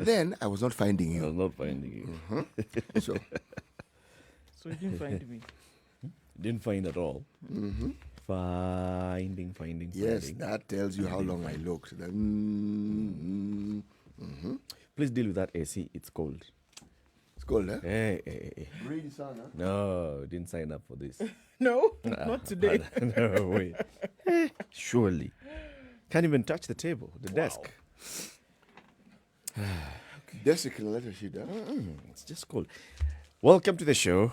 Then I was not finding I was you. not finding you. So, So you didn't find me. Didn't find at all. Finding. yes, finding. that tells you how long I looked. Then, Please deal with that AC. It's cold. it's cold, eh? Hey. Really, son, huh? No, didn't sign up for this. No, not today. No way. Surely. Can't even touch the table, the desk. Jessica, let us sheet, huh? It's just cold. Welcome to the show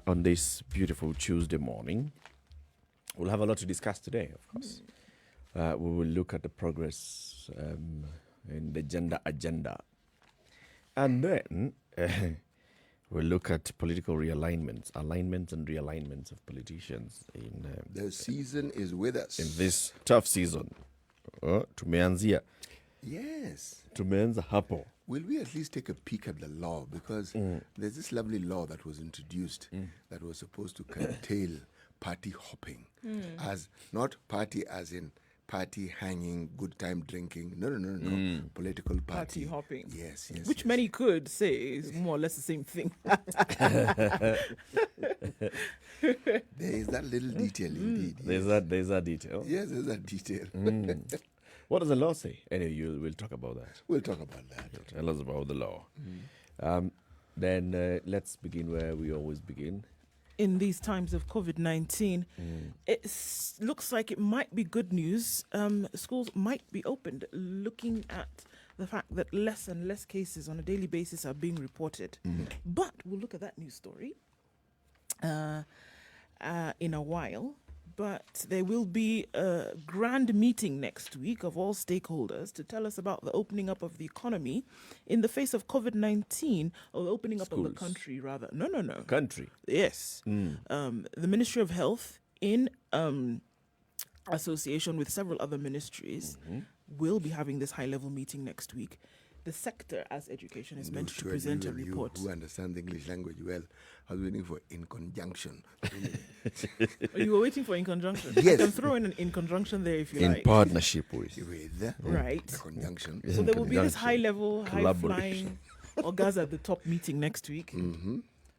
on this beautiful Tuesday morning. We'll have a lot to discuss today, of course. We will look at the progress in the gender agenda. And then we'll look at political alignments and realignments of politicians in The season is with us. this tough season. Tumeanzia. Yes. Tumeanza hapo. Will we at least take a peek at the law? Because there's this lovely law that was introduced that was supposed to curtail party hopping. As not party as in party hanging, good time drinking. No. Political Party hopping. Yes. Which many could say is more or less the same thing. There is that little detail indeed. There's that detail. Yes, there's that detail. What does the law say? Anyway, we'll talk about that. We'll talk about that. Tell us about the law. Then let's begin where we always begin. In these times of COVID-19, it looks like it might be good news. Schools might be opened, looking at the fact that less and less cases on a daily basis are being reported. But we'll look at that news story in a while. But there will be a grand meeting next week of all stakeholders to tell us about the opening up of the economy in the face of COVID-19, or the opening up of the Schools. country, rather. No. Country. Yes. The Ministry of Health, in association with several other ministries, will be having this high-level meeting next week. The sector, as education, is meant to present a report. You who understand the English language well. I was waiting for in conjunction. You were waiting for in conjunction? Yes. I can throw in an in conjunction there if you In like. partnership with. With Right. the conjunction. So there will be this conjunction, high-level, collaboration. high-flying orgas at the top meeting next week.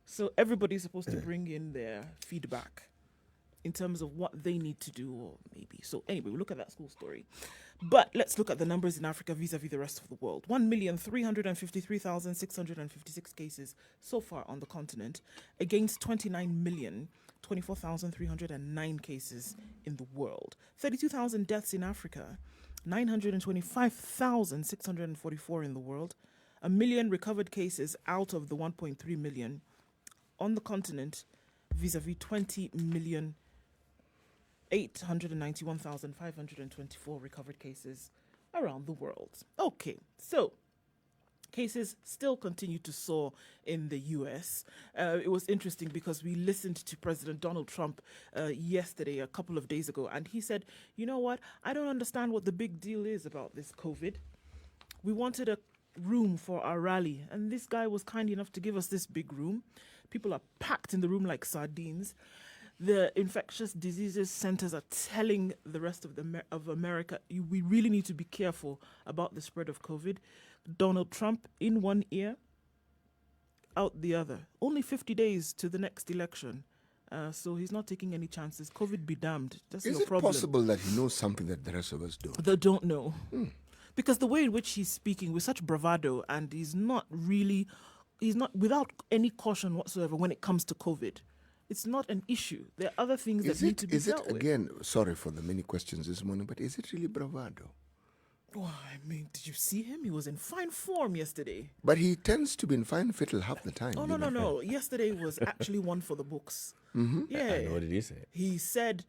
So everybody's supposed to bring in their feedback in terms of what they need to do, or maybe. So anyway, we'll look at that school story. But let's look at the numbers in Africa vis-a-vis the rest of the world. 1,353,656 cases so far on the continent, against 29,024,309 cases in the world. 32,000 deaths in Africa, 925,644 in the world. 1 million recovered cases out of the 1.3 million on the continent, vis-a-vis 20,891,524 recovered cases around the world. Okay, so cases still continue to soar in the US. It was interesting because we listened to President Donald Trump yesterday, a couple of days ago, and he said, you know what, I don't understand what the big deal is about this COVID. We wanted a room for our rally, and this guy was kind enough to give us this big room. People are packed in the room like sardines. The infectious diseases centers are telling the rest of America, we really need to be careful about the spread of COVID. Donald Trump in one ear, out the other. Only 50 days to the next election. So he's not taking any chances. COVID be damned. That's Is your it problem. possible that he knows something that the rest of us don't? They don't know. Because the way in which he's speaking with such bravado, and he's not without any caution whatsoever when it comes to COVID. It's not an issue. There are other things that need to be dealt with. Again, sorry for the many questions this morning, but is it really bravado? Oh, I mean, did you see him? He was in fine form yesterday. But he tends to be in fine fittle half the time. Oh, no. Yesterday was actually one for the books. Yeah. And what did he say? He said,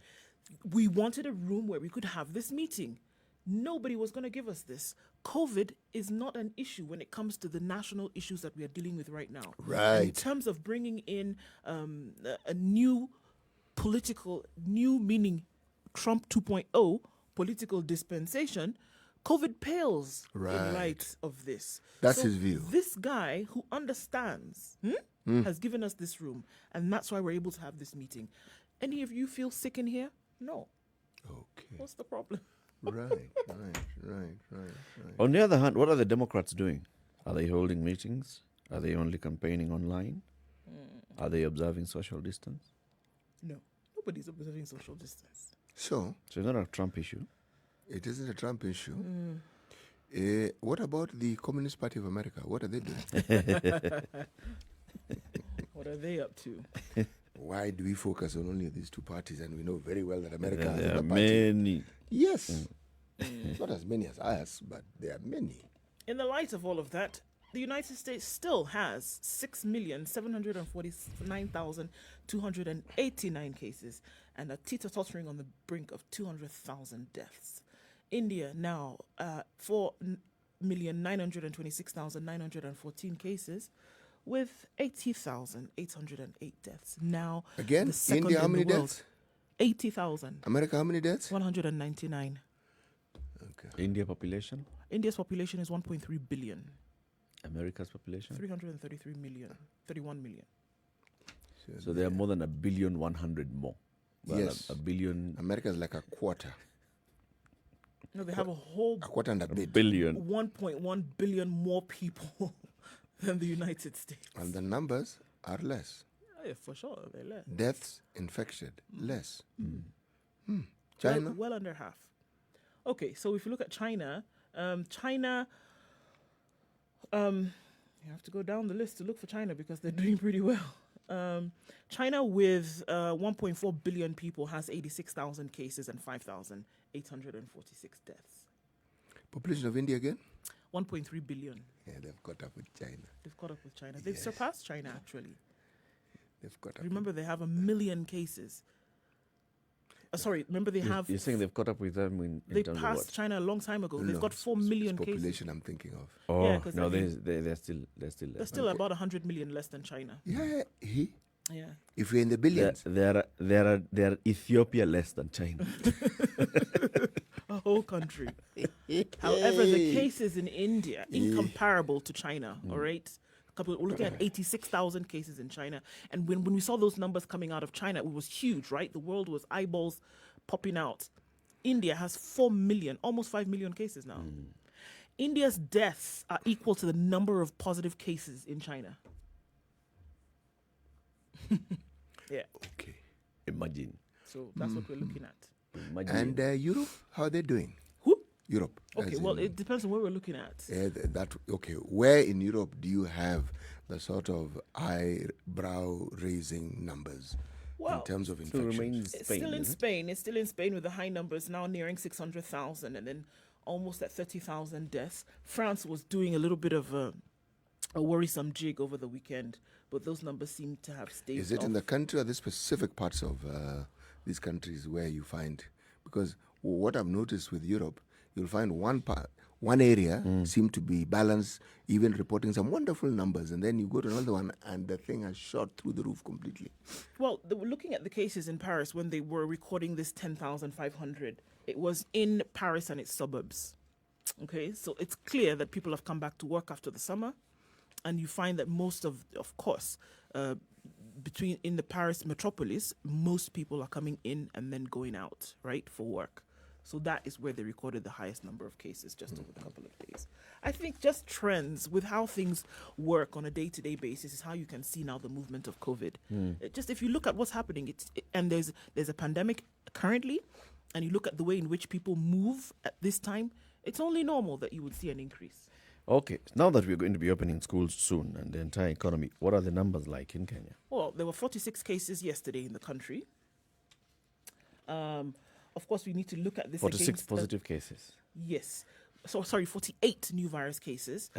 we wanted a room where we could have this meeting. Nobody was going to give us this. COVID is not an issue when it comes to the national issues that we are dealing with right now. Right. And in terms of bringing in a new meaning Trump 2.0 political dispensation, COVID pales in light of this. That's his view. This guy who understands has given us this room, and that's why we're able to have this meeting. Any of you feel sick in here? No. Okay. What's the problem? Right. On the other hand, what are the Democrats doing? Are they holding meetings? Are they only campaigning online? Are they observing social distance? No, nobody's observing social distance. So it's not a Trump issue. it isn't a Trump issue. What about the Communist Party of America? What are they doing? What are they up to? Why do we focus on only these two parties? And we know very well that America has There are a party. many. Yes. Not as many as us, but there are many. In the light of all of that, the United States still has 6,749,289 cases and are teeter-tottering on the brink of 200,000 deaths. India now 4,926,914 cases with 80,808 deaths. Now, Again, the second India, how in many the world. deaths? 80,000. America, how many deaths? 199. Okay. India population? India's population is 1.3 billion. America's population? 333 million. 31 million. So there are more than 1,100,000,000 more. Well, Yes. a billion. America is like a quarter. No, they have a whole A quarter and a bit. Billion. 1.1 billion more people than the United States. And the numbers are less. Yeah, for sure, they're less. Deaths infected, less. China? Well under half. Okay, so if you look at China, China, you have to go down the list to look for China because they're doing pretty well. China with 1.4 billion people has 86,000 cases and 5,846 deaths. Population of India again? 1.3 billion. Yeah, they've caught up with China. They've caught up with China. They've Yes. surpassed China, actually. They've caught up. Remember, they have 1 million cases. Remember they have... You're saying they've caught up with them in They terms of passed what? China a long time ago. They've No, got 4 it's million cases. population I'm thinking of. Oh, Yeah, 'cause no, I think- they're still They're less. still about 100 million less than China. Yeah, Yeah. if we're in the billions. They're Ethiopia less than China. A whole country. However, the cases in India, incomparable to China, all right? We're looking at 86,000 cases in China. And when we saw those numbers coming out of China, it was huge, right? The world was eyeballs popping out. India has 4 million, almost 5 million cases now. India's deaths are equal to the number of positive cases in China. Yeah. Okay. Imagine. So that's what we're looking at. Imagine. And Europe, how are they doing? Who? Europe. Okay, as well, in- it depends on what we're looking at. okay. Where in Europe do you have the sort of eyebrow raising numbers Well, in terms of Still infections? remains It's Spain. still in isn't it? Spain. It's still in Spain with the high numbers now nearing 600,000 and then almost at 30,000 deaths. France was doing a little bit of a worrisome jig over the weekend, but those numbers seem to have stayed Is it in off. the country or the specific parts of these countries where you find? Because what I've noticed with Europe, you'll find one area seem to be balanced, even reporting some wonderful numbers, and then you go to another one and the thing has shot through the roof completely. Well, they were looking at the cases in Paris when they were recording this 10,500. It was in Paris and its suburbs. Okay, so it's clear that people have come back to work after the summer, and you find that most of course, in the Paris metropolis, most people are coming in and then going out, right, for work. So that is where they recorded the highest number of cases just over a couple of days. I think just trends with how things work on a day-to-day basis is how you can see now the movement of COVID. Just if you look at what's happening, and there's a pandemic currently, and you look at the way in which people move at this time, it's only normal that you would see an increase. Okay, now that we're going to be opening schools soon and the entire economy, what are the numbers like in Kenya? Well, there were 46 cases yesterday in the country. Of course, we need to look at this 46 against positive cases. Yes. So, 48 new virus cases.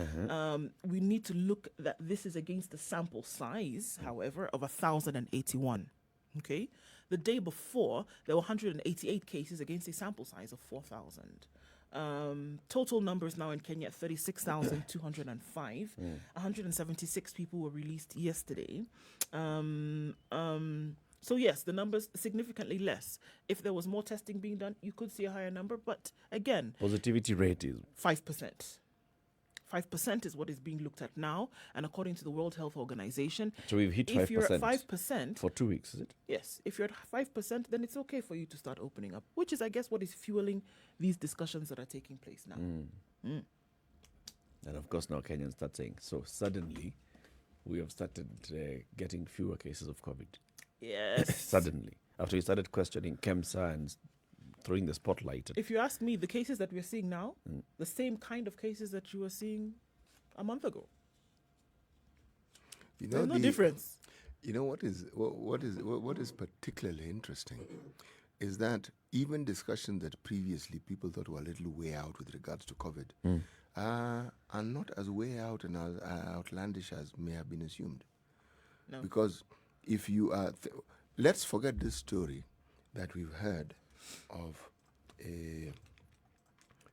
We need to look that this is against the sample size, however, of 1,081. Okay. The day before, there were 188 cases against a sample size of 4,000. Total numbers now in Kenya, 36,205. 176 people were released yesterday. So yes, the numbers significantly less. If there was more testing being done, you could see a higher number. But again, Positivity rate is 5%. 5% is what is being looked at now. And according to the World Health Organization, so we've hit 5%. if you're at 5%, for 2 weeks, is it? yes, if you're at 5%, then it's okay for you to start opening up, which is, I guess, what is fueling these discussions that are taking place now. And of course, now Kenyans start saying, so suddenly we have started getting fewer cases of COVID. Yes. Suddenly. After you started questioning KEMSA and throwing the spotlight. If you ask me, the cases that we're seeing now, the same kind of cases that you were seeing a month ago. You know, There's no difference. You know what is particularly interesting is that even discussions that previously people thought were a little way out with regards to COVID are not as way out and as outlandish as may have been assumed. No. Because if you are, let's forget this story that we've heard of a,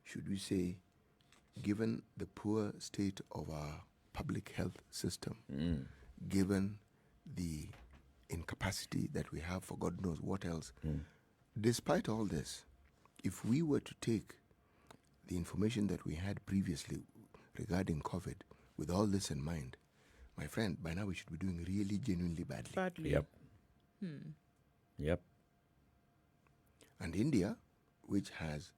should we say, given the poor state of our public health system, given the incapacity that we have for God knows what else, despite all this, if we were to take the information that we had previously regarding COVID with all this in mind, my friend, by now we should be doing really genuinely badly. Yep. Yep. And India, which has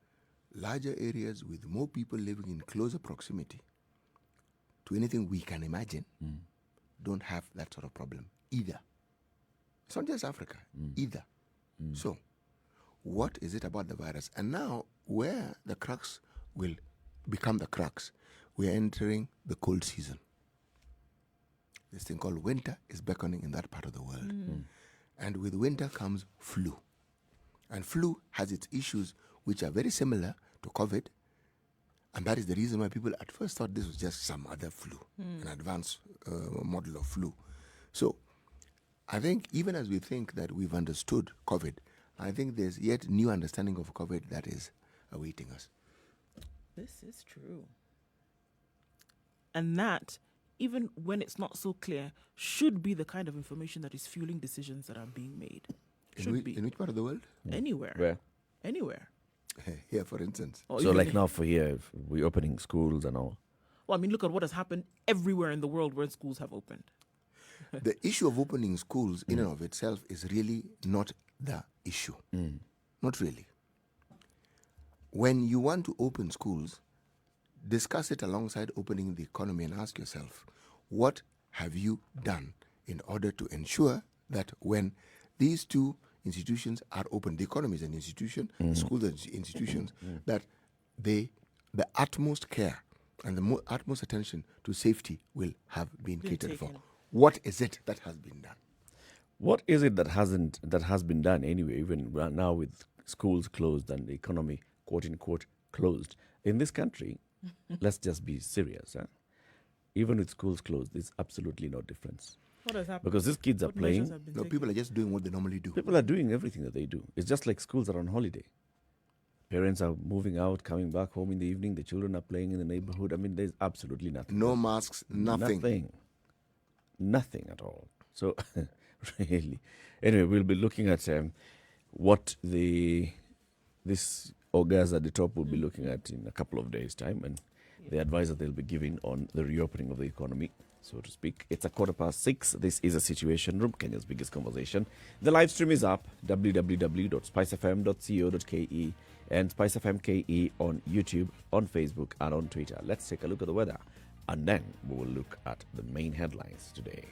larger areas with more people living in closer proximity to anything we can imagine, don't have that sort of problem either. It's not just Africa, either. So, what is it about the virus? And now, where the crux will become the crux, we are entering the cold season. This thing called winter is beckoning in that part of the world. And with winter comes flu. And flu has its issues which are very similar to COVID. And that is the reason why people at first thought this was just some other flu, an advanced model of flu. So I think even as we think that we've understood COVID, I think there's yet new understanding of COVID that is awaiting us. This is true. And that, even when it's not so clear, should be the kind of information that is fueling decisions that are being made. Should be. In which part of the world? Anywhere. Where? Anywhere. Here, for instance. Or So even like now for here, if we're opening schools and all. Well, I mean, look at what has happened everywhere in the world where schools have opened. The issue of opening schools in and of itself is really not the issue. Not really. When you want to open schools, discuss it alongside opening the economy and ask yourself, what have you done in order to ensure that when these two institutions are open, the economy is an institution, the schools are institutions, that the utmost care and the utmost attention to safety will have been catered for. What is it that has been done? What is it that has been done anyway, even now with schools closed and the economy, quote unquote, closed? In this country, let's just be serious. Huh? Even with schools closed, there's absolutely no difference. What has happened? Because these kids are What measures playing. have been No, taken? people are just doing what they normally do. People are doing everything that they do. It's just like schools are on holiday. Parents are moving out, coming back home in the evening. The children are playing in the neighborhood. I mean, there's absolutely nothing. No masks, nothing. Nothing at all. So, really. Anyway, we'll be looking at what this August at the top will be looking at in a couple of days' time and the advice that they'll be giving on the reopening of the economy, so to speak. It's 6:15. This is a Situation Room, Kenya's biggest conversation. The live stream is up, www.spicefm.co.ke and Spice FM KE on YouTube, on Facebook, and on Twitter. Let's take a look at the weather, and then we will look at the main headlines today.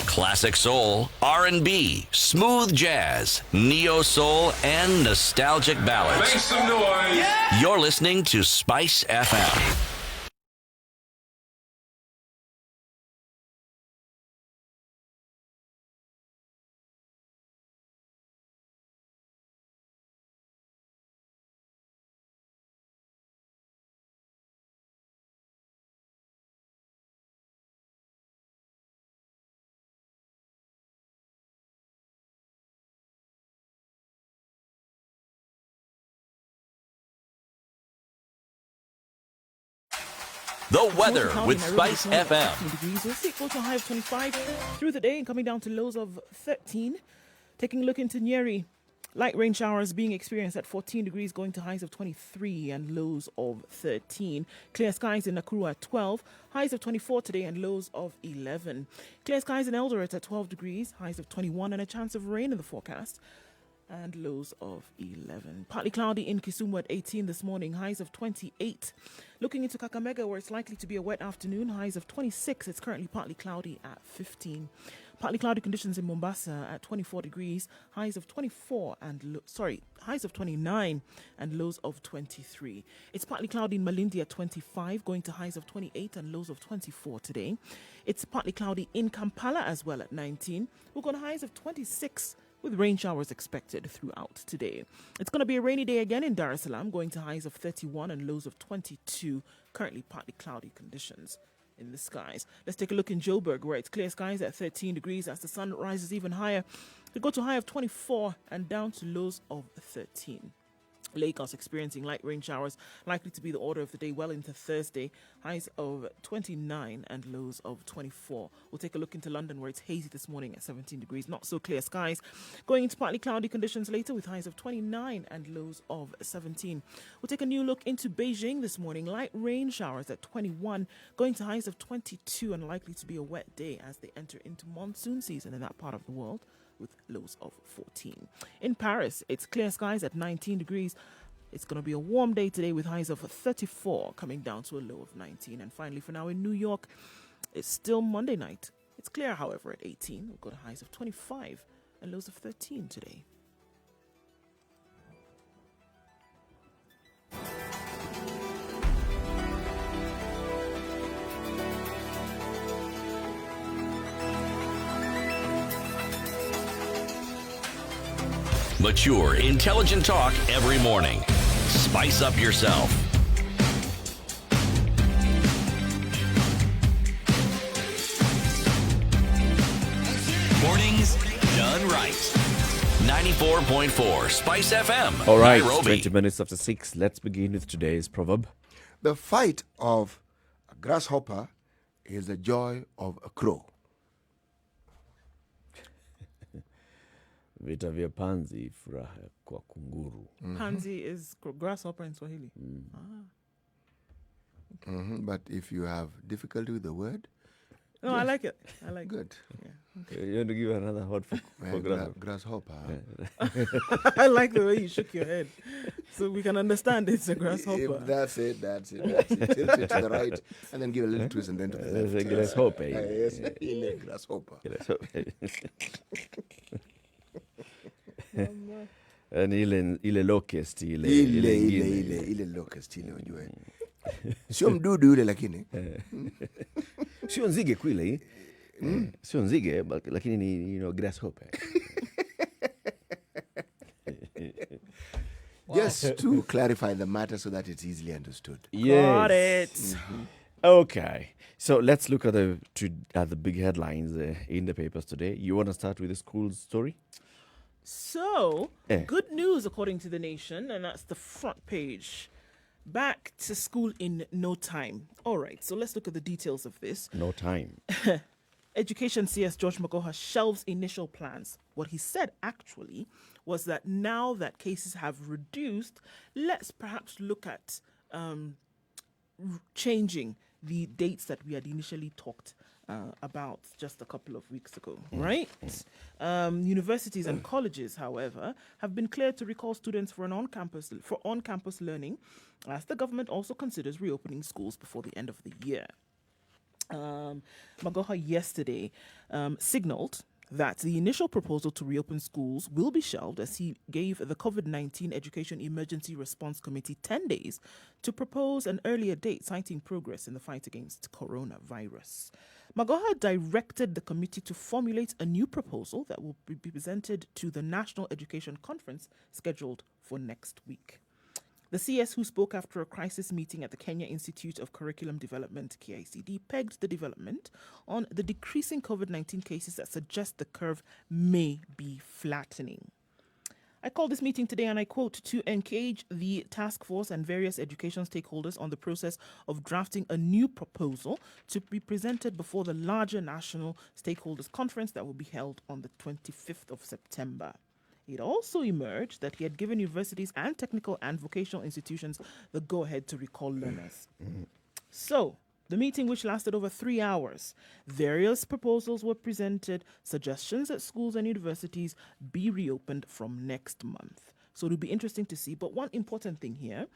Classic soul, R&B, smooth jazz, neo soul, and nostalgic ballads. Make some noise. Yeah. You're listening to Spice FM. The weather Cloudy with in Nairobi Spice this morning at FM. 15 degrees. We'll see it go to a high of 25 through the day and coming down to lows of 13. Taking a look into Njeri. Light rain showers being experienced at 14 degrees, going to highs of 23 and lows of 13. Clear skies in Nakuru at 12, highs of 24 today and lows of 11. Clear skies in Eldoret at 12 degrees, highs of 21 and a chance of rain in the forecast and lows of 11. Partly cloudy in Kisumu at 18 this morning, highs of 28. Looking into Kakamega, where it's likely to be a wet afternoon, highs of 26. It's currently partly cloudy at 15. Partly cloudy conditions in Mombasa at 24 degrees, highs of 24 and highs of 29 and lows of 23. It's partly cloudy in Malindi at 25, going to highs of 28 and lows of 24 today. It's partly cloudy in Kampala as well at 19. We'll go to highs of 26 with rain showers expected throughout today. It's going to be a rainy day again in Dar es Salaam, going to highs of 31 and lows of 22. Currently partly cloudy conditions in the skies. Let's take a look in Joburg, where it's clear skies at 13 degrees as the sun rises even higher. We go to a high of 24 and down to lows of 13. Lagos experiencing light rain showers, likely to be the order of the day well into Thursday. Highs of 29 and lows of 24. We'll take a look into London, where it's hazy this morning at 17 degrees. Not so clear skies. Going into partly cloudy conditions later with highs of 29 and lows of 17. We'll take a new look into Beijing this morning. Light rain showers at 21. Going to highs of 22 and likely to be a wet day as they enter into monsoon season in that part of the world, with lows of 14. In Paris, it's clear skies at 19 degrees. It's going to be a warm day today with highs of 34 coming down to a low of 19. And finally, for now in New York, it's still Monday night. It's clear, however, at 18. We'll go to highs of 25 and lows of 13 today. Mature, intelligent talk every morning. Spice up yourself. Mornings done right. 94.4 Spice FM. All right, Nairobi. 20 minutes after 6. Let's begin with today's proverb. The fight of a grasshopper is the joy of a crow. Vita vya panzi, furaha kwa kunguru. Pansy is grasshopper in Swahili. But if you have difficulty with the word, No, I like it. I like good. it. You want to give another word for grasshopper? Grasshopper. I like the way you shook your head. So we can understand it's a grasshopper. That's it. Tilt it to the right and then give a little twist and then to the left. It's a grasshopper. Yes, grasshopper. And ile locust ile Ile locust ile unjue. Sio mdudu yule lakini. sio nzige kwile. Sio nzige lakini ni grasshopper. Just to clarify the matter so that it's easily understood. Got it. Okay, so let's look at the big headlines in the papers today. You want to start with the school story? So, good news according to The Nation, and that's the front page. Back to school in no time. All right, so let's look at the details of this. No time. Education CS George Magoha shelves initial plans. What he said actually was that now that cases have reduced, let's perhaps look at changing the dates that we had initially talked about just a couple of weeks ago, right? Universities and colleges, however, have been cleared to recall students for on-campus learning, as the government also considers reopening schools before the end of the year. Magoha yesterday signaled that the initial proposal to reopen schools will be shelved as he gave the COVID-19 Education Emergency Response Committee 10 days to propose an earlier date, citing progress in the fight against coronavirus. Magoha directed the committee to formulate a new proposal that will be presented to the National Education Conference scheduled for next week. The CS, who spoke after a crisis meeting at the Kenya Institute of Curriculum Development, KICD, pegged the development on the decreasing COVID-19 cases that suggest the curve may be flattening. I called this meeting today, and I quote, to engage the task force and various education stakeholders on the process of drafting a new proposal to be presented before the larger national stakeholders conference that will be held on the 25th of September. It also emerged that he had given universities and technical and vocational institutions the go-ahead to recall learners. So, the meeting, which lasted over 3 hours, various proposals were presented, suggestions that schools and universities be reopened from next month. So it'll be interesting to see. But one important thing here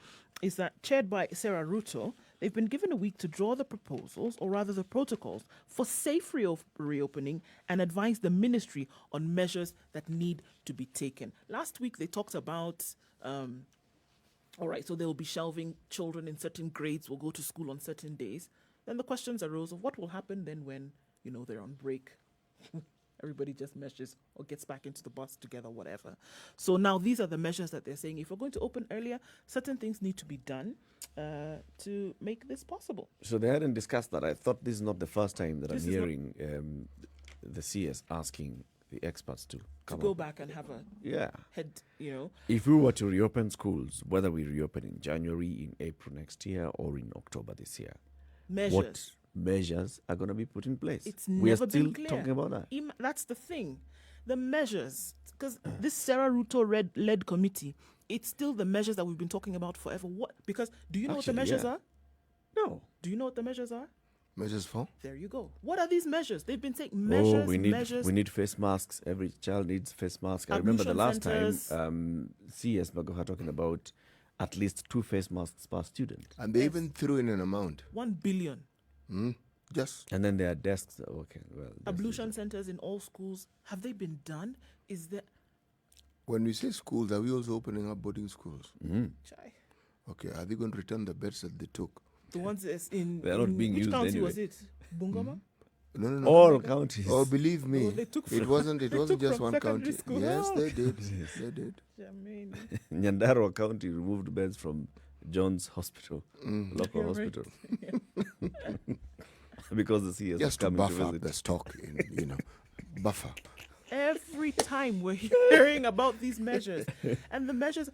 is that, chaired by Sarah Ruto, they've been given a week to draw the proposals, or rather the protocols, for safe reopening and advise the ministry on measures that need to be taken. Last week, they talked about... all right, so they'll be shelving children in certain grades, will go to school on certain days. Then the questions arose of what will happen then when, they're on break. Everybody just meshes or gets back into the bus together, whatever. So now these are the measures that they're saying. If we're going to open earlier, certain things need to be done to make this possible. So they hadn't discussed that. I thought this is not the first time that I'm hearing the CS asking the experts to go back and have a head, If we were to reopen schools, whether we reopen in January, in April next year, or in October this year, what measures are going to be put in place? It's we never are still been clear. talking about that. That's the thing. The measures, because this Sarah Ruto led committee, it's still the measures that we've been talking about forever. What? Because do you know what the measures are? No. Do you know what the measures are? Measures for? There you go. What are these measures? They've been saying measures, we measures. need face masks. Every child needs face masks. I remember the last time CS Magoha talking about at least 2 face masks per student. And they even threw in an amount. 1 billion. Just. And then there are desks. Okay, well. Ablution centers in all schools. Have they been done? Is there... When we say schools, are we also opening up boarding schools? Chai. Okay, are they going to return the beds that they took? The ones in... They're not being which used county anyway. was it? Bungoma? No. All counties. Oh, believe me, they took it wasn't just from one secondary county. school. Yes, Oh. they did. They did. Jamani. Nyandarua County removed beds from John's Hospital, local You're hospital, because the CS was Just to coming buffer to up visit. the stock, buffer. Every time we're hearing about these measures, and the measures,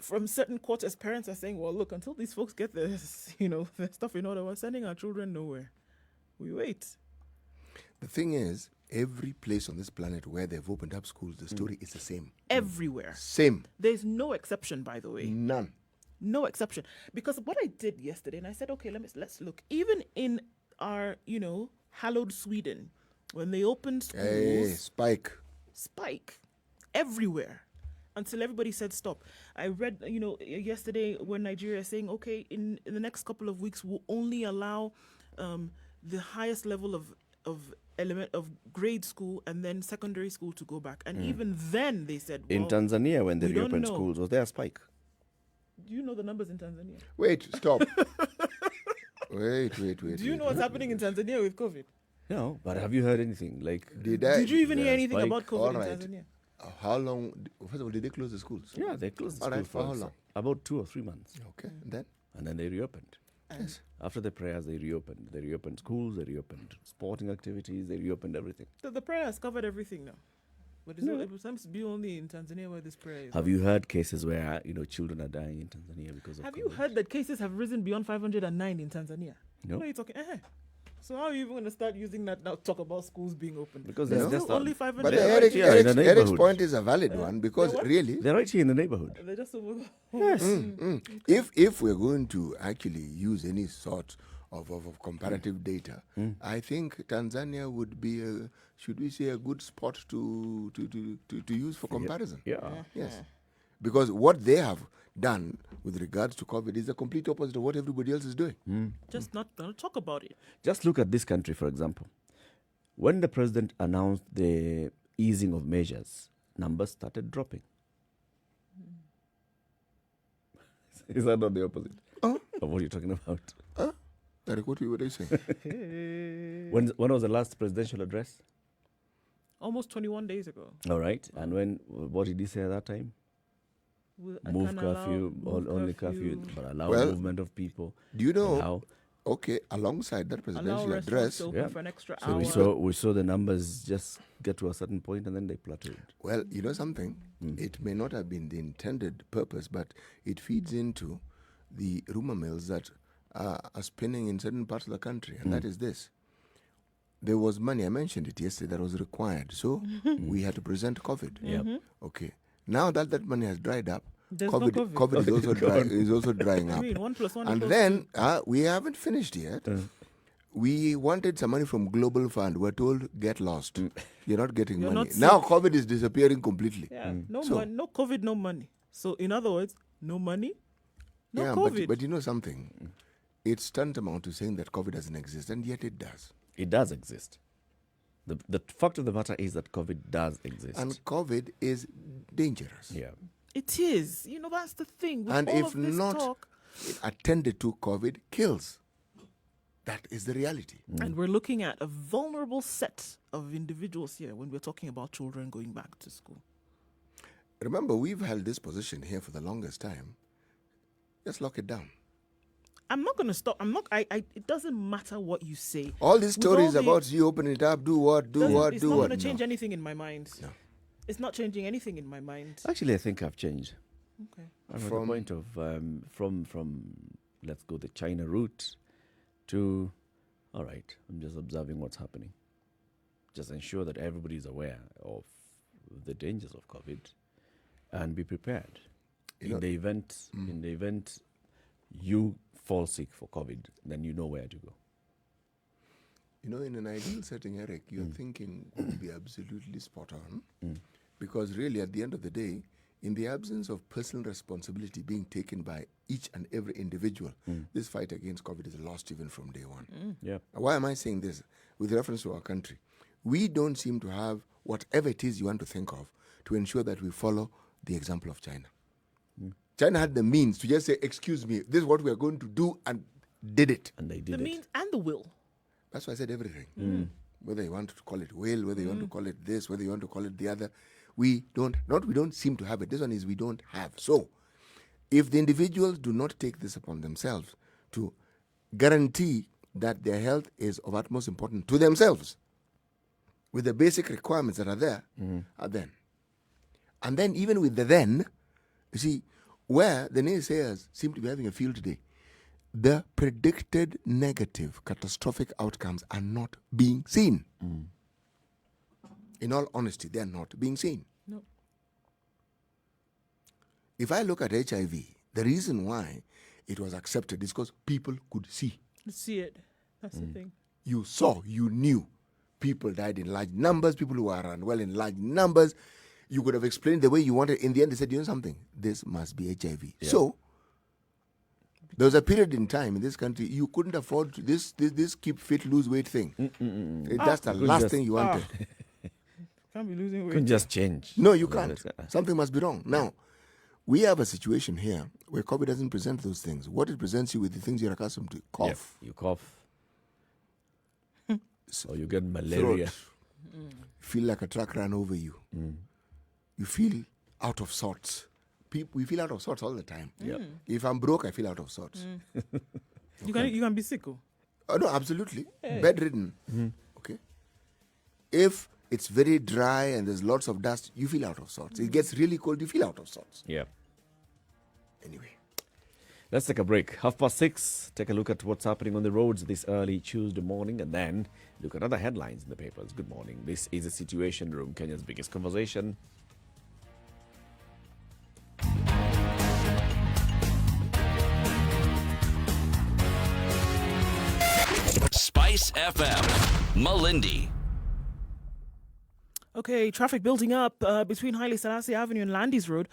from certain quarters, parents are saying, well, look, until these folks get this, their stuff in order, we're sending our children nowhere. We wait. The thing is, every place on this planet where they've opened up schools, the story is the same. Everywhere. Same. There's no exception, by the way. None. No exception. Because what I did yesterday, and I said, okay, let's look. Even in our, hallowed Sweden, when they opened schools, Hey, spike everywhere until everybody said stop. I read, yesterday when Nigeria is saying, okay, in the next couple of weeks, we'll only allow the highest level of grade school and then secondary school to go back. And even then they said, In Tanzania, when they we don't reopened know. schools, was there a spike? Do you know the numbers in Tanzania? Wait, stop. Wait. Do you know what's happening in Tanzania with COVID? No, but have you heard anything? Did you even hear anything spike? about COVID All in right. Tanzania? How long? First of all, did they close the schools? Yeah, they closed the All school right, for how long? about 2 or 3 months, Okay, and and then they reopened. Yes. After the prayers, they reopened. They reopened schools. They reopened sporting activities. They reopened everything. The prayer has covered everything now. But it seems to be only in Tanzania where this prayer is. Have you heard cases where children are dying in Tanzania because of Have COVID? you heard that cases have risen beyond 509 in Tanzania? No. What are you talking? So how are you even going to start using that now? Talk about schools being open Because there's there's still just only But 500. They're right here in the Eric's neighborhood. point is a valid one because really, They're right here in the neighborhood. They're just over. Yes. if we're going to actually use any sort of comparative data, I think Tanzania would be a good spot to use for comparison. Yeah. Yes. Because what they have done with regards to COVID is the complete opposite of what everybody else is doing. Just not going to talk about it. Just look at this country, for example. When the president announced the easing of measures, numbers started dropping. Is that not the opposite of what you're talking about? Like what were they saying? When was the last presidential address? Almost 21 days ago. All right. And what did he say at that time? I Move can allow curfew, move only curfew, but allow Well, movement of people. Do you know? Allow Okay, alongside that Allow presidential restaurants address, to open for an extra So hour. we saw the numbers just get to a certain point and then they plateaued. well, you know something? It may not have been the intended purpose, but it feeds into the rumor mills that are spinning in certain parts of the country, and that is this. There was money, I mentioned it yesterday, that was required. So we had to present COVID. Okay. Now that that money has dried up, There's no COVID. COVID is also drying I up. mean, 1 + 1 And equals then we haven't finished yet. We wanted some money from Global Fund. We're told, get lost. You're not getting You're money. not Now COVID is disappearing completely. Yeah, no So- money, no COVID, no money. So in other words, no money, no yeah, COVID. but you know something? It's tantamount to saying that COVID doesn't exist, and yet it does. It does exist. The fact of the matter is that COVID does exist. And COVID is dangerous. yeah. It is. You know, that's the thing. With And all if of this not talk, attended to, COVID kills. That is the reality. and we're looking at a vulnerable set of individuals here when we're talking about children going back to school. Remember, we've held this position here for the longest time. Just lock it down. I'm not going to stop. It doesn't matter what you say. All these With all stories the- about you opening it up, do what, do Doesn't- what, it's do not what. going to change No. anything in my mind. No. It's not changing anything in my mind. Actually, I think I've changed. Okay. I'm at the From- point of from let's go the China route to all right. I'm just observing what's happening. Just ensure that everybody is aware of the dangers of COVID and be prepared. You know- In the event you fall sick for COVID, then you know where to go. You know, in an ideal setting, Eric, your thinking would be absolutely spot on. Because really, at the end of the day, in the absence of personal responsibility being taken by each and every individual, this fight against COVID is lost even from day one. Yeah. Why am I saying this? With reference to our country. We don't seem to have whatever it is you want to think of to ensure that we follow the example of China. China had the means to just say, excuse me, this is what we are going to do, and did it. And they The did it. means and the will. That's why I said everything. Whether you want to call it will, whether you want to call it this, whether you want to call it the other, we don't seem to have it. This one is we don't have. So, if the individuals do not take this upon themselves to guarantee that their health is of utmost importance to themselves, with the basic requirements that are there, then. And then even with the then, you see, where the naysayers seem to be having a field today, the predicted negative, catastrophic outcomes are not being seen. In all honesty, they are not being seen. No. If I look at HIV, the reason why it was accepted is because people could see. Let's see it. That's the thing. You saw, you knew. People died in large numbers, people who are unwell in large numbers. You could have explained the way you wanted. In the end, they said, you know something? This must be HIV. So, there was a period in time in this country you couldn't afford this keep fit, lose weight thing. That's the last thing you wanted. Can't be losing weight. Couldn't just change. No, you can't. Something must be wrong. Now, we have a situation here where COVID doesn't present those things. What it presents you with the things you're accustomed to. Cough, You cough. Or you get malaria. throat, feel like a truck ran over you. You feel out of sorts. We feel out of sorts all the time. If I'm broke, I feel out of sorts. You can be sick. Oh, no, absolutely. Bedridden. Okay. If it's very dry and there's lots of dust, you feel out of sorts. It gets really cold, you feel out of sorts. Yeah. Anyway. Let's take a break. 6:30. Take a look at what's happening on the roads this early Tuesday morning and then look at other headlines in the papers. Good morning. This is the Situation Room, Kenya's biggest conversation. Spice FM, Malindi. Okay, traffic building up between Haile Selassie Avenue and Landis Road.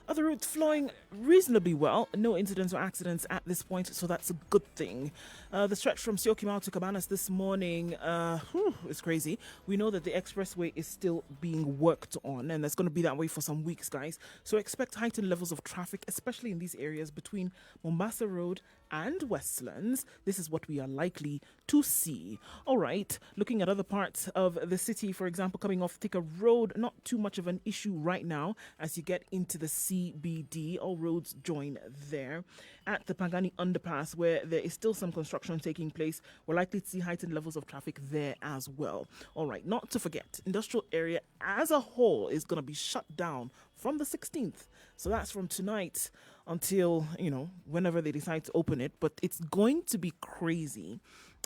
Other routes flowing reasonably well. No incidents or accidents at this point, so that's a good thing. The stretch from Syokimau to Cabanas this morning is crazy. We know that the expressway is still being worked on, and that's going to be that way for some weeks, guys. So expect heightened levels of traffic, especially in these areas between Mombasa Road and Westlands. This is what we are likely to see. All right, looking at other parts of the city, for example, coming off Thika Road, not too much of an issue right now as you get into the sea CBD. All roads join there. At the Pangani underpass, where there is still some construction taking place, we're likely to see heightened levels of traffic there as well. All right, not to forget, industrial area as a whole is going to be shut down from the 16th. So that's from tonight until, whenever they decide to open it. But it's going to be crazy.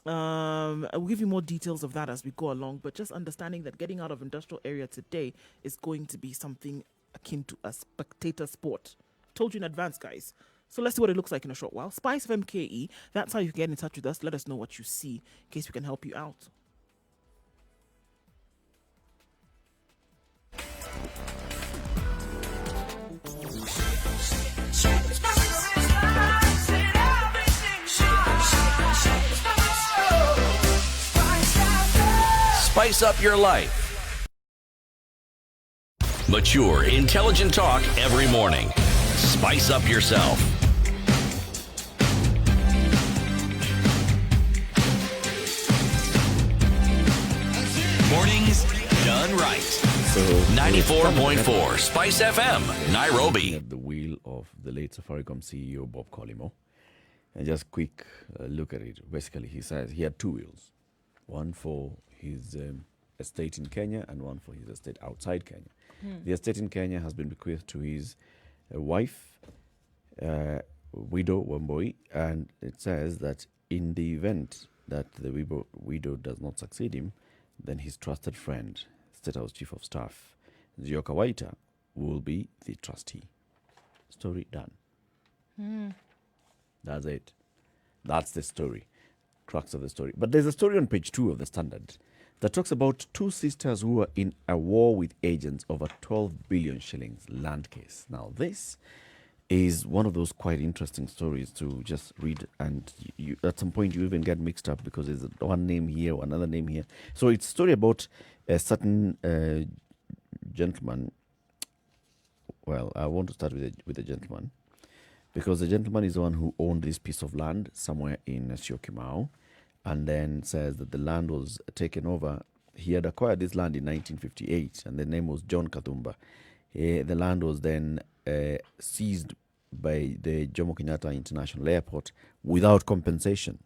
I'll give you more details of that as we go along. But just understanding that getting out of industrial area today is going to be something akin to a spectator sport. Told you in advance, guys. So let's see what it looks like in a short while. Spice FMKE, that's how you can get in touch with us. Let us know what you see in case we can help you out. Spice up your life. Mature, intelligent talk every morning. Spice up yourself. Mornings done right. So 94.4 Spice FM, Nairobi. At the wheel of the late Safaricom CEO Bob Collymore. And just quick look at it. Basically, he says he had two wheels. One for his estate in Kenya and one for his estate outside Kenya. The estate in Kenya has been bequeathed to his wife, widow Wamboi, and it says that in the event that the widow does not succeed him, then his trusted friend, State House Chief of Staff, Njoka Waita, will be the trustee. Story done. That's it. That's the story. Crux of the story. But there's a story on page 2 of the Standard that talks about two sisters who are in a war with agents over 12 billion shillings land case. Now, this is one of those quite interesting stories to just read, and you, at some point you even get mixed up because there's one name here or another name here. So it's a story about a certain gentleman. Well, I want to start with the gentleman, because the gentleman is the one who owned this piece of land somewhere in Syokimau, and then says that the land was taken over. He had acquired this land in 1958, and the name was John Kadumba. The land was then seized by the Jomo Kenyatta International Airport without compensation.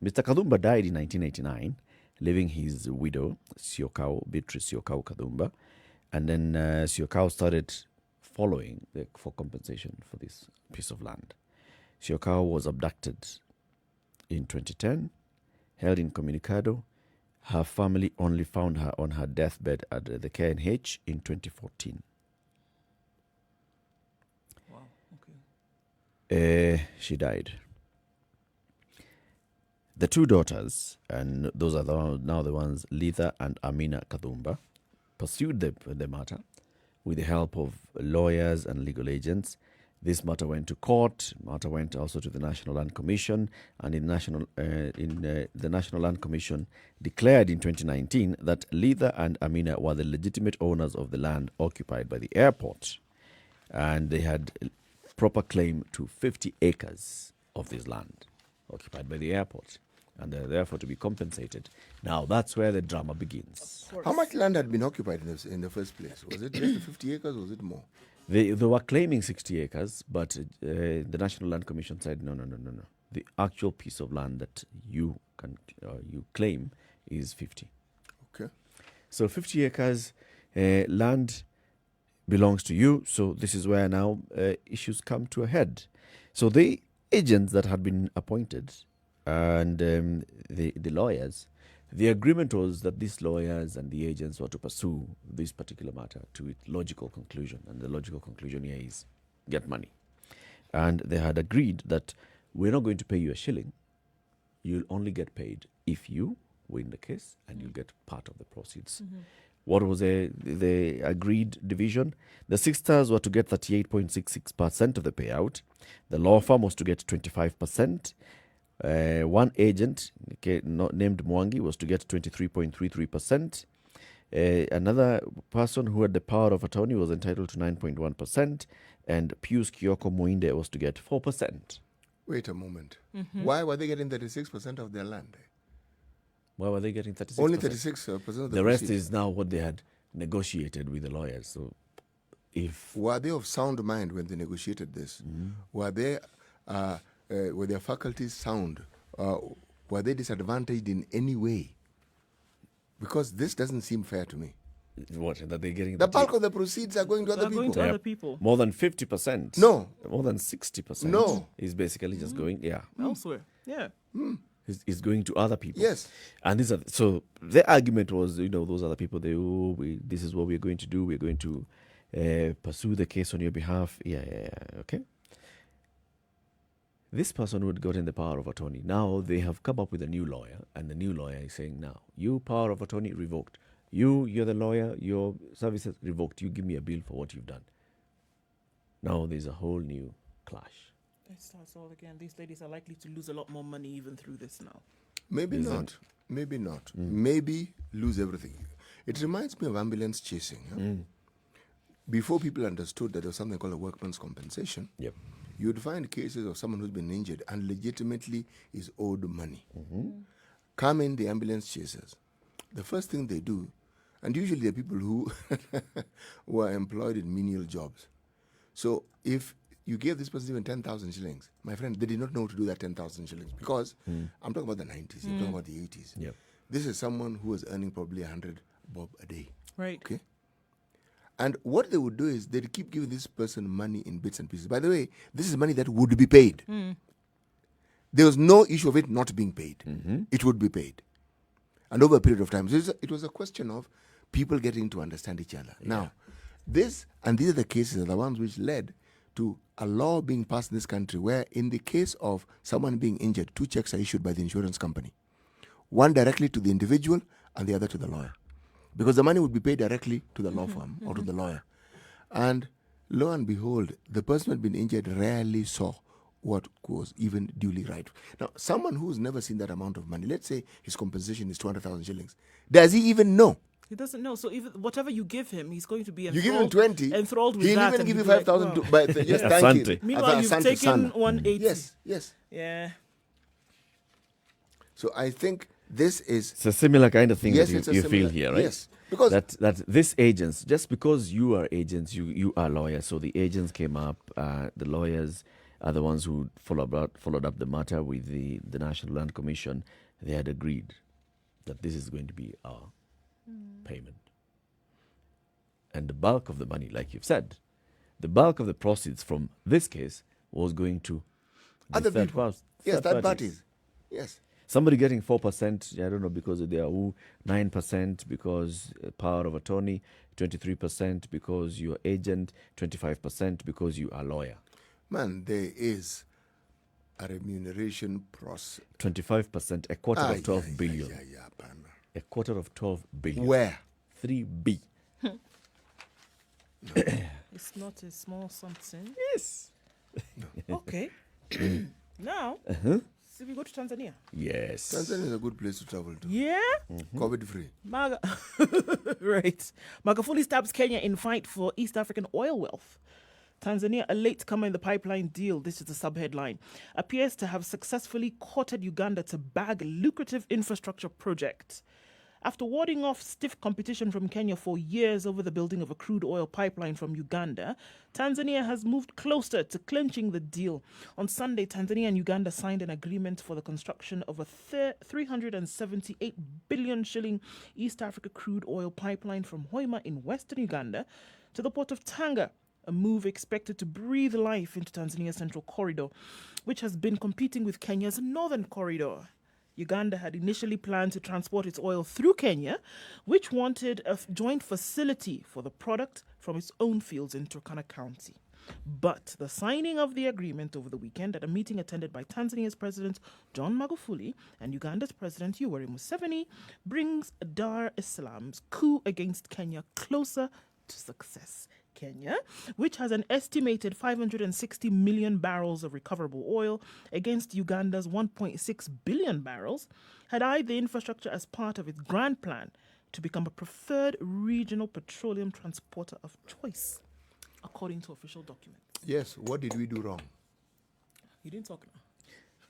Mr. Kadumba died in 1989, leaving his widow, Beatrice Siokau Kadumba, and then Siokau started following for compensation for this piece of land. Siokau was abducted in 2010, held in Communicado. Her family only found her on her deathbed at the KNH in 2014. Wow, okay. She died. The two daughters, and those are now the ones, Litha and Amina Kadumba, pursued the matter with the help of lawyers and legal agents. This matter went to court. Matter went also to the National Land Commission, and the National Land Commission declared in 2019 that Litha and Amina were the legitimate owners of the land occupied by the airport, and they had proper claim to 50 acres of this land occupied by the airport, and they're therefore to be compensated. Now that's where the drama begins. How much land had been occupied in the first place? Was it just the 50 acres or was it more? They were claiming 60 acres, but the National Land Commission said, no. The actual piece of land that you claim is 50. Okay. So 50 acres land belongs to you. So this is where now issues come to a head. So the agents that had been appointed and the lawyers, the agreement was that these lawyers and the agents were to pursue this particular matter to its logical conclusion. And the logical conclusion here is get money. And they had agreed that we're not going to pay you a shilling. You'll only get paid if you win the case, and you'll get part of the proceeds. Mm-hmm. What was the agreed division? The sisters were to get 38.66% of the payout. The law firm was to get 25%. One agent, named Mwangi, was to get 23.33%. Another person who had the power of attorney was entitled to 9.1%. And Pius Kioko Muinde was to get 4%. Wait a moment. Mm-hmm. Why were they getting 36% of their land? Why were they getting 36%? Only 36% of the rest is now what they had negotiated with the lawyers. So Were they of sound mind when they negotiated this? Were their faculties sound? Were they disadvantaged in any way? Because this doesn't seem fair to me. What? That they're getting The bulk of the proceeds are going to other They're going people. to other people. more than 50%. No. More than 60%. No. Is basically just going, Elsewhere. Yeah. is going to other people. Yes. And so the argument was, those other people, this is what we're going to do. We're going to pursue the case on your behalf. Yeah. Okay. This person who had gotten the power of attorney, now they have come up with a new lawyer, and the new lawyer is saying, now, you power of attorney revoked. You're the lawyer, your services revoked. You give me a bill for what you've done. Now there's a whole new clash. It starts all again. These ladies are likely to lose a lot more money even through this now. Maybe not. Maybe lose everything. It reminds me of ambulance chasing. Huh? Before people understood that there was something called a workman's compensation, Yep. you'd find cases of someone who's been injured and legitimately is owed money. Come in the ambulance chasers. The first thing they do, and usually they're people who were employed in menial jobs. So if you gave this person even 10,000 shillings, my friend, they did not know to do that 10,000 shillings because I'm talking about the 90s, you're talking about the 80s. Yep. This is someone who was earning probably 100 bob a day. Right. Okay? And what they would do is they'd keep giving this person money in bits and pieces. By the way, this is money that would be paid. There was no issue of it not being paid. It would be paid. And over a period of time. So it was a question of people getting to understand each other. Yeah. Now, these are the cases are the ones which led to a law being passed in this country where in the case of someone being injured, 2 checks are issued by the insurance company. One directly to the individual and the other to the lawyer. Because the money would be paid directly to the law firm or to the lawyer. And lo and behold, the person who had been injured rarely saw what was even duly right. Now, someone who's never seen that amount of money, let's say his compensation is 200,000 shillings, does he even know? He doesn't know. So even whatever you give him, he's going to be You give him 20, enthralled with he'll that. even give you be like, 5,000 wow. but just thank you. Meanwhile, you've taken 180. Yes. Yeah. So I think this is... It's a similar kind of thing Yes, that it's a you similar- feel here, right? yes, because- that this agents, just because you are agents, you are lawyers. So the agents came up, the lawyers are the ones who followed up the matter with the National Land Commission. They had agreed that this is going to be our payment. And the bulk of the money, like you've said, the bulk of the proceeds from this case was going to the Other third people. parties. Yes, Third third parties. parties. Yes. Somebody getting 4%, I don't know, because they are 9% because power of attorney, 23% because you're agent, 25% because you are lawyer. Man, there is a remuneration process. 25%, a quarter of 12 billion. Pana. A quarter of 12 billion. Where? 3B. It's not a small something. Yes. Okay. Now, so we go to Tanzania. Yes. Tanzania is a good place to travel to. Yeah? COVID free. Right. Magufuli stabs Kenya in fight for East African oil wealth. Tanzania, a latecomer in the pipeline deal, this is the subheadline, appears to have successfully courted Uganda to bag lucrative infrastructure project. After warding off stiff competition from Kenya for years over the building of a crude oil pipeline from Uganda, Tanzania has moved closer to clinching the deal. On Sunday, Tanzania and Uganda signed an agreement for the construction of a 378 billion shilling East Africa crude oil pipeline from Hoima in western Uganda to the port of Tanga, a move expected to breathe life into Tanzania's central corridor, which has been competing with Kenya's northern corridor. Uganda had initially planned to transport its oil through Kenya, which wanted a joint facility for the product from its own fields in Turkana County. But the signing of the agreement over the weekend at a meeting attended by Tanzania's President John Magufuli and Uganda's President Yoweri Museveni brings Dar es Salaam's coup against Kenya closer to success. Kenya, which has an estimated 560 million barrels of recoverable oil against Uganda's 1.6 billion barrels, had eyed the infrastructure as part of its grand plan to become a preferred regional petroleum transporter of choice, according to official documents. Yes, what did we do wrong? You didn't talk now.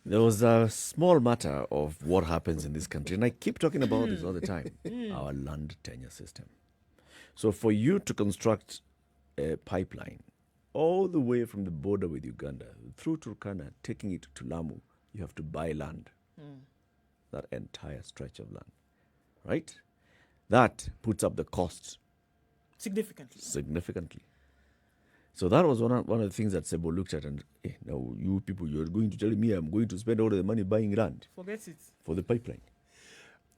There was a small matter of what happens in this country, and I keep talking about this all the time, our land tenure system. So for you to construct a pipeline all the way from the border with Uganda through Turkana, taking it to Lamu, you have to buy land. That entire stretch of land, right? That puts up the cost significantly. So that was one of the things that Sebo looked at and, now you people, you're going to tell me I'm going to spend all the money buying land. Forget it. For the pipeline.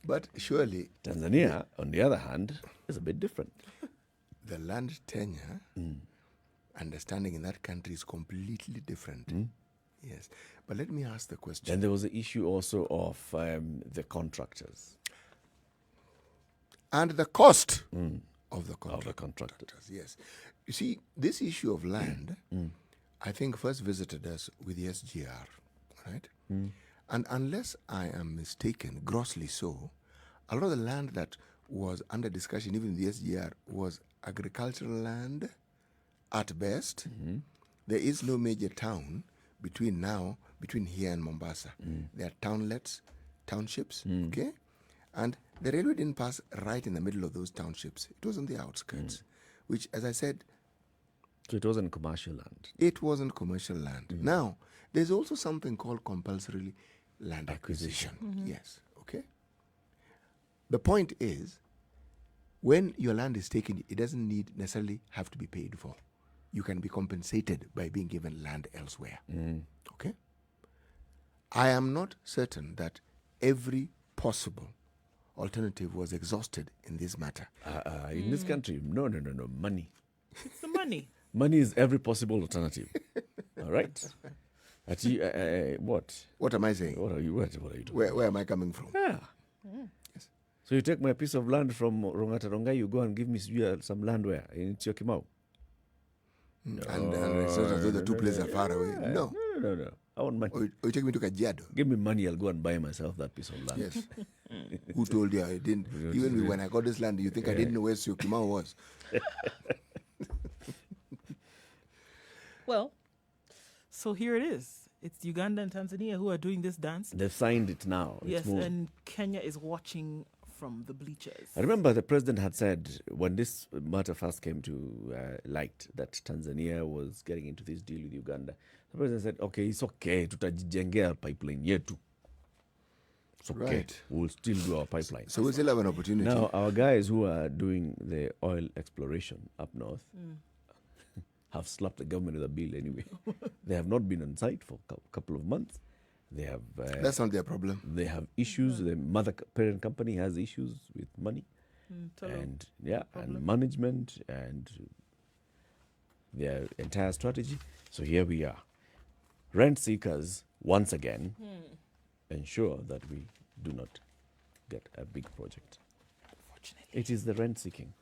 But surely Tanzania, on the other hand, is a bit different. the land tenure understanding in that country is completely different. Yes. But let me ask the question. Then there was the issue also of the contractors. And the cost of the contractors. contractors. Yes. You see, this issue of land, I think first visited us with the SGR, right? And unless I am mistaken, grossly so, a lot of the land that was under discussion, even in the SGR, was agricultural land at best. There is no major town between here and Mombasa. There are townlets, townships, okay? And the railway didn't pass right in the middle of those townships. It was on the outskirts, which, as I said, so it wasn't commercial land. it wasn't commercial land. Now, there's also something called compulsory land acquisition. Yes, okay? The point is, when your land is taken, it doesn't necessarily have to be paid for. You can be compensated by being given land elsewhere. Okay? I am not certain that every possible alternative was exhausted in this matter. In this country, no, money. It's the money. Money is every possible alternative. All right? What? What am I saying? What are you doing? Where am I coming from? Yeah. Yes. So you take my piece of land from Rongata Rongai, you go and give me some land where? In Chiokimau? And it's not as though the two places are far away. No. No. I want money. Or you take me to Kajiado. Give me money, I'll go and buy myself that piece of land. Yes. Who told you I didn't? Even when I got this land, you think I didn't know where Syokimau was? Well, so here it is. It's Uganda and Tanzania who are doing this dance. They've signed it now. Yes, and Kenya is watching from the bleachers. I remember the president had said when this matter first came to light that Tanzania was getting into this deal with Uganda. The president said, okay, it's okay, tutajijengea pipeline yetu. It's okay, Right. we'll still do our pipeline. So we still have an opportunity. Now, our guys who are doing the oil exploration up north have slapped the government with a bill anyway. They have not been on site for a couple of months. They have That's not their problem. they have issues. The parent company has issues with money and management and their entire strategy. So here we are, rent seekers once again. Ensure that we do not get a big project. Unfortunately. It is the rent seeking.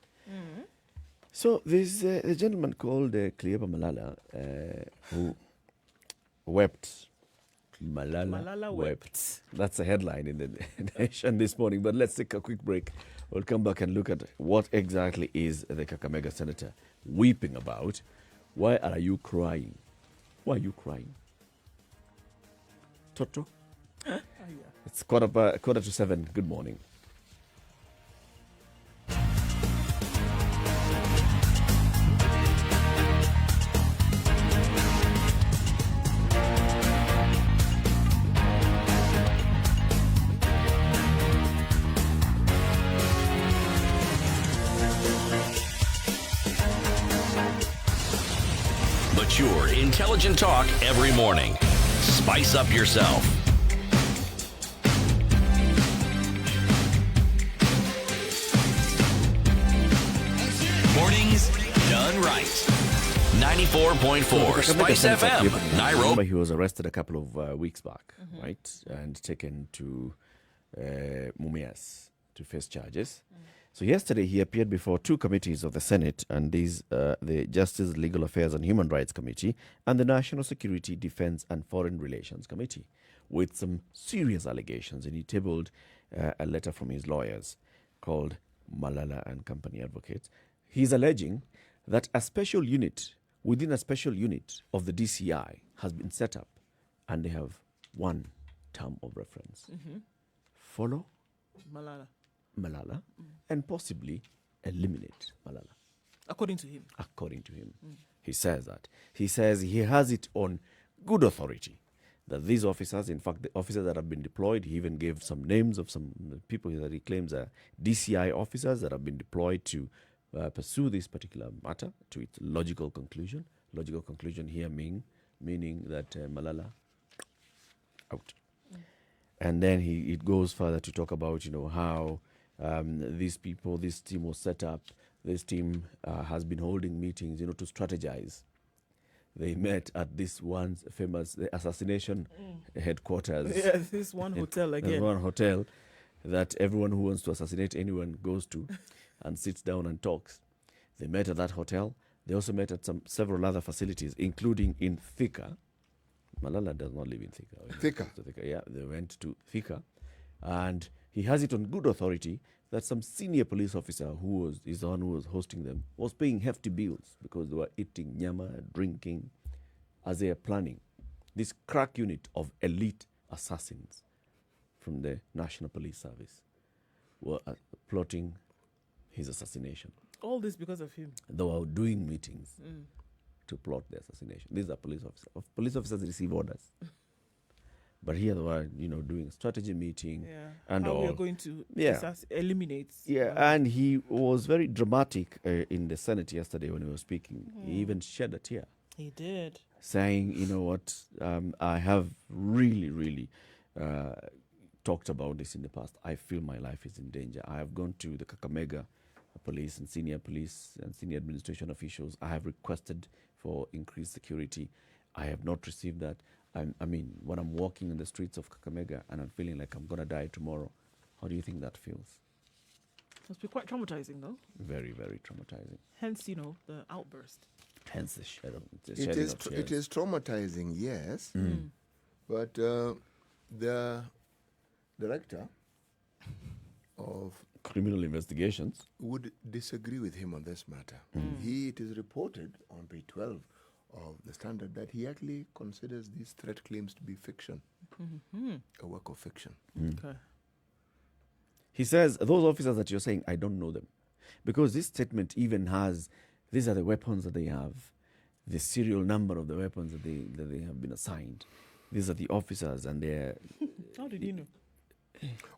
So there's a gentleman called Cleopa Malala who wept. Malala wept. That's a headline in the Nation this morning. But let's take a quick break. We'll come back and look at what exactly is the Kakamega senator weeping about. Why are you crying? Why are you crying? Toto? It's quarter to 7. Good morning. Mature, intelligent talk every morning. Spice up yourself. Mornings done right. 94.4 Spice FM, Nairobi. He was arrested a couple of weeks back, right, and taken to Mumias to face charges. So yesterday he appeared before two committees of the Senate, and these the Justice, Legal Affairs and Human Rights Committee and the National Security, Defense and Foreign Relations Committee, with some serious allegations. And he tabled a letter from his lawyers called Malala and Company Advocates. He's alleging that a special unit within a special unit of the DCI has been set up, and they have one term of reference. Follow Malala. Malala and possibly eliminate Malala. According to him. According to him. He says that. He says he has it on good authority that these officers, in fact, the officers that have been deployed, he even gave some names of some people that he claims are DCI officers that have been deployed to pursue this particular matter to its logical conclusion. Logical conclusion here meaning that Malala out. And then it goes further to talk about, how these people, this team was set up. This team has been holding meetings, to strategize. They met at this once famous assassination headquarters. Yeah, this one hotel again. There's one hotel that everyone who wants to assassinate anyone goes to and sits down and talks. They met at that hotel. They also met at several other facilities, including in Thika. Malala does not live in Thika. Thika. Yeah, they went to Thika. And he has it on good authority that some senior police officer is the one who was hosting them, was paying hefty bills because they were eating nyama, drinking, as they are planning this crack unit of elite assassins from the National Police Service were plotting his assassination. All this because of him. They were doing meetings to plot the assassination. These are police officers. Police officers receive orders. But here they were, doing a strategy meeting and how all. we are going to eliminate. Yeah, and he was very dramatic in the Senate yesterday when he was speaking. He even shed a tear. He did. Saying, I have really, really talked about this in the past. I feel my life is in danger. I have gone to the Kakamega police and senior administration officials. I have requested for increased security. I have not received that. When I'm walking in the streets of Kakamega and I'm feeling like I'm going to die tomorrow, how do you think that feels? Must be quite traumatizing, though. Very, very traumatizing. Hence, the outburst. Hence the shedding of It tears. is traumatizing, yes. But the director of criminal investigations would disagree with him on this matter. It is reported on page 12 of the Standard that he actually considers these threat claims to be fiction, a work of fiction. Okay. He says, those officers that you're saying, I don't know them. Because this statement even has, these are the weapons that they have, the serial number of the weapons that they have been assigned. These are the officers and they're... How did you know?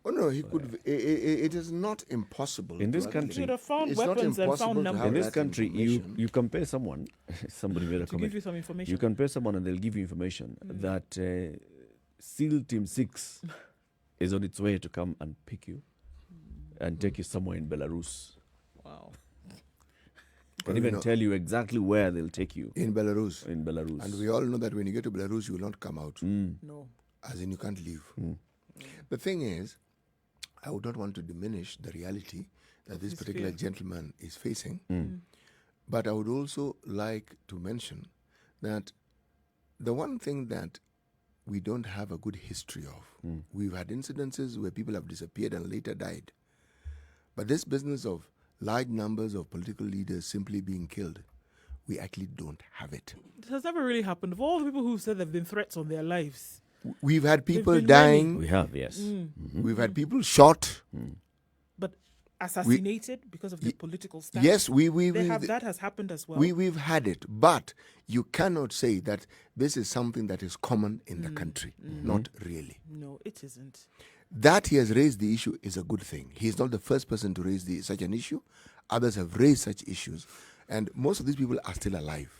Oh no, he could. It is not impossible. In this country, he would have found it's weapons not and found impossible to numbers. have in this that country, information. you compare someone, somebody made a To comment. give you some information. You compare someone and they'll give you information that SEAL Team 6 is on its way to come and pick you and take you somewhere in Belarus. Wow. Can even tell you exactly where they'll take you. in Belarus. In Belarus. And we all know that when you get to Belarus, you will not come out. No. As in, you can't leave. The thing is, I would not want to diminish the reality that this his particular fear. gentleman is facing. But I would also like to mention that the one thing that we don't have a good history of, we've had incidences where people have disappeared and later died. But this business of large numbers of political leaders simply being killed, we actually don't have it. This has never really happened. Of all the people who said there have been threats on their lives, We've had people been dying. We have, yes. We've had people shot. but assassinated because of their political stance. Yes, that has happened as well. we've had it. But you cannot say that this is something that is common in the country. Not really. No, it isn't. That he has raised the issue is a good thing. He is not the first person to raise such an issue. Others have raised such issues. And most of these people are still alive.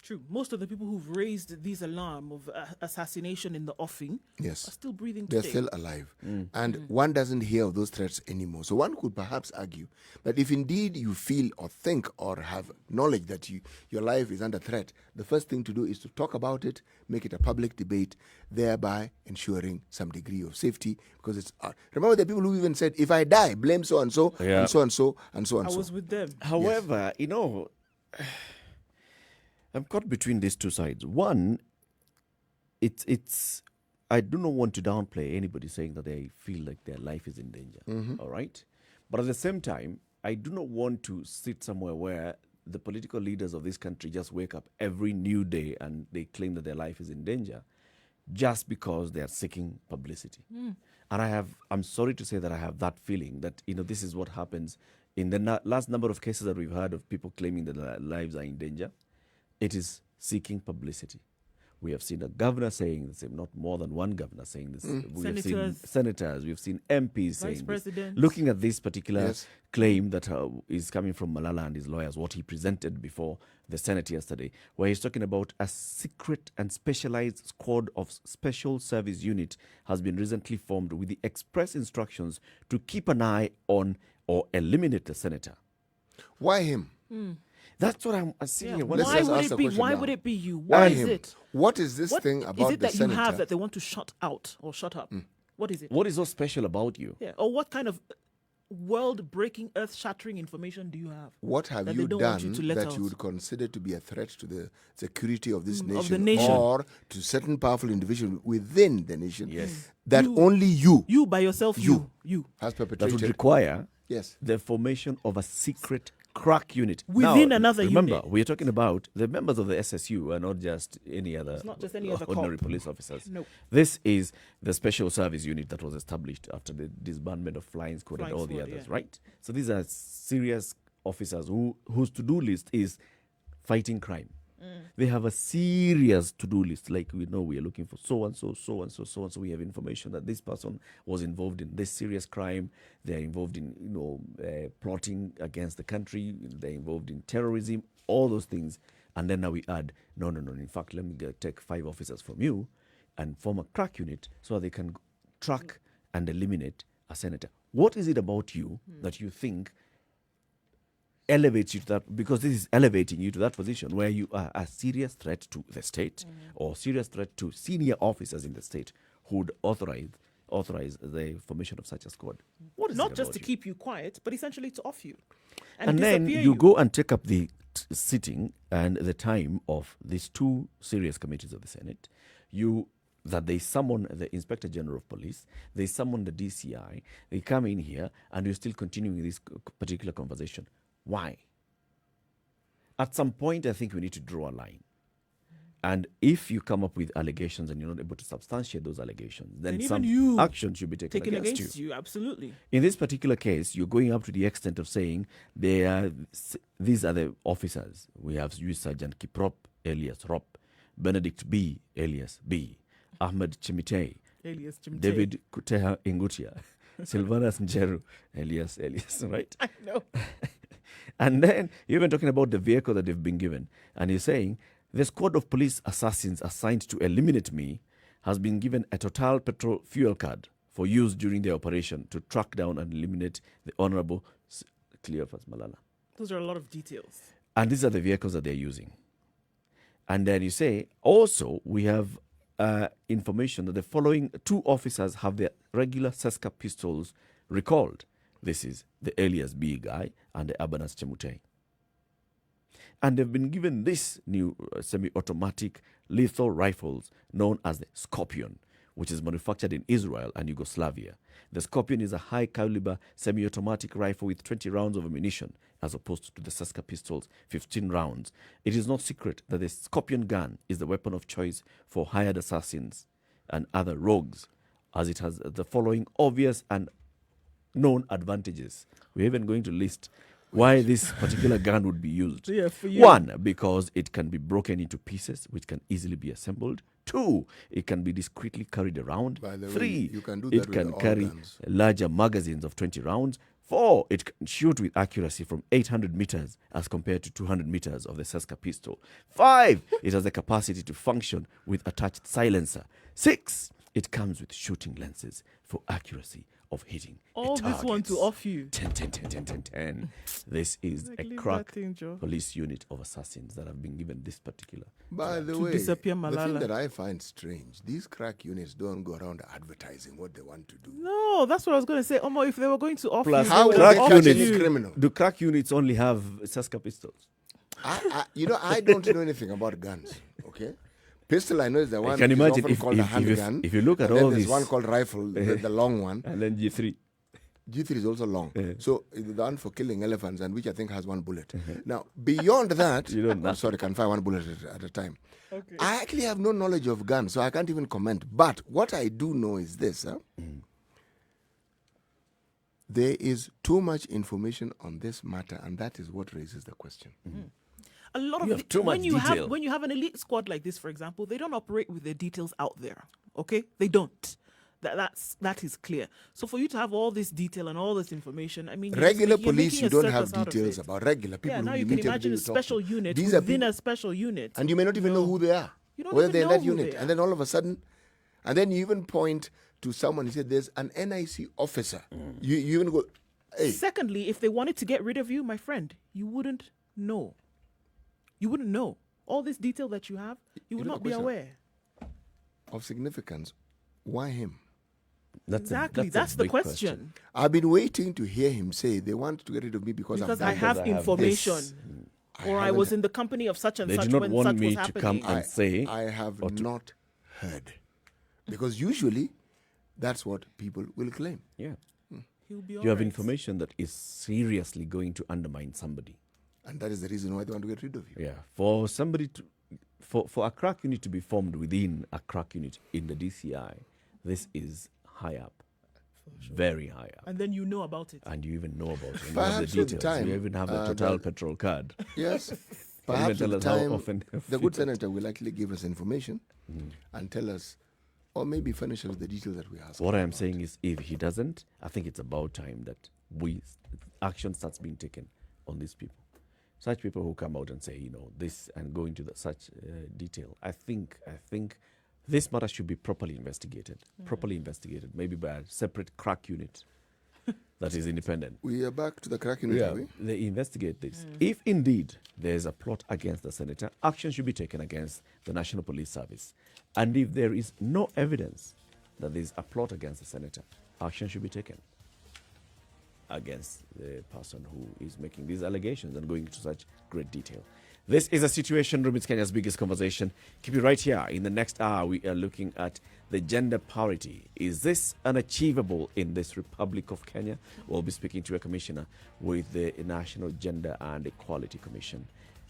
True. Most of the people who've raised these alarm of assassination in the offing Yes. are still breathing They're today. still alive. And one doesn't hear of those threats anymore. So one could perhaps argue that if indeed you feel or think or have knowledge that your life is under threat, the first thing to do is to talk about it, make it a public debate, thereby ensuring some degree of safety. Because it's remember the people who even said, if I die, blame so and so, and so and so, and so and I so. was with them. However, I'm caught between these two sides. One, it's I do not want to downplay anybody saying that they feel like their life is in danger. All right? But at the same time, I do not want to sit somewhere where the political leaders of this country just wake up every new day and they claim that their life is in danger just because they are seeking publicity. And I'm sorry to say that I have that feeling that, this is what happens in the last number of cases that we've heard of people claiming that their lives are in danger. It is seeking publicity. We have seen a governor saying the same, not more than one governor saying this. We have seen senators, we've seen MPs saying this. Looking at this particular claim that is coming from Malala and his lawyers, what he presented before the Senate yesterday, where he's talking about a secret and specialized squad of special service unit has been recently formed with the express instructions to keep an eye on or eliminate the senator. Why him? That's what I'm seeing here. Why would it be you? Why is it? What is this thing about the senator? Is it that you have that they want to shut out or shut up? What is it? What is so special about you? Yeah. Or what kind of world-breaking, earth-shattering information do you have? What have you done that you would consider to be a threat to the security of this nation, or to certain powerful individuals within the nation? Yes. That only you by yourself, you has perpetrated. That would require the formation of a secret crack unit within another unit. Remember, we're talking about the members of the SSU are not just any other, ordinary police officers. Nope. This is the special service unit that was established after the disbandment of Flying Squad and all the others, right? So these are serious officers whose to-do list is fighting crime. They have a serious to-do list. Like, we know we are looking for so-and-so, so-and-so, so-and-so. We have information that this person was involved in this serious crime. They're involved in, plotting against the country. They're involved in terrorism, all those things. And then now we add, no. In fact, let me take 5 officers from you and form a crack unit so they can track and eliminate a senator. What is it about you that you think elevates you to that, because this is elevating you to that position where you are a serious threat to the state or serious threat to senior officers in the state who would authorize the formation of such a squad? What is not just to keep you quiet, but essentially to off you. And then you go and take up the sitting and the time of these 2 serious committees of the Senate. That they summon the Inspector General of Police, they summon the DCI, they come in here, and you're still continuing this particular conversation. Why? At some point, I think we need to draw a line. And if you come up with allegations and you're not able to substantiate those allegations, then some action should be taken against you. Absolutely. In this particular case, you're going up to the extent of saying these are the officers. We have used Sergeant Kiprop, alias Rop, Benedict B, alias B, Ahmed Chimitei, alias Chimitei, David Kuteha Ingutia, Silvanus Njeru, alias, right? I know. And then you're even talking about the vehicle that they've been given. And you're saying, the squad of police assassins assigned to eliminate me has been given a Total petrol fuel card for use during the operation to track down and eliminate the Honorable Cleophas Malala. Those are a lot of details. And these are the vehicles that they're using. And then you say, also, we have information that the following 2 officers have their regular Seska pistols recalled. This is the alias B guy and the Abanas Chemutei. And they've been given this new semi-automatic lethal rifles known as the Scorpion, which is manufactured in Israel and Yugoslavia. The Scorpion is a high-caliber semi-automatic rifle with 20 rounds of ammunition, as opposed to the Seska pistols, 15 rounds. It is not secret that the Scorpion gun is the weapon of choice for hired assassins and other rogues, as it has the following obvious and known advantages. We're even going to list why this particular gun would be used. Yeah, for you. 1, because it can be broken into pieces, which can easily be assembled. 2, it can be discreetly carried around. By the way, 3, you can do that it can with all carry guns. larger magazines of 20 rounds. 4, it can shoot with accuracy from 800 meters as compared to 200 meters of the Seska pistol. 5, it has the capacity to function with attached silencer. 6, it comes with shooting lenses for accuracy of hitting all this one to off you. 10. This is a crack police unit of assassins that have been given this particular. By the to way, disappear the Malala. thing that I find strange, these crack units don't go around advertising what they want to do. No, that's what I was going to say. Omo, if they were going to off Plus, you, how would crack they catch units- any criminal? Do crack units only have Seska pistols? I don't know anything about guns, okay? Pistol, I know, is the one can which imagine is often called a handgun. if you look at and then all there's these- one called rifle, the long one. And then G3. G3 is also long. Yeah. So the one for killing elephants, and which I think has 1 bullet. Now, beyond that, You don't know. I'm sorry, can fire 1 bullet at a time. Okay. I actually have no knowledge of guns, so I can't even comment. But what I do know is this. there is too much information on this matter, and that is what raises the question. A lot You of have too much detail. when you have an elite squad like this, for example, they don't operate with their details out there. Okay, they don't. That is clear. So for you to have all this detail and all this information, I mean, Regular you're police, making you a don't have circus out of details it. about regular people. Yeah, now who you can meet every imagine day a to talk special to. unit These are within people, a special unit. and you may not even know who they are, You don't whether even they're in know that who unit. they And are. then all of a sudden, and then you even point to someone. You said there's an NIC officer. You even go, hey, Secondly, if they wanted to get rid of you, my friend, you wouldn't know. You wouldn't know. All this detail that you have, you would know not the be question? aware. of significance. Why him? Exactly. That's the big question. I've been waiting to hear him say they want to get rid of me because Because I've I done have I have information. this. Or I was in the company of such and They such do not when want such me was to come happening. and say, I have or to- not heard. Because usually that's what people will claim. yeah, He'll be you have alright. information that is seriously going to undermine somebody. And that is the reason why they want to get rid of you. Yeah, for somebody to, for a crack unit to be formed within a crack unit in the DCI, this is high up, very high up. And then you know about it. And you even know about it. You have Perhaps the with details. time, You even have the Total petrol card. Yes. Can you Perhaps tell at the us how time, often the good senator will actually give us information and tell us, or maybe furnish us with the details that we ask. What I am saying is, if he doesn't, I think it's about time that action starts being taken on these people. Such people who come out and say, this and go into such detail. I think this matter should be properly investigated. Maybe by a separate crack unit that is independent. We are back to the crack unit, are we? They investigate this. If indeed there is a plot against the senator, action should be taken against the National Police Service. And if there is no evidence that there is a plot against the senator, action should be taken against the person who is making these allegations and going into such great detail. This is a Situation Room. It's Kenya's biggest conversation. Keep it right here. In the next hour, we are looking at the gender parity. Is this unachievable in this Republic of Kenya? We'll be speaking to a commissioner with the National Gender and Equality Commission.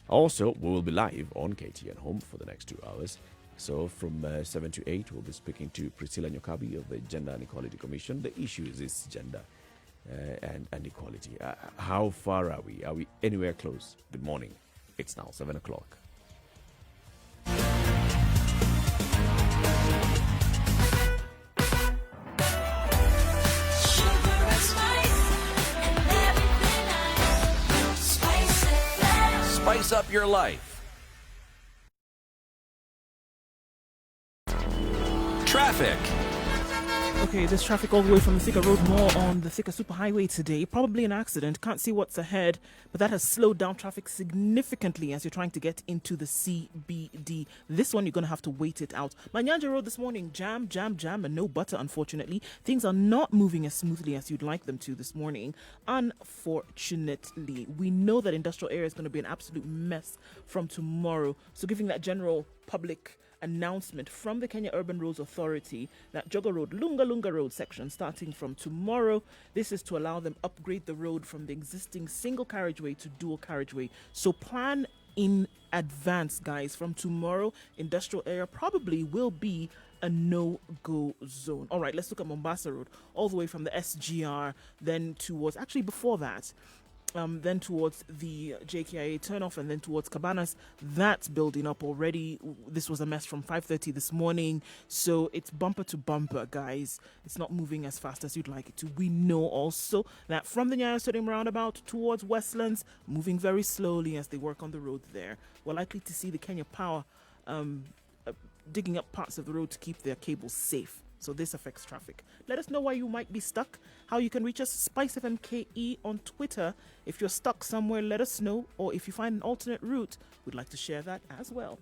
Also, we will be live on KTN Home for the next 2 hours. So from 7 to 8, we'll be speaking to Priscilla Nyokabi of the Gender and Equality Commission. The issue is gender and equality. How far are we? Are we anywhere close? Good morning. It's now 7 o'clock. Spice up your life. Traffic. Okay, there's traffic all the way from the Thika Road Mall on the Thika Superhighway today. Probably an accident. Can't see what's ahead, but that has slowed down traffic significantly as you're trying to get into the CBD. This one, you're going to have to wait it out. Manyanja Road this morning, jam, and no butter, unfortunately. Things are not moving as smoothly as you'd like them to this morning, unfortunately. We know that industrial area is going to be an absolute mess from tomorrow. So giving that general public announcement from the Kenya Urban Roads Authority that Jogo Road, Lunga Road section starting from tomorrow. This is to allow them upgrade the road from the existing single carriageway to dual carriageway. So plan in advance, guys. From tomorrow, industrial area probably will be a no-go zone. All right, let's look at Mombasa Road, all the way from the SGR, then towards, actually before that, then towards the JKIA turnoff and then towards Cabanas. That's building up already. This was a mess from 5:30 this morning. So it's bumper to bumper, guys. It's not moving as fast as you'd like it to. We know also that from the Nyayo Stadium roundabout towards Westlands, moving very slowly as they work on the road there. We're likely to see the Kenya Power digging up parts of the road to keep their cables safe. So this affects traffic. Let us know why you might be stuck, how you can reach us, SpiceFMKE on Twitter. If you're stuck somewhere, let us know. Or if you find an alternate route, we'd like to share that as well.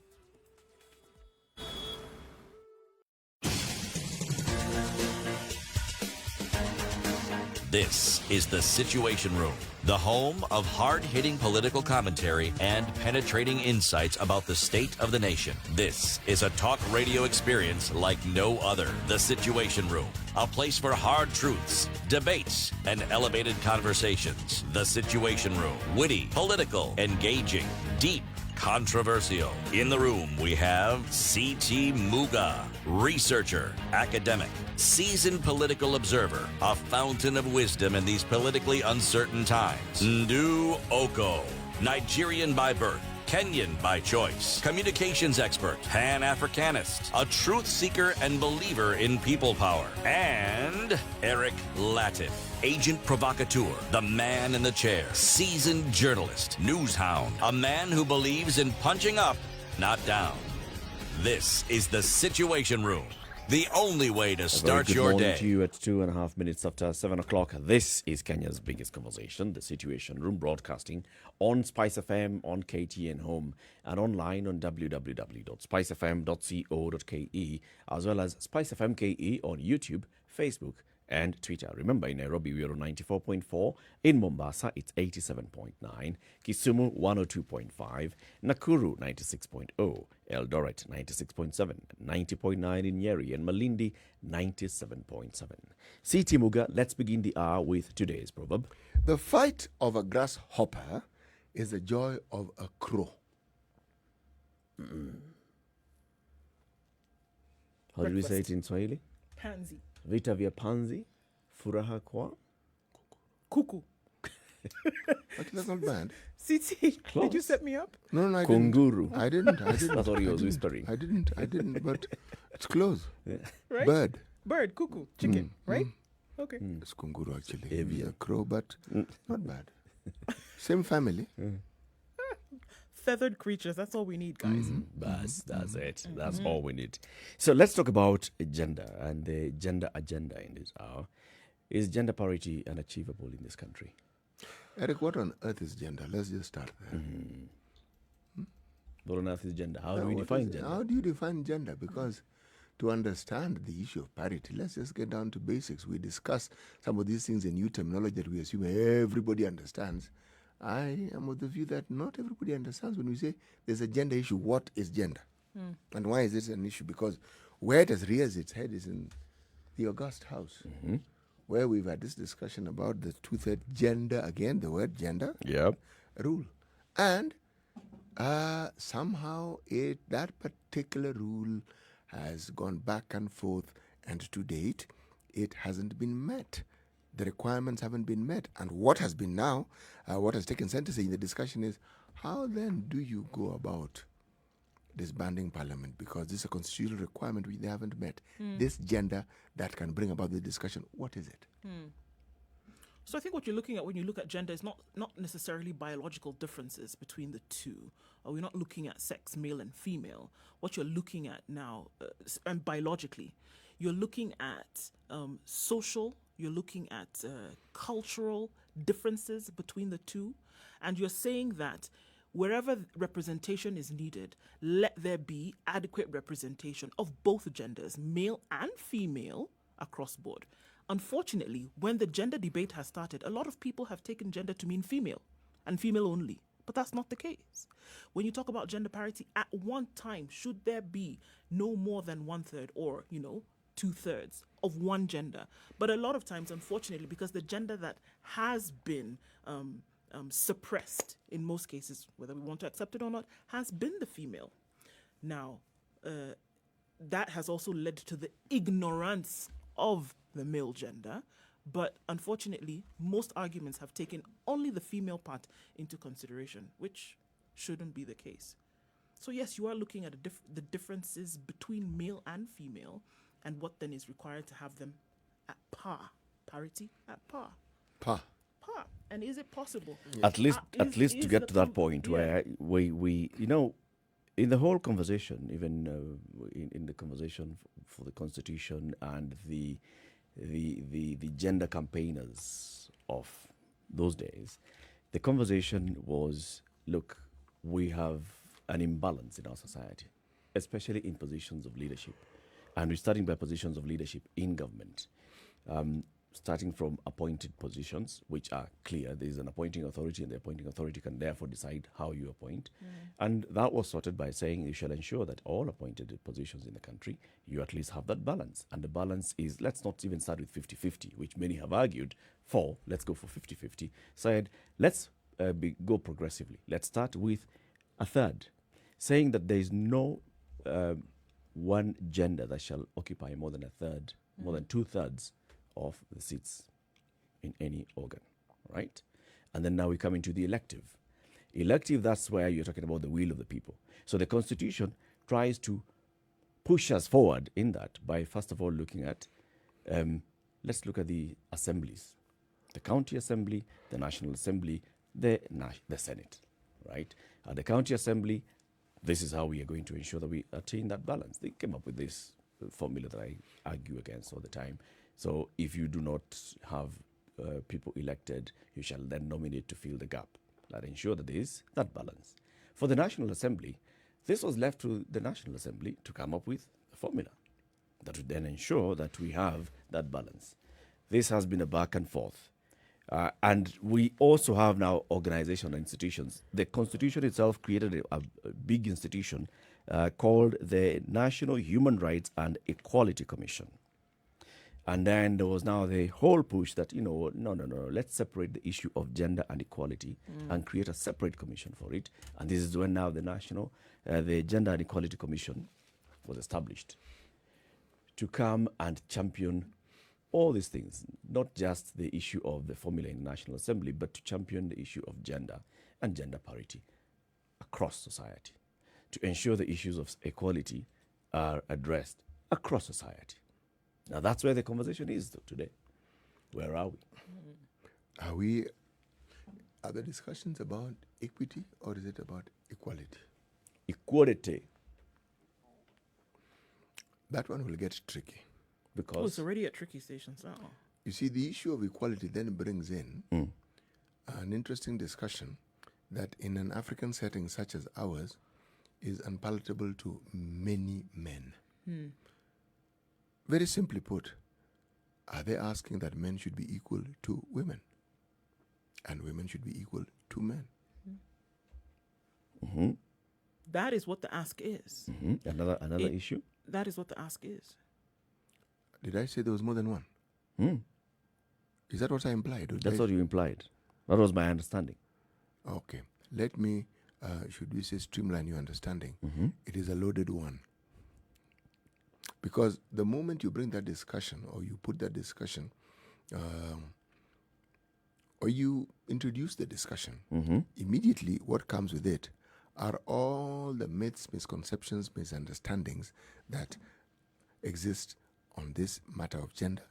This is the Situation Room, the home of hard-hitting political commentary and penetrating insights about the state of the nation. This is a talk radio experience like no other. The Situation Room, a place for hard truths, debates, and elevated conversations. The Situation Room, witty, political, engaging, deep, controversial. In the room, we have C.T. Muga, researcher, academic, seasoned political observer, a fountain of wisdom in these politically uncertain times. Nduh Okoh, Nigerian by birth, Kenyan by choice, communications expert, Pan-Africanist, a truth seeker and believer in people power, and Eric Latiff, agent provocateur, the man in the chair, seasoned journalist, news hound, a man who believes in punching up, not down. This is the Situation Room, the only way to start your day. To you at 2.5 minutes after 7 o'clock. This is Kenya's biggest conversation, the Situation Room, broadcasting on Spice FM, on KTN Home, and online on www.spicefm.co.ke, as well as Spice FM KE on YouTube, Facebook, and Twitter. Remember, in Nairobi, we're on 94.4. In Mombasa, it's 87.9. Kisumu, 102.5. Nakuru, 96.0. Eldoret, 96.7. 90.9 in Nyeri. And Malindi, 97.7. C.T. Muga, let's begin the hour with today's proverb. The fight of a grasshopper is the joy of a crow. How do we say it in Swahili? Pansy. Vita vya panzi, furaha kwa Kuku. Okay, that's not bad. CT, did you set me up? No, I Kunguru. didn't. I didn't. That's what he was whispering. I didn't, but it's close. Right? Bird. Bird, cuckoo, chicken, right? Okay. It's kunguru actually. It's a crow, but not bad. Same family. Feathered creatures, that's all we need, guys. That's it. That's all we need. So let's talk about gender and the gender agenda in this hour. Is gender parity unachievable in this country? Eric, what on earth is gender? Let's just start there. What on earth is gender? How do we define gender? How do you define gender? Because to understand the issue of parity, let's just get down to basics. We discuss some of these things in new terminology that we assume everybody understands. I am of the view that not everybody understands when we say there's a gender issue. What is gender? And why is it an issue? Because where it has reared its head is in the August House, where we've had this discussion about the two-third gender, again, the word gender, rule. And somehow that particular rule has gone back and forth, and to date, it hasn't been met. The requirements haven't been met. And what has been now, what has taken center stage in the discussion is, how then do you go about disbanding parliament? Because this is a constitutional requirement which they haven't met. This gender that can bring about the discussion, what is it? So I think what you're looking at when you look at gender is not necessarily biological differences between the two. We're not looking at sex, male and female. What you're looking at now, and biologically, you're looking at social, you're looking at cultural differences between the two, and you're saying that wherever representation is needed, let there be adequate representation of both genders, male and female, across board. Unfortunately, when the gender debate has started, a lot of people have taken gender to mean female and female only. But that's not the case. When you talk about gender parity, at one time, should there be no more than 1/3 or, 2/3 of one gender? But a lot of times, unfortunately, because the gender that has been suppressed in most cases, whether we want to accept it or not, has been the female. Now, that has also led to the ignorance of the male gender. But unfortunately, most arguments have taken only the female part into consideration, which shouldn't be the case. So yes, you are looking at the differences between male and female, and what then is required to have them at par. Parity at par. Par. And is it possible? At least to get to that point where we in the whole conversation, even in the conversation for the Constitution and the gender campaigners of those days, the conversation was, look, we have an imbalance in our society, especially in positions of leadership. And we're starting by positions of leadership in government, starting from appointed positions, which are clear. There's an appointing authority, and the appointing authority can therefore decide how you appoint. And that was sorted by saying you shall ensure that all appointed positions in the country, you at least have that balance. And the balance is, let's not even start with 50-50, which many have argued for. Let's go for 50-50. Said, let's go progressively. Let's start with a third, saying that there is no one gender that shall occupy more than a third, more than 2/3 of the seats in any organ, right? And then now we come into the elective. Elective, that's where you're talking about the will of the people. So the Constitution tries to push us forward in that by, first of all, looking at, let's look at the assemblies, the county assembly, the national assembly, the Senate, right? At the county assembly, this is how we are going to ensure that we attain that balance. They came up with this formula that I argue against all the time. So if you do not have people elected, you shall then nominate to fill the gap. That ensure that there is that balance. For the National Assembly, this was left to the National Assembly to come up with a formula that would then ensure that we have that balance. This has been a back and forth. And we also have now organizational institutions. The Constitution itself created a big institution called the National Human Rights and Equality Commission. And then there was now the whole push that, no, let's separate the issue of gender and equality and create a separate commission for it. And this is when now the Gender and Equality Commission was established to come and champion all these things, not just the issue of the formula in the National Assembly, but to champion the issue of gender and gender parity across society, to ensure the issues of equality are addressed across society. Now that's where the conversation is today. Where are we? Are the discussions about equity or is it about equality? Equality. That one will get tricky. Because it's already at tricky stations now. You see, the issue of equality then brings in an interesting discussion that in an African setting such as ours is unpalatable to many men. Very simply put, are they asking that men should be equal to women and women should be equal to men? That is what the ask is. Another issue? That is what the ask is. Did I say there was more than one? Is that what I implied? That's what you implied. That was my understanding. Okay. Let me, should we say, streamline your understanding. It is a loaded one. Because the moment you bring that discussion or you put that discussion or you introduce the discussion, immediately what comes with it are all the myths, misconceptions, misunderstandings that exist on this matter of gender.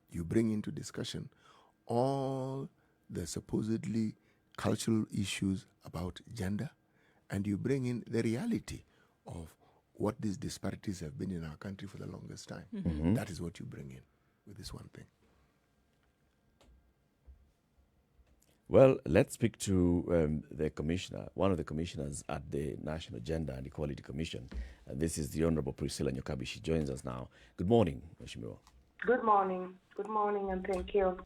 You bring into discussion all the supposedly cultural issues about gender, and you bring in the reality of what these disparities have been in our country for the longest time. That is what you bring in with this one thing. Well, let's speak to the commissioner, one of the commissioners at the National Gender and Equality Commission. And this is the Honorable Priscilla Nyokabi. She joins us now. Good morning, Mheshimiwa. Good morning. Good morning, and thank you.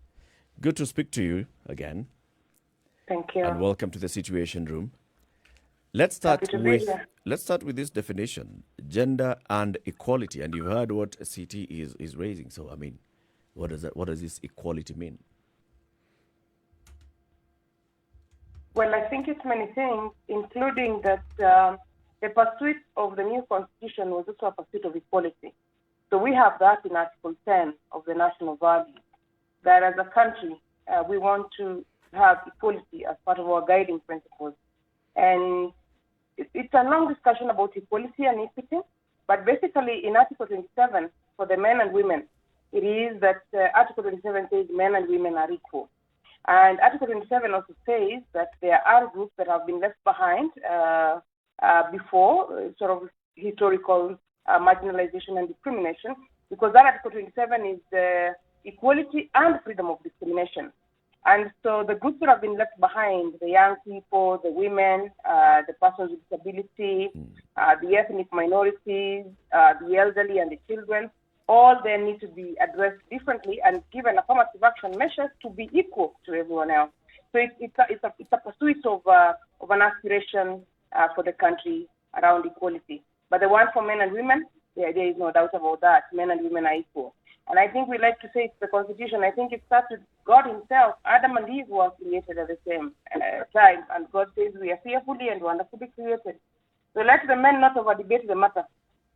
Good to speak to you again. Thank you. And welcome to the Situation Room. Let's start with this definition, gender and equality. And you've heard what CT is raising. So, I mean, what does this equality mean? Well, I think it's many things, including that the pursuit of the new constitution was also a pursuit of equality. So we have that in Article 10 of the national values, that as a country, we want to have equality as part of our guiding principles. And it's a long discussion about equality and equity, but basically in Article 27, for the men and women, it is that Article 27 says men and women are equal. And Article 27 also says that there are groups that have been left behind before, sort of historical marginalization and discrimination, because that Article 27 is equality and freedom of discrimination. And so the groups that have been left behind, the young people, the women, the persons with disability, the ethnic minorities, the elderly and the children, all they need to be addressed differently and given affirmative action measures to be equal to everyone else. So it's a pursuit of an aspiration for the country around equality. But the one for men and women There is no doubt about that. Men and women are equal. And I think we like to say it's the Constitution. I think it starts with God himself. Adam and Eve were created at the same time. And God says we are fearfully and wonderfully created. So let the men not over-debate the matter.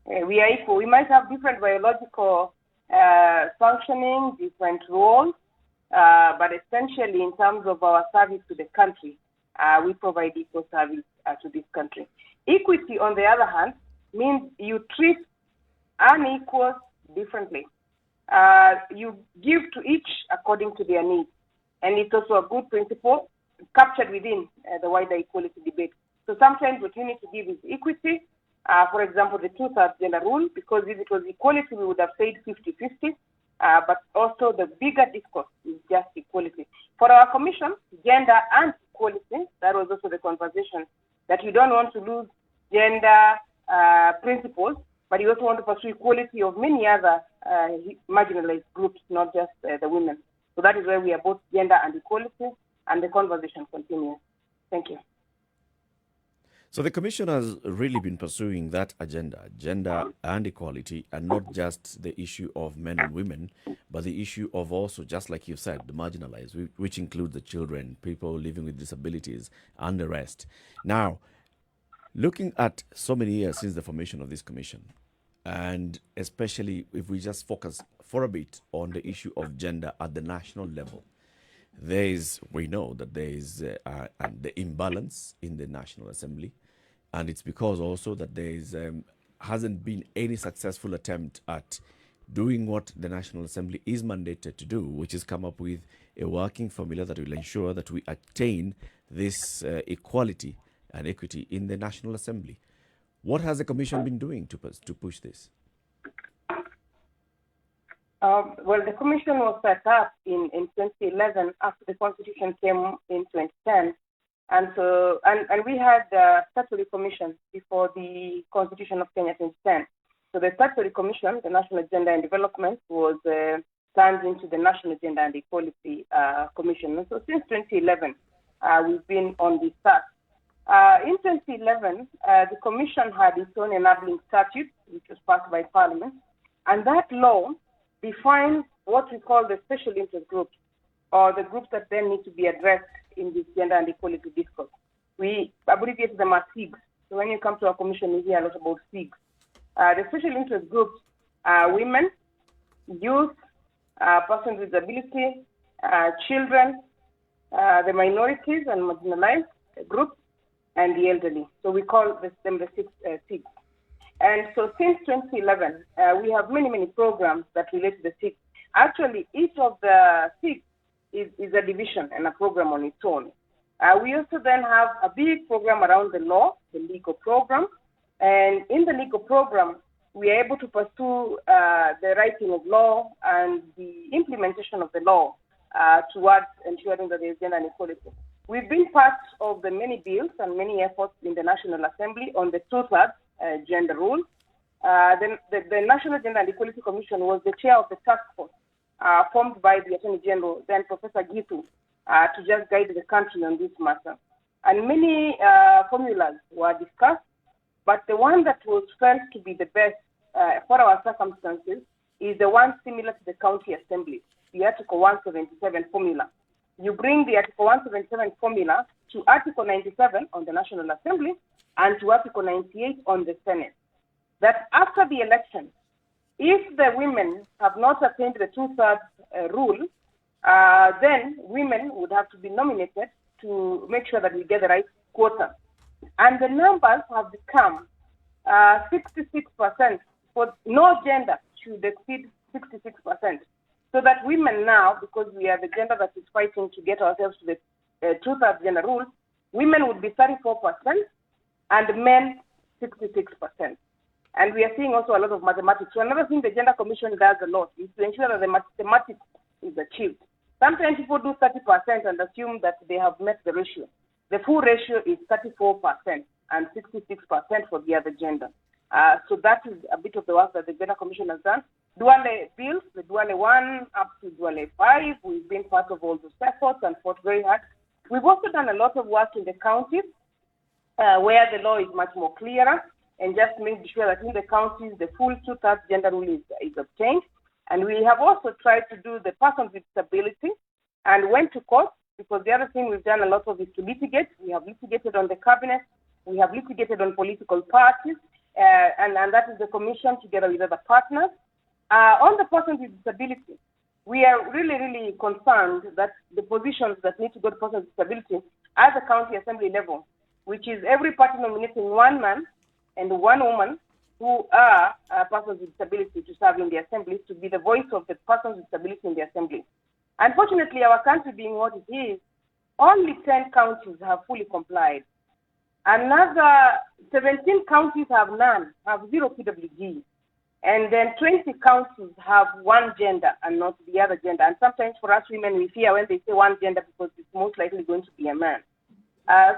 We are equal. We might have different biological functioning, different roles, but essentially in terms of our service to the country, we provide equal service to this country. Equity, on the other hand, means you treat unequals differently. You give to each according to their needs. And it's also a good principle captured within the wider equality debate. So sometimes what you need to give is equity. For example, the two-thirds gender rule, because if it was equality, we would have said 50-50. But also the bigger discourse is just equality. For our commission, gender and equality, that was also the conversation, that you don't want to lose gender principles, but you also want to pursue equality of many other marginalized groups, not just the women. So that is where we are both gender and equality, and the conversation continues. Thank you. So the Commission has really been pursuing that agenda, gender and equality, and not just the issue of men and women, but the issue of also, just like you said, the marginalized, which includes the children, people living with disabilities, and the rest. Now, looking at so many years since the formation of this commission, and especially if we just focus for a bit on the issue of gender at the national level, we know that there is the imbalance in the National Assembly, and it's because also that there hasn't been any successful attempt at doing what the National Assembly is mandated to do, which is come up with a working formula that will ensure that we attain this equality and equity in the National Assembly. What has the Commission been doing to push this? Well, the Commission was set up in 2011 after the Constitution came in 2010. And we had a statutory commission before the Constitution of Kenya 2010. So the statutory commission, the National Gender and Development, was turned into the National Gender and Equality Commission. And so since 2011, we've been on this path. In 2011, the Commission had its own enabling statute, which was passed by Parliament. And that law defines what we call the special interest groups, or the groups that then need to be addressed in this gender and equality discourse. We abbreviate them as SIGs. So when you come to our commission, you hear a lot about SIGs. The special interest groups are women, youth, persons with disability, children, the minorities and marginalized groups, and the elderly. So we call them the SIGs. And so since 2011, we have many programs that relate to the SIGs. Actually, each of the SIGs is a division and a program on its own. We also then have a big program around the law, the legal program. And in the legal program, we are able to pursue the writing of law and the implementation of the law towards ensuring that there is gender equality. We've been part of the many bills and many efforts in the National Assembly on the two-thirds gender rule. The National Gender and Equality Commission was the chair of the task force formed by the Attorney General, then Professor Gitu, to just guide the country on this matter. And many formulas were discussed, but the one that was felt to be the best for our circumstances is the one similar to the county assembly, the Article 177 formula. You bring the Article 177 formula to Article 97 on the National Assembly and to Article 98 on the Senate. That after the election, if the women have not attained the two-thirds rule, then women would have to be nominated to make sure that we get the right quota. And the numbers have become 66%. For no gender should exceed 66%. So that women now, because we are the gender that is fighting to get ourselves to the two-thirds gender rule, women would be 34% and men 66%. And we are seeing also a lot of mathematics. So another thing the Gender Commission does a lot is to ensure that the mathematics is achieved. Sometimes people do 30% and assume that they have met the ratio. The full ratio is 34% and 66% for the other gender. So that is a bit of the work that the Gender Commission has done. Duale bills, the Duale 1 up to Duale 5, we've been part of all those efforts and fought very hard. We've also done a lot of work in the counties where the law is much more clearer. and just make sure that in the counties the full 2/3 gender rule is obtained. And we have also tried to do the persons with disability and went to court, because the other thing we've done a lot of is to litigate. We have litigated on the cabinet, we have litigated on political parties, and that is the commission together with other partners. On the persons with disability, we are really, really concerned that the positions that need to go to persons with disability at the county assembly level, which is every party nominating one man and one woman who are persons with disability to serve in the assembly, to be the voice of the persons with disability in the assembly. Unfortunately, our country being what it is, only 10 counties have fully complied. Another 17 counties have none, have 0 PWG. And then 20 counties have one gender and not the other gender. And sometimes for us women, we fear when they say one gender because it's most likely going to be a man.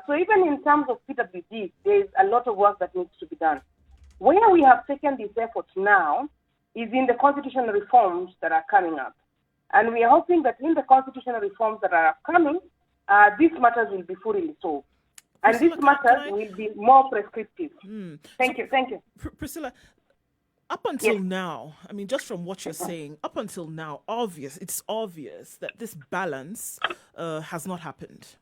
So even in terms of PWG, there is a lot of work that needs to be done. Where we have taken this effort now is in the constitutional reforms that are coming up. And we are hoping that in the constitutional reforms that are upcoming, these matters will be fully solved. And Priscilla, these matters will be more prescriptive. Thank you. Priscilla, up until now, I mean, just from what you're saying, up until now, it's obvious that this balance has not happened.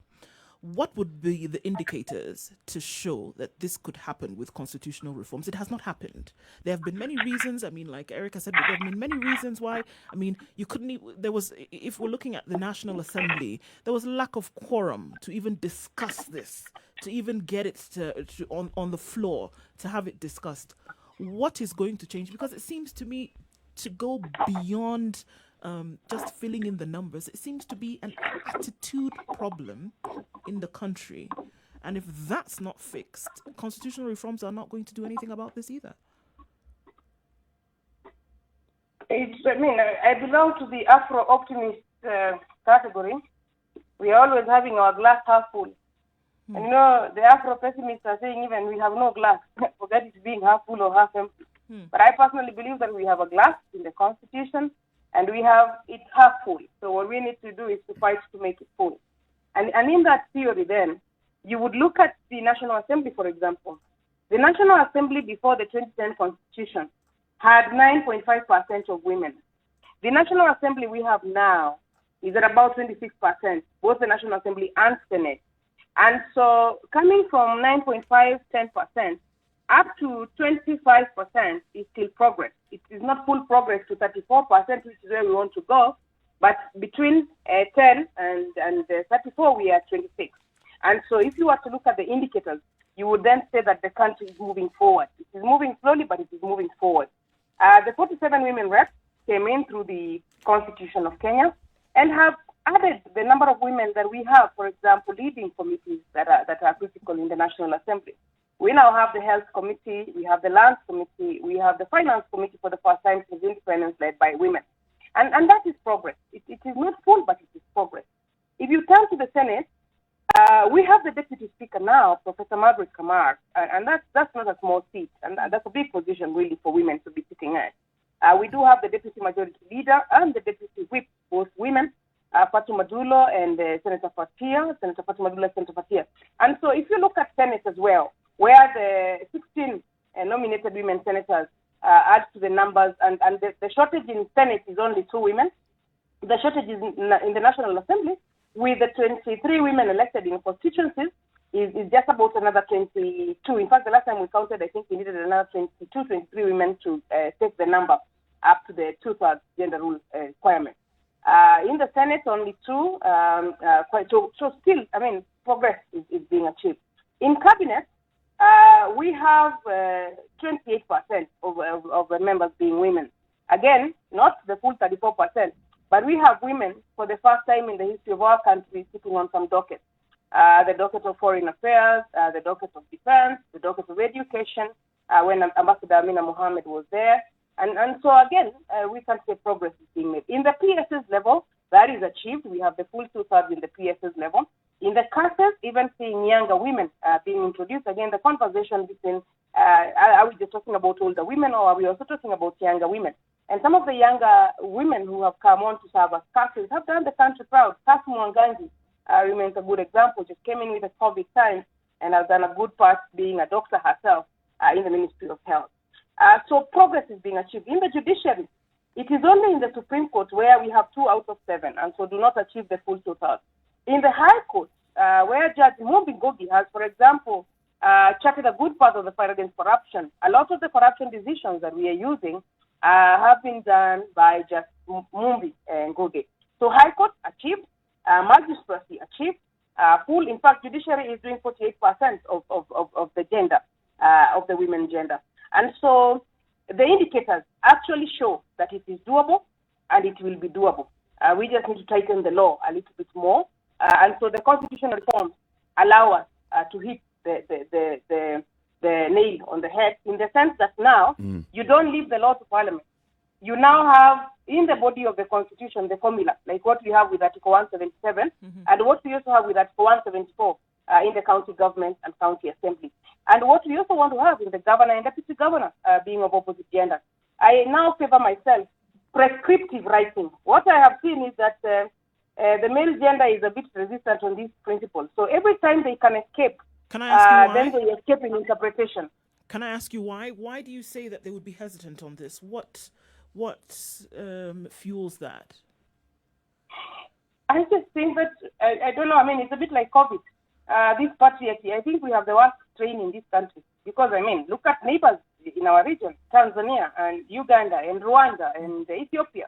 What would be the indicators to show that this could happen with constitutional reforms? It has not happened. There have been many reasons. I mean, like Erica said, there have been many reasons why. I mean, you couldn't. There was, if we're looking at the National Assembly, there was a lack of quorum to even discuss this, to even get it on the floor, to have it discussed. What is going to change? Because it seems to me to go beyond just filling in the numbers. It seems to be an attitude problem in the country. And if that's not fixed, constitutional reforms are not going to do anything about this either. I belong to the Afro-optimist category. We are always having our glass half full. And the Afro-pessimists are saying even we have no glass. Forget it being half full or half empty. But I personally believe that we have a glass in the Constitution, and we have it half full. So what we need to do is to fight to make it full. And in that theory then, you would look at the National Assembly, for example. The National Assembly before the 2010 Constitution had 9.5% of women. The National Assembly we have now is at about 26%, both the National Assembly and Senate. And so coming from 9.5, 10%, up to 25% is still progress. It is not full progress to 34%, which is where we want to go, but between 10 and 34, we are 26. And so if you were to look at the indicators, you would then say that the country is moving forward. It is moving slowly, but it is moving forward. The 47 women reps came in through the Constitution of Kenya and have added the number of women that we have, for example, leading committees that are critical in the National Assembly. We now have the Health Committee, we have the Lands Committee, we have the Finance Committee for the first time since independence led by women. And that is progress. It is not full, but it is progress. If you turn to the Senate, we have the Deputy Speaker now, Professor Margaret Kamar, and that's not a small seat, and that's a big position really for women to be sitting at. We do have the Deputy Majority Leader and the Deputy Whip, both women, Fatuma Dulo and Senator Fatia. And so if you look at Senate as well, where the 16 nominated women senators add to the numbers, and the shortage in Senate is only 2 women. The shortage is in the National Assembly, with the 23 women elected in constituencies, is just about another 22. In fact, the last time we counted, I think we needed another 23 women to take the number up to the 2/3 gender rule requirement. In the Senate, only 2. So still, I mean, progress is being achieved. In Cabinet, we have 28% of the members being women. Again, not the full 34%, but we have women for the first time in the history of our country sitting on some dockets. The docket of foreign affairs, the docket of defense, the docket of education, when Ambassador Amina Mohammed was there. And so again, we can say progress is being made. In the PSS level, that is achieved. We have the full 2/3 in the PSS level. In the classes, even seeing younger women being introduced, again, the conversation between, are we just talking about older women, or are we also talking about younger women? And some of the younger women who have come on to serve as classes have done the country proud. Kassim Wangangi remains a good example, just came in with a COVID time and has done a good part being a doctor herself. in the Ministry of Health. So progress is being achieved. In the judiciary, it is only in the Supreme Court where we have 2 out of 7, and so do not achieve the full total. In the High Court, where Judge Nduh has, for example, charted a good path of the fight against corruption, a lot of the corruption decisions that we are using have been done by Judge Nduh. So High Court achieved, magistracy achieved, full. In fact, judiciary is doing 48% of the gender, of the women gender. And so the indicators actually show that it is doable and it will be doable. We just need to tighten the law a little bit more. And so the constitutional reforms allow us to hit the nail on the head, in the sense that now you don't leave the law to Parliament. You now have in the body of the Constitution the formula, like what we have with Article 177 and what we also have with Article 174 in the county government and county assembly. And what we also want to have in the governor and deputy governor being of opposite gender. I now favor myself prescriptive writing. What I have seen is that the male gender is a bit resistant on these principles. So every time they can escape, can I ask you why? Then they escape in interpretation. Can I ask you why? Why do you say that they would be hesitant on this? What fuels that? I just think that, I don't know, I mean, it's a bit like COVID. This patriarchy, I think we have the worst strain in this country. Because, I mean, look at neighbors in our region, Tanzania and Uganda and Rwanda and Ethiopia.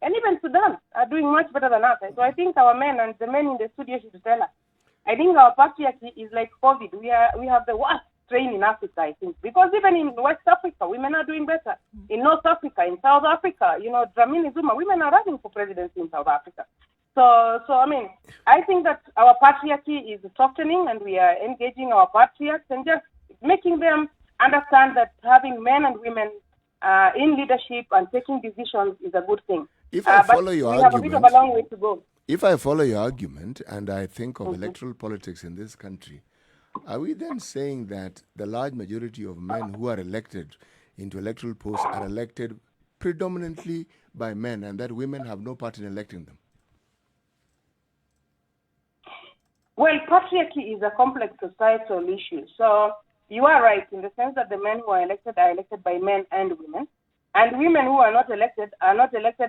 And even Sudan are doing much better than us. So I think our men and the men in the studio should tell us. I think our patriarchy is like COVID. We have the worst strain in Africa, I think. Because even in West Africa, women are doing better. In North Africa, in South Africa, Dramini Zuma, women are running for presidency in South Africa. So I mean, I think that our patriarchy is softening, and we are engaging our patriarchs and just making them understand that having men and women in leadership and taking decisions is a good thing. If I follow your argument, have a bit of a long way to go. If I follow your argument and I think of electoral politics in this country, are we then saying that the large majority of men who are elected into electoral posts are elected predominantly by men, and that women have no part in electing them? Well, patriarchy is a complex societal issue. So you are right in the sense that the men who are elected by men and women. And women who are not elected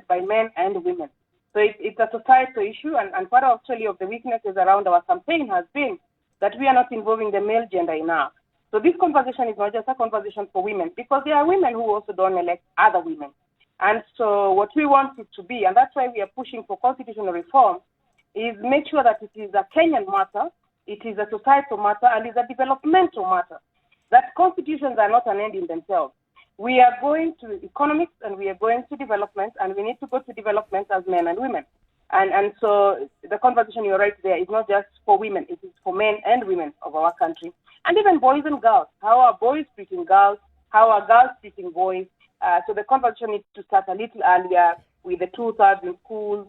by men and women. So it's a societal issue, and part actually of the weaknesses around our campaign has been that we are not involving the male gender enough. So this conversation is not just a conversation for women, because there are women who also don't elect other women. And so what we want it to be, and that's why we are pushing for constitutional reform, is make sure that it is a Kenyan matter, it is a societal matter, and it's a developmental matter. That constitutions are not an end in themselves. We are going to economics and we are going to development, and we need to go to development as men and women. And so the conversation you're right there is not just for women, it is for men and women of our country. And even boys and girls. How are boys treating girls? How are girls treating boys? So the conversation needs to start a little earlier with the 2/3 in schools,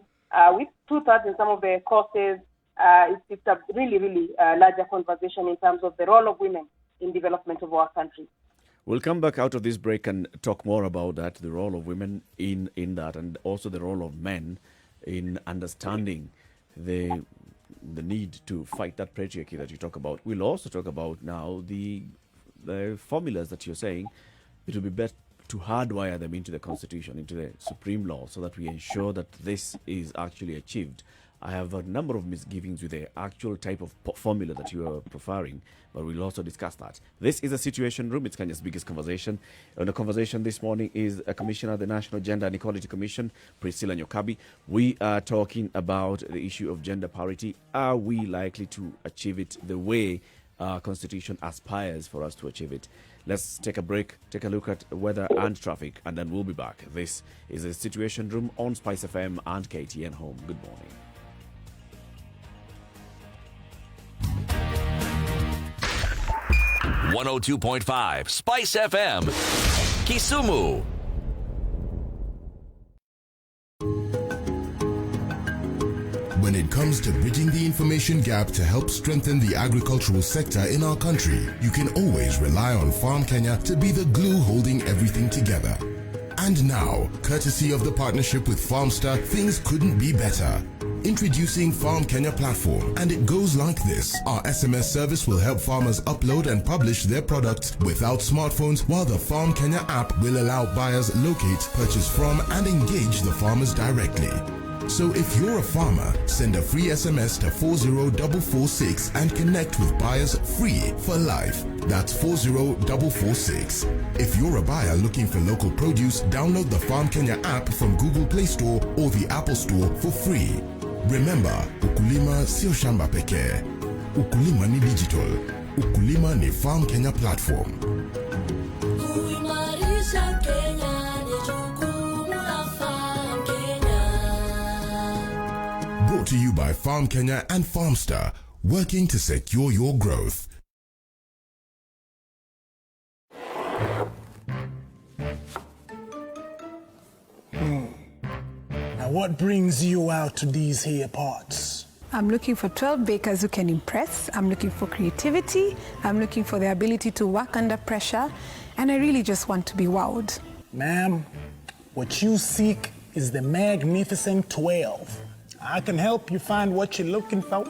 with 2/3 in some of the courses. It's a really, really larger conversation in terms of the role of women in development of our country. We'll come back out of this break and talk more about that, the role of women in that, and also the role of men in understanding the need to fight that patriarchy that you talk about. We'll also talk about now the formulas that you're saying. It will be best to hardwire them into the Constitution, into the Supreme Law, so that we ensure that this is actually achieved. I have a number of misgivings with the actual type of formula that you are preferring, but we'll also discuss that. This is a Situation Room. It's Kenya's biggest conversation. And the conversation this morning is a commissioner of the National Gender and Equality Commission, Priscilla Nyokabi. We are talking about the issue of gender parity. Are we likely to achieve it the way our Constitution aspires for us to achieve it? Let's take a break, take a look at weather and traffic, and then we'll be back. This is a Situation Room on Spice FM and KTN Home. Good morning. .5 Spice FM, Kisumu. When it comes to bridging the information gap to help strengthen the agricultural sector in our country, you can always rely on Farm Kenya to be the glue holding everything together. And now, courtesy of the partnership with Farmstar, things couldn't be better. Introducing Farm Kenya platform, and it goes like this. Our SMS service will help farmers upload and publish their products without smartphones, while the Farm Kenya app will allow buyers locate, purchase from, and engage the farmers directly. So if you're a farmer, send a free SMS to 40446 and connect with buyers free for life. That's 40446. If you're a buyer looking for local produce, download the Farm Kenya app from Google Play Store or the Apple Store for free. Remember, ukulima sio shamba pekee. Ukulima ni digital. Ukulima ni Farm Kenya platform. Kuimarisha Kenya ni jukumu la Farm Kenya. Brought to you by Farm Kenya and Farmstar, working to secure your growth. Now what brings you out to these here parts? I'm looking for 12 bakers who can impress. I'm looking for creativity. I'm looking for the ability to work under pressure. And I really just want to be wowed. Ma'am, what you seek is the magnificent 12. I can help you find what you're looking for.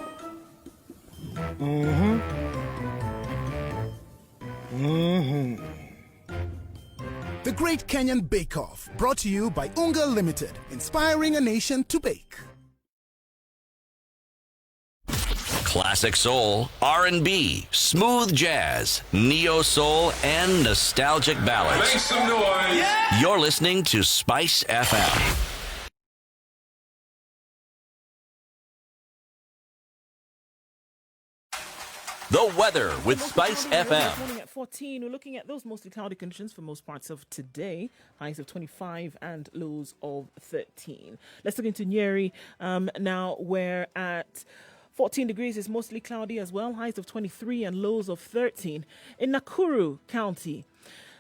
The Great Kenyan Bake Off, brought to you by Unga Limited, inspiring a nation to bake. Classic soul, R&B, smooth jazz, neo soul, and nostalgic ballads. Make some noise. Yeah! You're listening to Spice FM. The weather with Spice FM. Morning at 14. We're looking at those mostly cloudy conditions for most parts of today. Highs of 25 and lows of 13. Let's look into Njeri. Now we're at 14 degrees. It's mostly cloudy as well. Highs of 23 and lows of 13. In Nakuru County,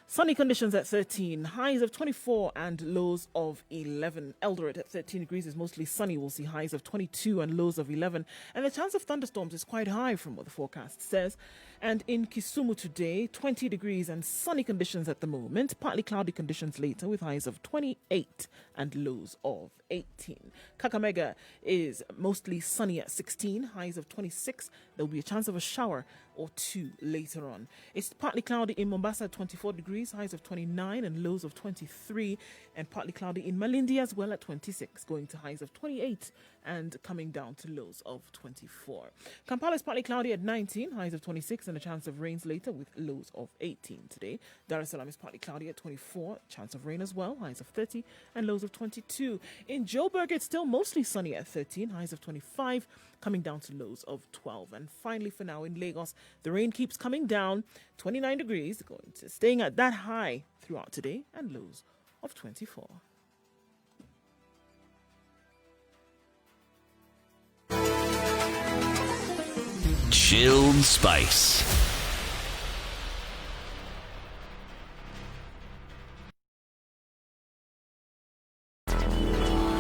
sunny conditions at 13, highs of 24 and lows of 11. Eldoret at 13 degrees is mostly sunny. We'll see highs of 22 and lows of 11. And the chance of thunderstorms is quite high from what the forecast says. And in Kisumu today, 20 degrees and sunny conditions at the moment. Partly cloudy conditions later with highs of 28 and lows of 18. Kakamega is mostly sunny at 16, highs of 26. There will be a chance of a shower or two later on. It's partly cloudy in Mombasa at 24 degrees, highs of 29 and lows of 23. And partly cloudy in Malindi as well at 26, going to highs of 28 and coming down to lows of 24. Kampala is partly cloudy at 19, highs of 26 and a chance of rains later with lows of 18 today. Dar es Salaam is partly cloudy at 24, chance of rain as well, highs of 30 and lows of 22. In Joburg, it's still mostly sunny at 13, highs of 25, coming down to lows of 12. And finally, for now, in Lagos, the rain keeps coming down, 29 degrees, going to staying at that high throughout today and lows of 24. Chilled Spice.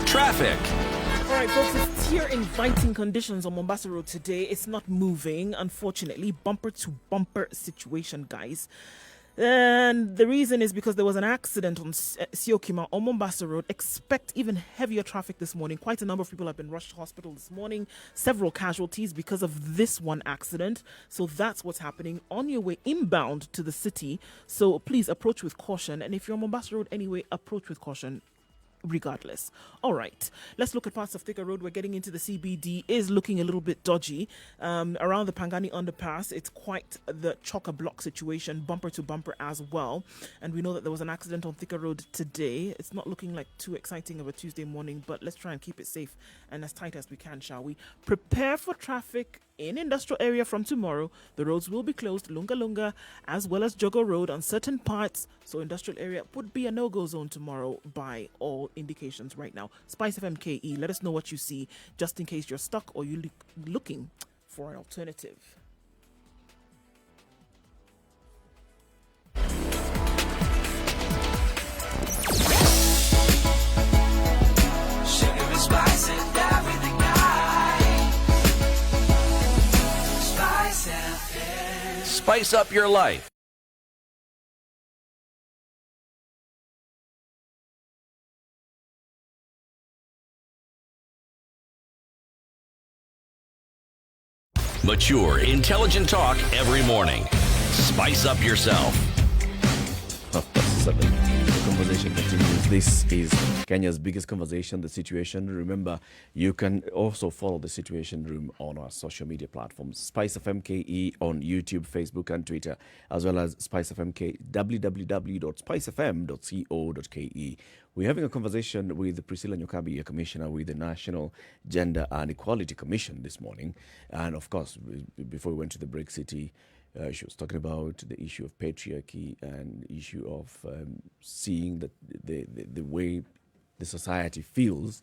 Traffic. All right, folks, it's here inviting conditions on Mombasa Road today. It's not moving, unfortunately. Bumper to bumper situation, guys. And the reason is because there was an accident on Siokima on Mombasa Road. Expect even heavier traffic this morning. Quite a number of people have been rushed to hospital this morning. Several casualties because of this one accident. So that's what's happening on your way inbound to the city. So please approach with caution. And if you're on Mombasa Road anyway, approach with caution regardless. All right, let's look at parts of Thika Road. We're getting into the CBD is looking a little bit dodgy. Around the Pangani underpass, it's quite the chock-a-block situation, bumper to bumper as well. And we know that there was an accident on Thika Road today. It's not looking like too exciting of a Tuesday morning, but let's try and keep it safe and as tight as we can, shall we? Prepare for traffic in industrial area from tomorrow. The roads will be closed, Lunga Lunga as well as Jogo Road on certain parts. So industrial area would be a no-go zone tomorrow by all indications right now. Spice FM KE, let us know what you see just in case you're stuck or you're looking for an alternative. Sugar and spice and everything nice. Spice FM. Spice up your life. mature, intelligent talk every morning. Spice up yourself. 7. The conversation continues. This is Kenya's biggest conversation, The Situation. Remember, you can also follow The Situation Room on our social media platforms. Spice FM KE on YouTube, Facebook, and Twitter, as well as Spice FM KE, www.spicefm.co.ke. We're having a conversation with Priscilla Nyokabi, a commissioner with the National Gender and Equality Commission this morning. And of course, before we went to the break, City, she was talking about the issue of patriarchy and issue of seeing that the way the society feels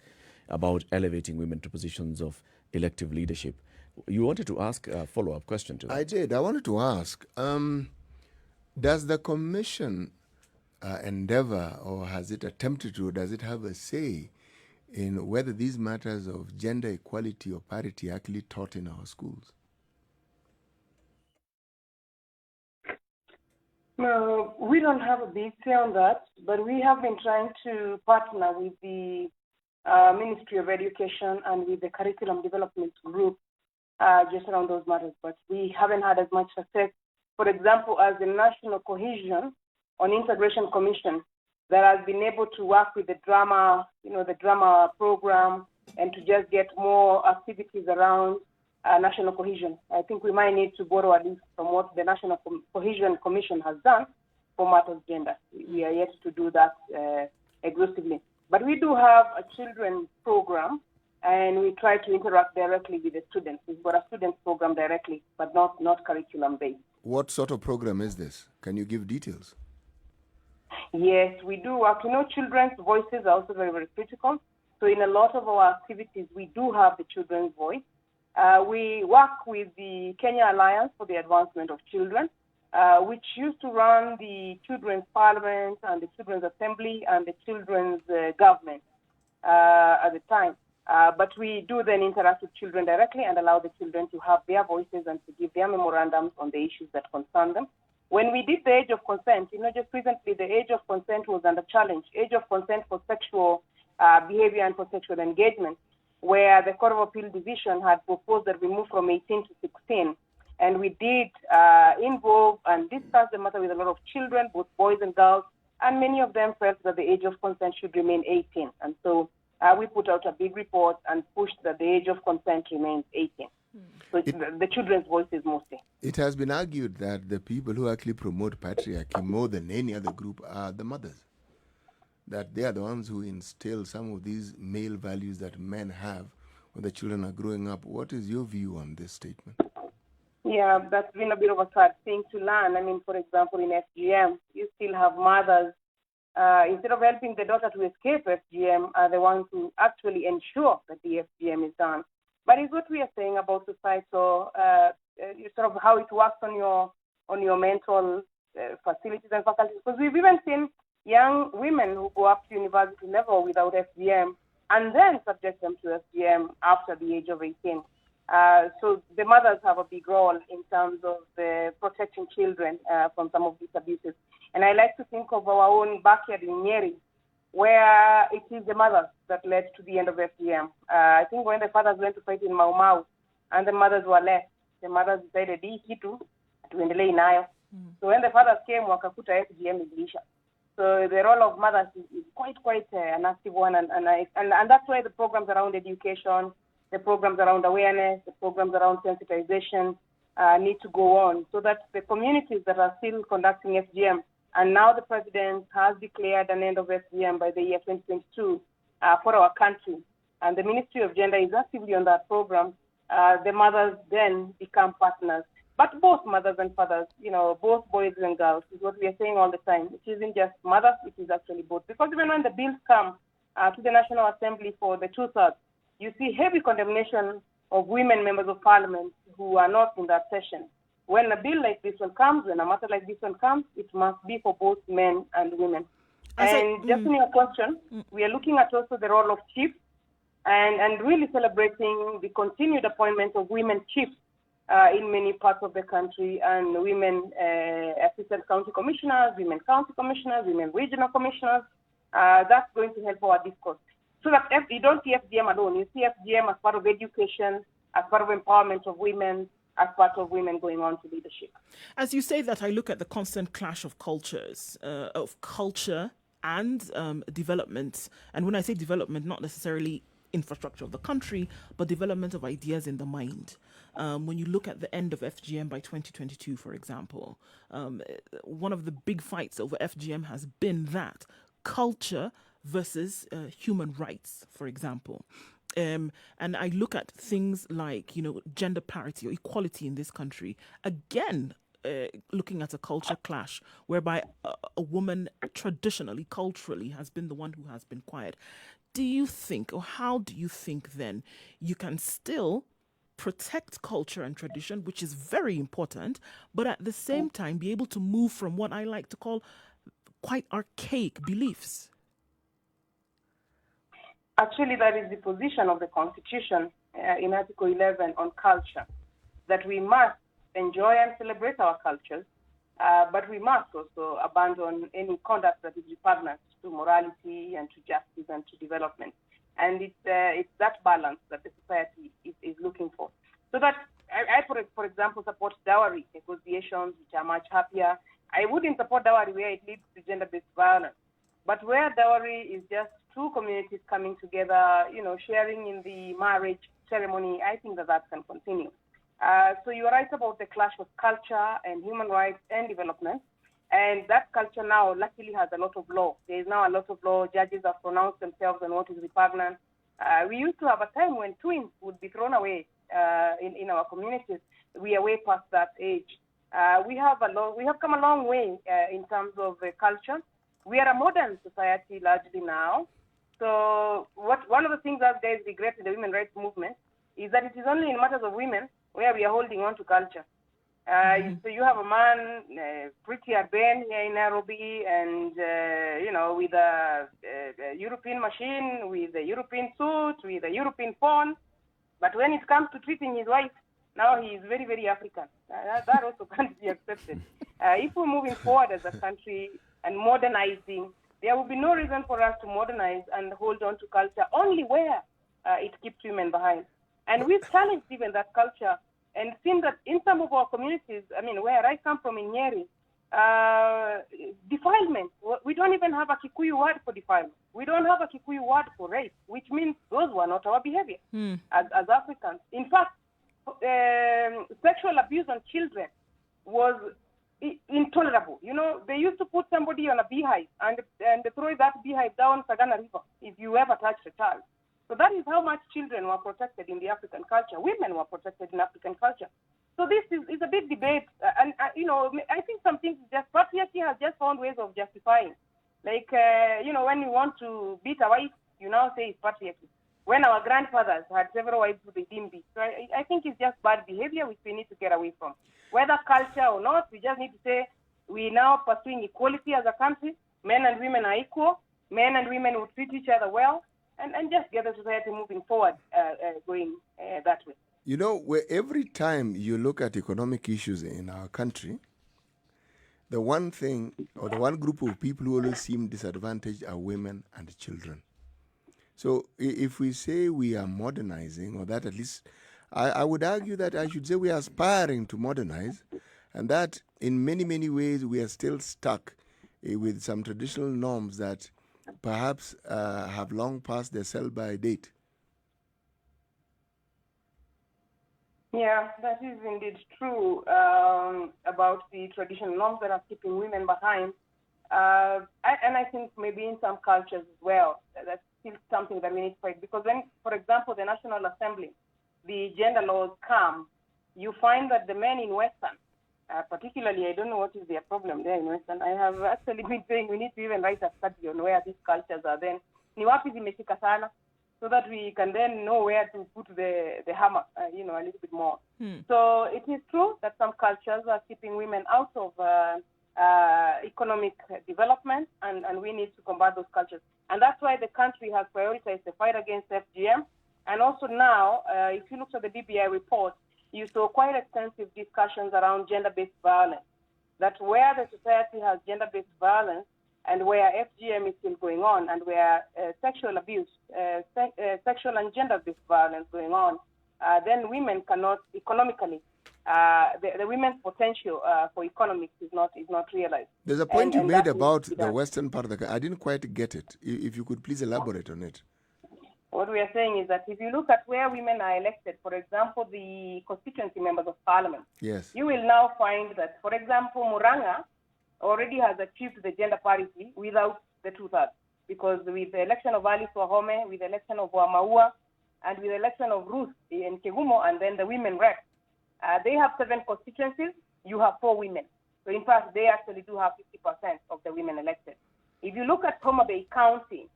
about elevating women to positions of elective leadership. You wanted to ask a follow-up question to that. I did. I wanted to ask, does the commission endeavor, or has it attempted to, does it have a say in whether these matters of gender equality or parity are actually taught in our schools? No, we don't have a big say on that, but we have been trying to partner with the Ministry of Education and with the Curriculum Development Group just around those matters, but we haven't had as much success. For example, as the National Cohesion on Integration Commission that has been able to work with the drama, the drama program, and to just get more activities around national cohesion. I think we might need to borrow at least from what the National Cohesion Commission has done for matters gender. We are yet to do that exhaustively. But we do have a children's program, and we try to interact directly with the students. We've got a students program directly, but not curriculum-based. What sort of program is this? Can you give details? Yes, we do work. Children's voices are also very, very critical. So in a lot of our activities, we do have the children's voice. We work with the Kenya Alliance for the Advancement of Children, which used to run the Children's Parliament and the Children's Assembly and the Children's Government at the time. But we do then interact with children directly and allow the children to have their voices and to give their memorandums on the issues that concern them. When we did the age of consent, just recently the age of consent was under challenge, age of consent for sexual behavior and for sexual engagement, where the Court of Appeal Division had proposed that we move from 18 to 16. And we did involve and discuss the matter with a lot of children, both boys and girls, and many of them felt that the age of consent should remain 18. And so we put out a big report and pushed that the age of consent remains 18. So the children's voices mostly. It has been argued that the people who actually promote patriarchy more than any other group are the mothers. That they are the ones who instill some of these male values that men have when the children are growing up. What is your view on this statement? Yeah, that's been a bit of a sad thing to learn. I mean, for example, in FGM, you still have mothers, instead of helping the daughter to escape FGM, are the ones who actually ensure that the FGM is done. But it's what we are saying about societal, sort of how it works on your mental facilities and faculties. Because we've even seen young women who go up to university level without FGM and then subject them to FGM after the age of 18. So the mothers have a big role in terms of protecting children from some of these abuses. And I like to think of our own backyard in Njeri, where it is the mothers that led to the end of FGM. I think when the fathers went to fight in Mau Mau and the mothers were left, the mothers decided, hii kitu tuendelee nayo. So when the fathers came, wakakuta FGM ilisha. So the role of mothers is quite an active one, and that's why the programs around education, the programs around awareness, the programs around sensitization need to go on, so that the communities that are still conducting FGM, and now the president has declared an end of FGM by the year 2022 for our country, and the Ministry of Gender is actively on that program, the mothers then become partners. But both mothers and fathers, both boys and girls, is what we are saying all the time. It isn't just mothers, it is actually both. Because even when the bills come to the National Assembly for the 2/3, you see heavy condemnation of women members of parliament who are not in that session. When a bill like this one comes, when a matter like this one comes, it must be for both men and women. And just in your question, we are looking at also the role of chiefs and really celebrating the continued appointment of women chiefs in many parts of the country, and women assistant county commissioners, women county commissioners, women regional commissioners. That's going to help our discourse. So that you don't see FGM alone. You see FGM as part of education, as part of empowerment of women, as part of women going on to leadership. As you say that, I look at the constant clash of cultures, of culture and development. And when I say development, not necessarily infrastructure of the country, but development of ideas in the mind. When you look at the end of FGM by 2022, for example, one of the big fights over FGM has been that culture versus human rights, for example. And I look at things like, gender parity or equality in this country. Again, looking at a culture clash whereby a woman traditionally, culturally, has been the one who has been quiet. Do you think, or how do you think then, you can still protect culture and tradition, which is very important, but at the same time be able to move from what I like to call quite archaic beliefs? Actually, that is the position of the Constitution in Article 11 on culture, that we must enjoy and celebrate our cultures, but we must also abandon any conduct that is repugnant to morality and to justice and to development. And it's that balance that the society is looking for. So that I, for example, support dowry negotiations, which are much happier. I wouldn't support dowry where it leads to gender-based violence. But where dowry is just two communities coming together, sharing in the marriage ceremony, I think that can continue. So you're right about the clash of culture and human rights and development. And that culture now luckily has a lot of law. There is now a lot of law. Judges have pronounced themselves on what is repugnant. We used to have a time when twins would be thrown away in our communities. We are way past that age. We have come a long way in terms of culture. We are a modern society largely now. So one of the things that guys regret in the women's rights movement is that it is only in matters of women where we are holding on to culture. So you have a man, pretty urban here in Nairobi, and with a European machine, with a European suit, with a European phone. But when it comes to treating his wife, now he is very, very African. That also can't be accepted. If we're moving forward as a country and modernizing, there will be no reason for us to modernize and hold on to culture only where it keeps women behind. And we've challenged even that culture and seen that in some of our communities, where I come from in Njeri, defilement, we don't even have a Kikuyu word for defilement. We don't have a Kikuyu word for rape, which means those were not our behavior as Africans. In fact, sexual abuse on children was intolerable. They used to put somebody on a beehive and throw that beehive down Sagana River if you ever touched a child. So that is how much children were protected in the African culture. Women were protected in African culture. So this is a big debate. I think some things patriarchy has just found ways of justifying. Like, when you want to beat a wife, you now say it's patriarchy. When our grandfathers had several wives with the dimbi. So I think it's just bad behavior which we need to get away from. Whether culture or not, we just need to say we're now pursuing equality as a country. Men and women are equal. Men and women will treat each other well. And just get the society moving forward, going that way. Where every time you look at economic issues in our country, the one thing or the one group of people who always seem disadvantaged are women and children. So if we say we are modernizing, or that at least, I would argue that I should say we are aspiring to modernize, and that in many, many ways we are still stuck with some traditional norms that perhaps have long passed their sell-by date. Yeah, that is indeed true about the traditional norms that are keeping women behind. And I think maybe in some cultures as well, that's still something that we need to fight. Because when, for example, the National Assembly, the gender laws come, you find that the men in Western, particularly, I don't know what is their problem there in Western. I have actually been saying we need to even write a study on where these cultures are then. Ni wapi zimeshika sana, so that we can then know where to put the hammer, a little bit more. So it is true that some cultures are keeping women out of economic development, and we need to combat those cultures. And that's why the country has prioritized the fight against FGM. And also now, if you look at the BBI report, you saw quite extensive discussions around gender-based violence, that where the society has gender-based violence and where FGM is still going on, and where sexual abuse, sexual and gender-based violence going on, then women cannot economically the women's potential for economics is not realized. There's a point you and made that about needs to be the done. western part of the country. I didn't quite get it. If you could please elaborate on it. What we are saying is that if you look at where women are elected, for example, the constituency members of parliament, Yes. you will now find that, for example, Muranga already has achieved the gender parity without the two-thirds. Because with the election of Alice Wahome, with the election of Wamaua, and with the election of Ruth in Kegumo, and then the women rep, they have 7 constituencies, you have 4 women. So in fact, they actually do have 50% of the women elected. If you look at Homa Bay County,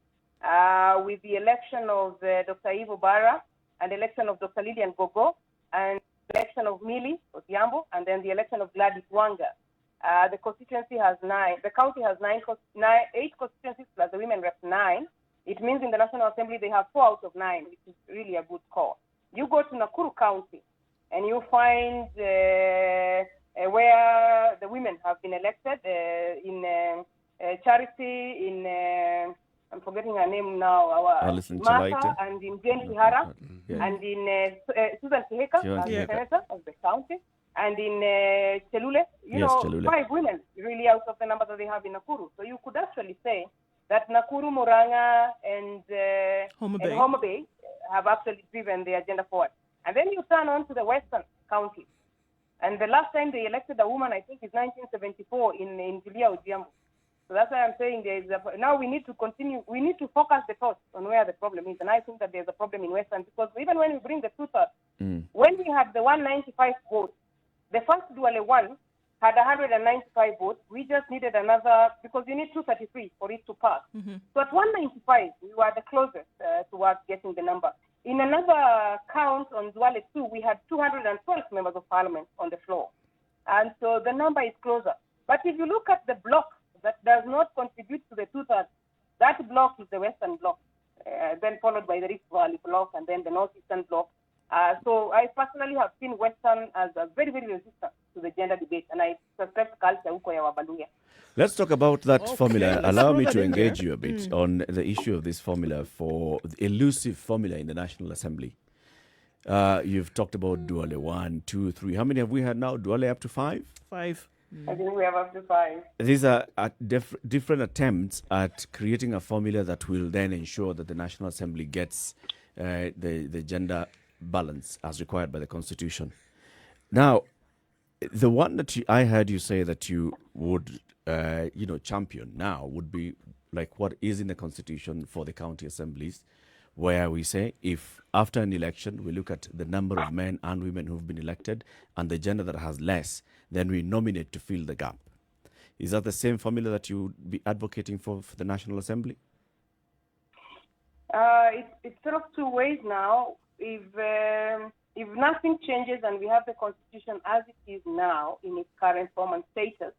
with the election of Dr. Ivo Barra, and the election of Dr. Lillian Gogo, and the election of Mili Odhiambo, and then the election of Gladys Wanga, the constituency has 9. The county has 8 constituencies plus the women rep 9. It means in the National Assembly they have 4 out of 9, which is really a good score. You go to Nakuru County, and you find where the women have been elected in Charity, in I'm forgetting her name now, Alison Martha, Chelaite. and in Jane Kihara, Yeah. and in Susan Kiheka, Susan as the Kiheka. senator of the county, and in Chelule, Yes, know, Chelule. 5 women really out of the number that they have in Nakuru. So you could actually say that Nakuru, Muranga, and Homa Bay have actually driven the agenda forward. And then you turn on to the western counties. And the last time they elected a woman, I think, is 1974 in Julia Odhiambo. So that's why I'm saying now we need to continue. We need to focus the thoughts on where the problem is. And I think that there's a problem in Western because even when we bring the two-thirds, when we had the 195 votes, the first Duale one had 195 votes. We just needed another, because you need 233 for it to pass. So at 195, we were the closest towards getting the number. In another count on Duale 2, we had 212 members of parliament on the floor. And so the number is closer. But if you look at the block that does not contribute to the two-thirds, that block is the Western block, then followed by the Rift Valley block, and then the Northeastern block. So I personally have seen Western as a very, very resistant to the gender debate, and I suspect culture huko ya Wabaluya. Let's talk about that formula. let's Allow throw me that to in engage there. you a bit on the issue of this formula for the elusive formula in the National Assembly. You've talked about Duale 1, 2, 3. How many have we had now? Duale up to 5? 5. I think we have up to 5. These are different attempts at creating a formula that will then ensure that the National Assembly gets the gender balance as required by the Constitution. Now, the one that I heard you say that you would, champion now would be like what is in the Constitution for the county assemblies, where we say if after an election we look at the number of men and women who've been elected and the gender that has less, then we nominate to fill the gap. Is that the same formula that you would be advocating for the National Assembly? It's sort of 2 ways now. If nothing changes and we have the Constitution as it is now in its current form and status,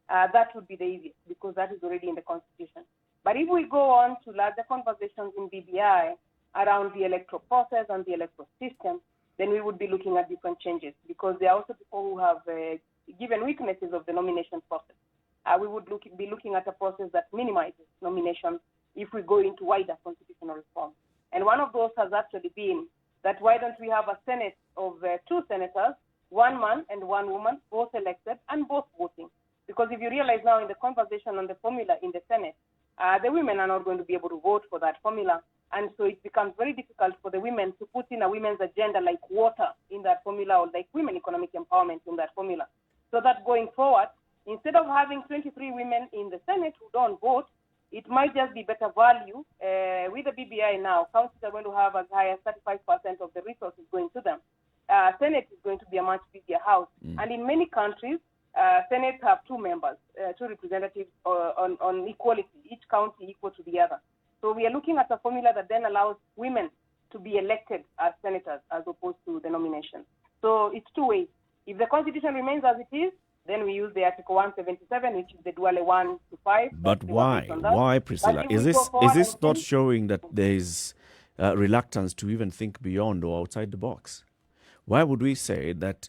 that would be the easiest because that is already in the Constitution. But if we go on to larger conversations in BBI around the electoral process and the electoral system, then we would be looking at different changes because there are also people who have given weaknesses of the nomination process. We would be looking at a process that minimizes nominations if we go into wider constitutional reform. And one of those has actually been that why don't we have a Senate of 2 senators, 1 man and 1 woman, both elected and both voting? Because if you realize now in the conversation on the formula in the Senate, the women are not going to be able to vote for that formula. And so it becomes very difficult for the women to put in a women's agenda like water in that formula or like women economic empowerment in that formula. So that going forward, instead of having 23 women in the Senate who don't vote, it might just be better value. With the BBI now, counties are going to have as high as 35% of the resources going to them. Senate is going to be a much bigger house. And in many countries, Senates have 2 members, 2 representatives on equality, each county equal to the other. So we are looking at a formula that then allows women to be elected as senators as opposed to the nomination. So it's 2 ways. If the Constitution remains as it is, then we use the Article 177, which is the Duale 1 to 5. But why? Why, Priscilla? Is this not showing that there is reluctance to even think beyond or outside the box? Why would we say that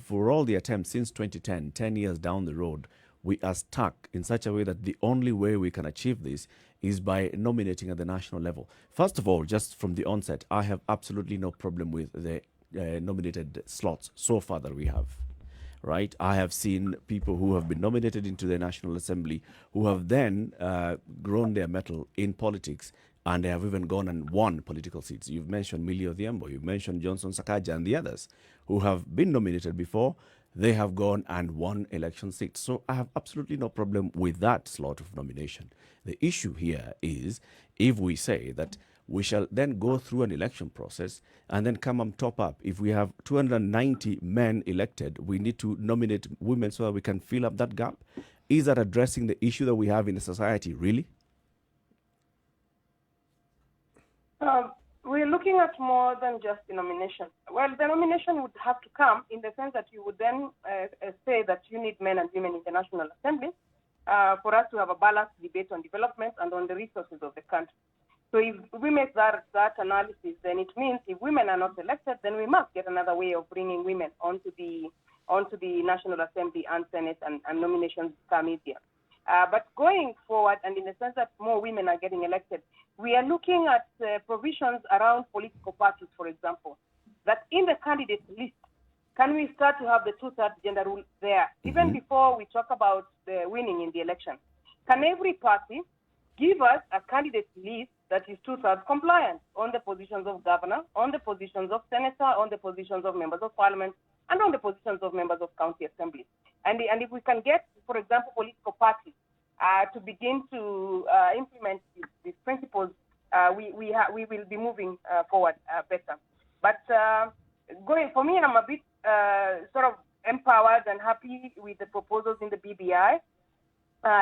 for all the attempts since 2010, 10 years down the road, we are stuck in such a way that the only way we can achieve this is by nominating at the national level? First of all, just from the onset, I have absolutely no problem with the nominated slots so far that we have. Right, I have seen people who have been nominated into the National Assembly who have then grown their mettle in politics, and they have even gone and won political seats. You've mentioned Millie Odhiambo, you've mentioned Johnson Sakaja, and the others who have been nominated before. They have gone and won election seats. So I have absolutely no problem with that slot of nomination. The issue here is if we say that we shall then go through an election process and then come and top up. If we have 290 men elected, we need to nominate women so that we can fill up that gap. Is that addressing the issue that we have in the society, really? We're looking at more than just the nomination. Well, the nomination would have to come in the sense that you would then say that you need men and women in the National Assembly for us to have a balanced debate on development and on the resources of the country. So if we make that analysis, then it means if women are not elected, then we must get another way of bringing women onto the National Assembly and Senate, and nominations become easier. But going forward, and in the sense that more women are getting elected, we are looking at provisions around political parties, for example, that in the candidate list, can we start to have the two-thirds gender rule there, even before we talk about the winning in the election? Can every party give us a candidate list that is two-thirds compliant on the positions of governor, on the positions of senator, on the positions of members of parliament, and on the positions of members of county assemblies? And if we can get, for example, political parties to begin to implement these principles, we will be moving forward better. But for me, I'm a bit sort of empowered and happy with the proposals in the BBI,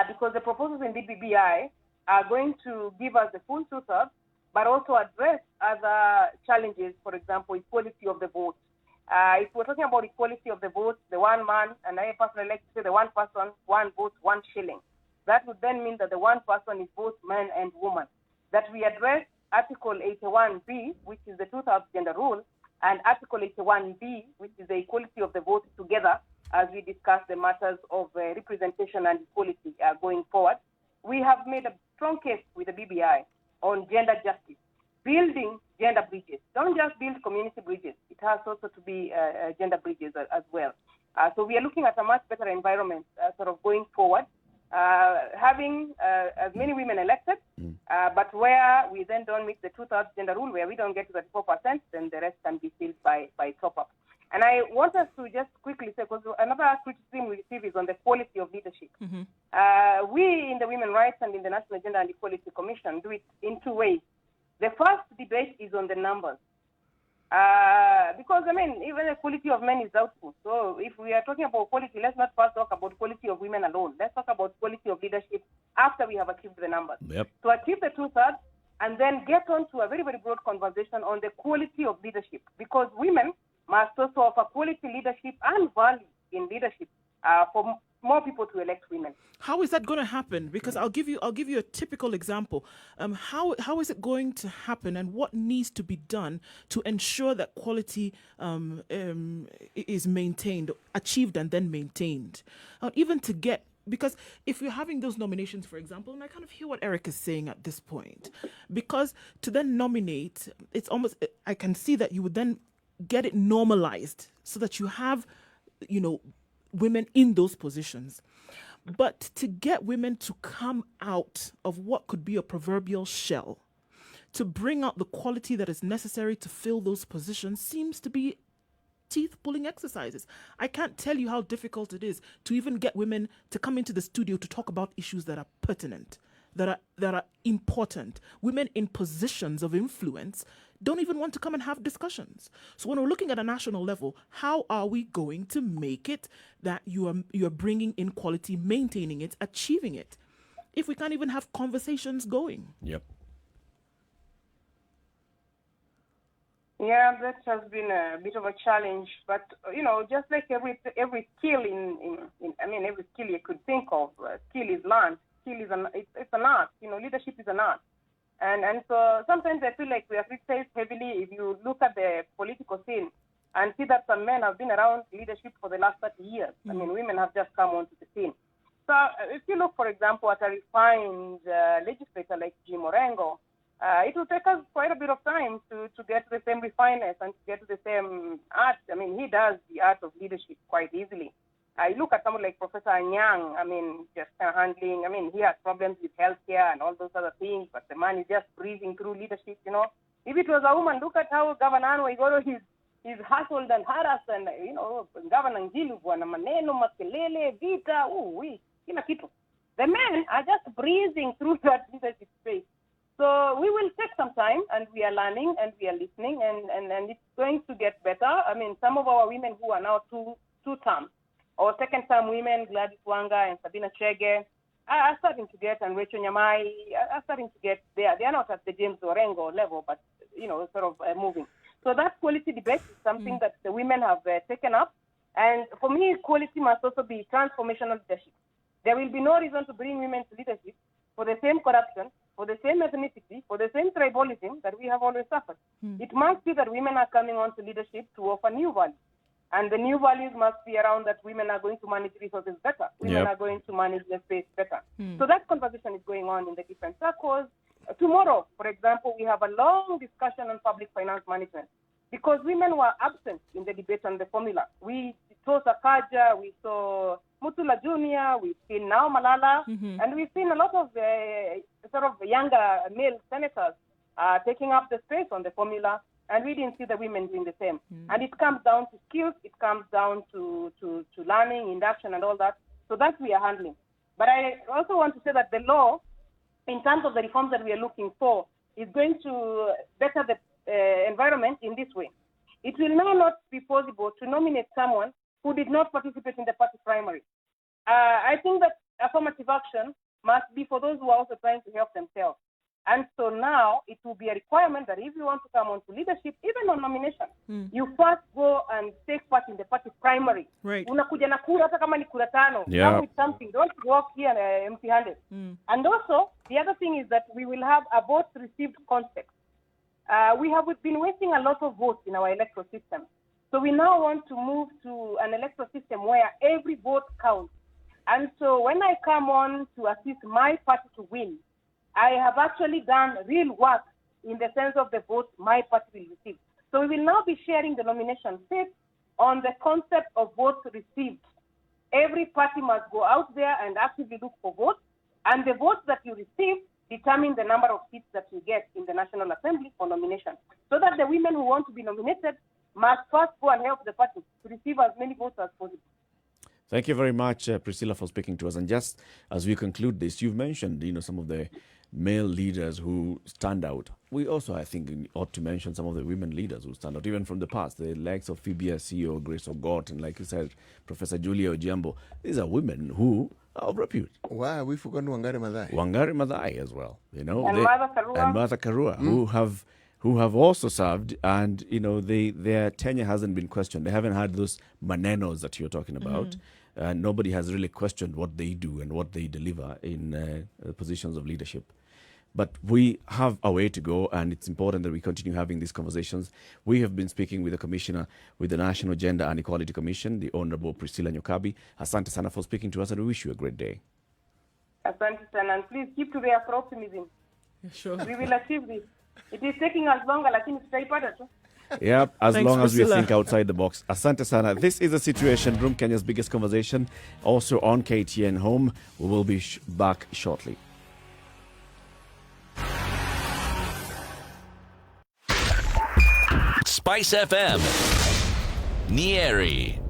because the proposals in the BBI are going to give us the full two-thirds, but also address other challenges, for example, equality of the vote. If we're talking about equality of the vote, the one man, and I personally like to say the one person, one vote, 1 shilling. That would then mean that the one person is both man and woman. That we address Article 81B, which is the two-thirds gender rule, and Article 81B, which is the equality of the vote, together as we discuss the matters of representation and equality going forward. We have made a strong case with the BBI on gender justice, building gender bridges. Don't just build community bridges. It has also to be gender bridges as well. So we are looking at a much better environment sort of going forward, having as many women elected, but where we then don't meet the two-thirds gender rule, where we don't get to 34%, then the rest can be filled by top-up. And I want us to just quickly say, because another criticism we receive is on the quality of leadership. We in the Women's Rights and in the National Gender and Equality Commission do it in 2 ways. The first debate is on the numbers. Because, I mean, even the quality of men is doubtful. So if we are talking about quality, let's not first talk about quality of women alone. Let's talk about quality of leadership after we have achieved the numbers. To achieve the two-thirds, and then get on to a very, very broad conversation on the quality of leadership. Because women must also offer quality leadership and value in leadership for more people to elect women. How is that going to happen? Because I'll give you a typical example. How is it going to happen, and what needs to be done to ensure that quality is maintained, achieved, and then maintained? Even to get, because if you're having those nominations, for example, and I kind of hear what Eric is saying at this point, because to then nominate, it's almost, I can see that you would then get it normalized so that you have, women in those positions. But to get women to come out of what could be a proverbial shell, to bring out the quality that is necessary to fill those positions, seems to be teeth-pulling exercises. I can't tell you how difficult it is to even get women to come into the studio to talk about issues that are pertinent, that are important. Women in positions of influence don't even want to come and have discussions. So when we're looking at a national level, how are we going to make it that you are bringing in quality, maintaining it, achieving it, if we can't even have conversations going? Yep. Yeah, that has been a bit of a challenge, but just like every skill every skill you could think of, skill is learned. Skill is it's an art. Leadership is an art. And so sometimes I feel like we are criticized heavily if you look at the political scene and see that some men have been around leadership for the last 30 years. I mean, women have just come onto the scene. So if you look, for example, at a refined legislator like Jim Orengo, it will take us quite a bit of time to get to the same refineness and to get to the same art. I mean, he does the art of leadership quite easily. I look at someone like Professor Anyang, I mean, just handling, I mean, he has problems with healthcare and all those other things, but the man is just breezing through leadership, you know. If it was a woman, look at how Governor Anwar Igoro he's hustled and harassed, and, you know, Governor Njilu, bwana maneno, makelele, vita, kila kitu. The men are just breezing through that leadership space. So we will take some time, and we are learning, and we are listening, and it's going to get better. I mean, some of our women who are now two-term, or second-term women, Gladys Wanga and Sabina Chege, are starting to get, and Rachel Nyamai are starting to get there. They are not at the James Orengo level, but, you know, sort of moving. So that quality debate is something that the women have taken up. And for me, quality must also be transformational leadership. There will be no reason to bring women to leadership for the same corruption, for the same ethnicity, for the same tribalism that we have always suffered. It must be that women are coming on to leadership to offer new values. And the new values must be around that women are going to manage resources better. Women are going to manage the space better. So that conversation is going on in the different circles. Tomorrow, for example, we have a long discussion on public finance management because women were absent in the debate on the formula. We saw Sakaja, we saw Mutula Jr., we've seen now Malala, and we've seen a lot of sort of younger male senators taking up the space on the formula, and we didn't see the women doing the same. And it comes down to skills, it comes down to learning, induction, and all that. So that we are handling. But I also want to say that the law, in terms of the reforms that we are looking for, is going to better the environment in this way. It will now not be possible to nominate someone who did not participate in the party primary. I think that affirmative action must be for those who are also trying to help themselves. And so now it will be a requirement that if you want to come on to leadership, even on nomination, you first go and take part in the party primary. Right. Unakuja na kura hata kama ni kura tano. Come with something. Don't walk here empty-handed. And also, the other thing is that we will have a vote received concept. We have been wasting a lot of votes in our electoral system. So we now want to move to an electoral system where every vote counts. And so when I come on to assist my party to win, I have actually done real work in the sense of the votes my party will receive. So we will now be sharing the nomination seat on the concept of votes received. Every party must go out there and actively look for votes, and the votes that you receive determine the number of seats that you get in the National Assembly for nomination. So that the women who want to be nominated must first go and help the party to receive as many votes as possible. Thank you very much, Priscilla, for speaking to us. And just as we conclude this, you've mentioned, some of the male leaders who stand out. We also, I think, ought to mention some of the women leaders who stand out, even from the past, the likes of Phoebe CEO, Grace Ogot, and like you said, Professor Julia Ojiambo. These are women who are of repute. Why have we forgotten Wangari Maathai? Wangari Maathai as well, And Martha Karua. And Martha Karua, who have also served, and their tenure hasn't been questioned. They haven't had those manenos that you're talking about. Nobody has really questioned what they do and what they deliver in positions of leadership. But we have a way to go, and it's important that we continue having these conversations. We have been speaking with the Commissioner with the National Gender and Equality Commission, the Honorable Priscilla Nyokabi. Asante sana for speaking to us, and we wish you a great day. Asante sana, and please keep to their optimism. Sure. We will achieve this. It is taking us longer, lakini tutaipata tu. Yep, as Thanks, long as Priscilla. we think outside the box. Asante sana. This is The Situation Room, Kenya's biggest conversation, also on KTN Home. We will be back shortly. Spice FM. Njeri.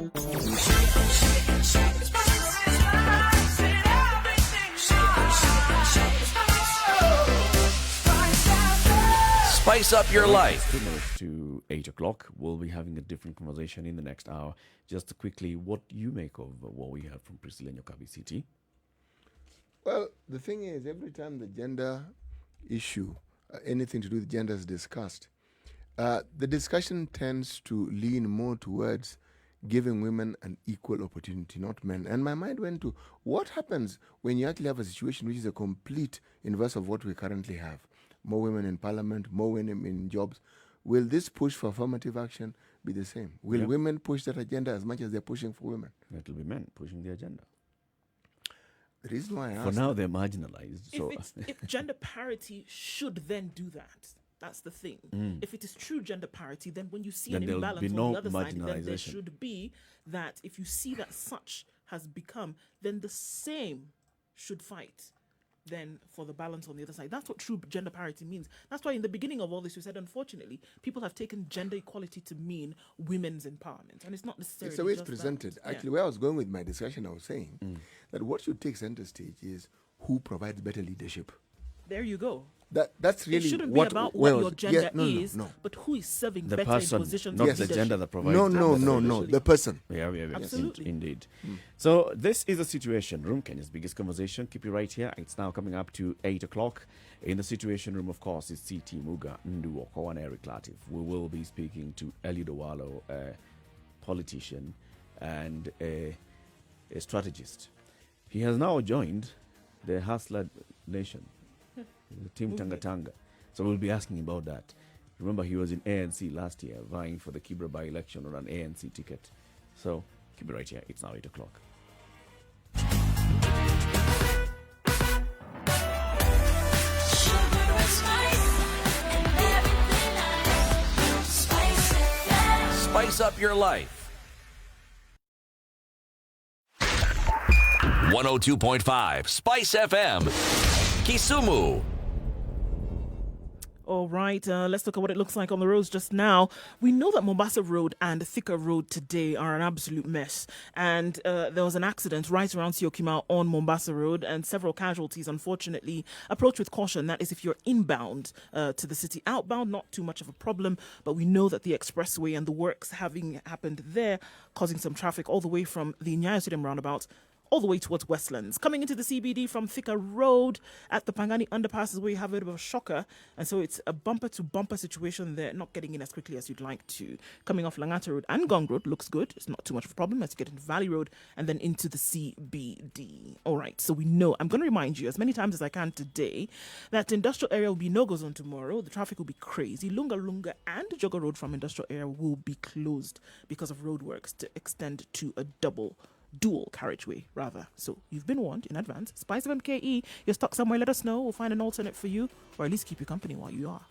Spice up your life. 2 minutes to 8 o'clock. We'll be having a different conversation in the next hour. Just quickly, what you make of what we heard from Priscilla Nyokabi City? Well, the thing is, every time the gender issue, anything to do with gender is discussed, the discussion tends to lean more towards giving women an equal opportunity, not men. And my mind went to what happens when you actually have a situation which is a complete inverse of what we currently have. More women in parliament, more women in jobs. Will this push for affirmative action be the same? Will women push that agenda as much as they're pushing for women? It will be men pushing the agenda. The reason why I For asked now, they're marginalized. So If gender parity should then do that, that's the thing. If it is true gender parity, then when you see Then an there'll imbalance be on no the other side, then there marginalization. should be that if you see that such has become, then the same should fight then for the balance on the other side. That's what true gender parity means. That's why in the beginning of all this, we said, unfortunately, people have taken gender equality to mean women's empowerment. And it's not necessarily It's the way it's just presented. that. Actually, where I was going with my discussion, I was saying that what should take center stage is who provides better leadership. There you go. That's really It shouldn't what, be about where what I your was- gender yeah, no, is, no, but who is serving the better person, in positions not of the leadership. gender that provides. no, better no, the person. Yeah, Absolutely. Indeed. So this is the Situation Room, Kenya's biggest conversation. Keep it right here. It's now coming up to 8 o'clock. In the Situation Room, of course, is CT Muga, Nduh Okoh, and Eric Latiff. We will be speaking to Eliud Owalo, a politician and a strategist. He has now joined the Hustler Nation, the Team Tanga Tanga. So we'll be asking about that. Remember, he was in ANC last year, vying for the Kibra by-election on an ANC ticket. So keep it right here. It's now 8 o'clock. Spice up your life. 102.5 Spice FM, Kisumu. All right, let's look at what it looks like on the roads just now. We know that Mombasa Road and Thika Road today are an absolute mess. And there was an accident right around Siokima on Mombasa Road and several casualties, unfortunately. Approach with caution. That is if you're inbound to the city. Outbound, not too much of a problem. But we know that the expressway and the works having happened there, causing some traffic all the way from the Nyayo Stadium roundabout all the way towards Westlands. Coming into the CBD from Thika Road at the Pangani underpass is where you have a bit of a shocker. And so it's a bumper-to-bumper situation there, not getting in as quickly as you'd like to. Coming off Langata Road and Gong Road looks good. It's not too much of a problem as you get into Valley Road and then into the CBD. All right, so we know, I'm going to remind you as many times as I can today that the industrial area will be no-go zone tomorrow. The traffic will be crazy. Lunga Lunga and Jogo Road from industrial area will be closed because of roadworks to extend to a dual carriageway rather. So you've been warned in advance. Spice of MKE, you're stuck somewhere, let us know. We'll find an alternate for you, or at least keep you company while you are.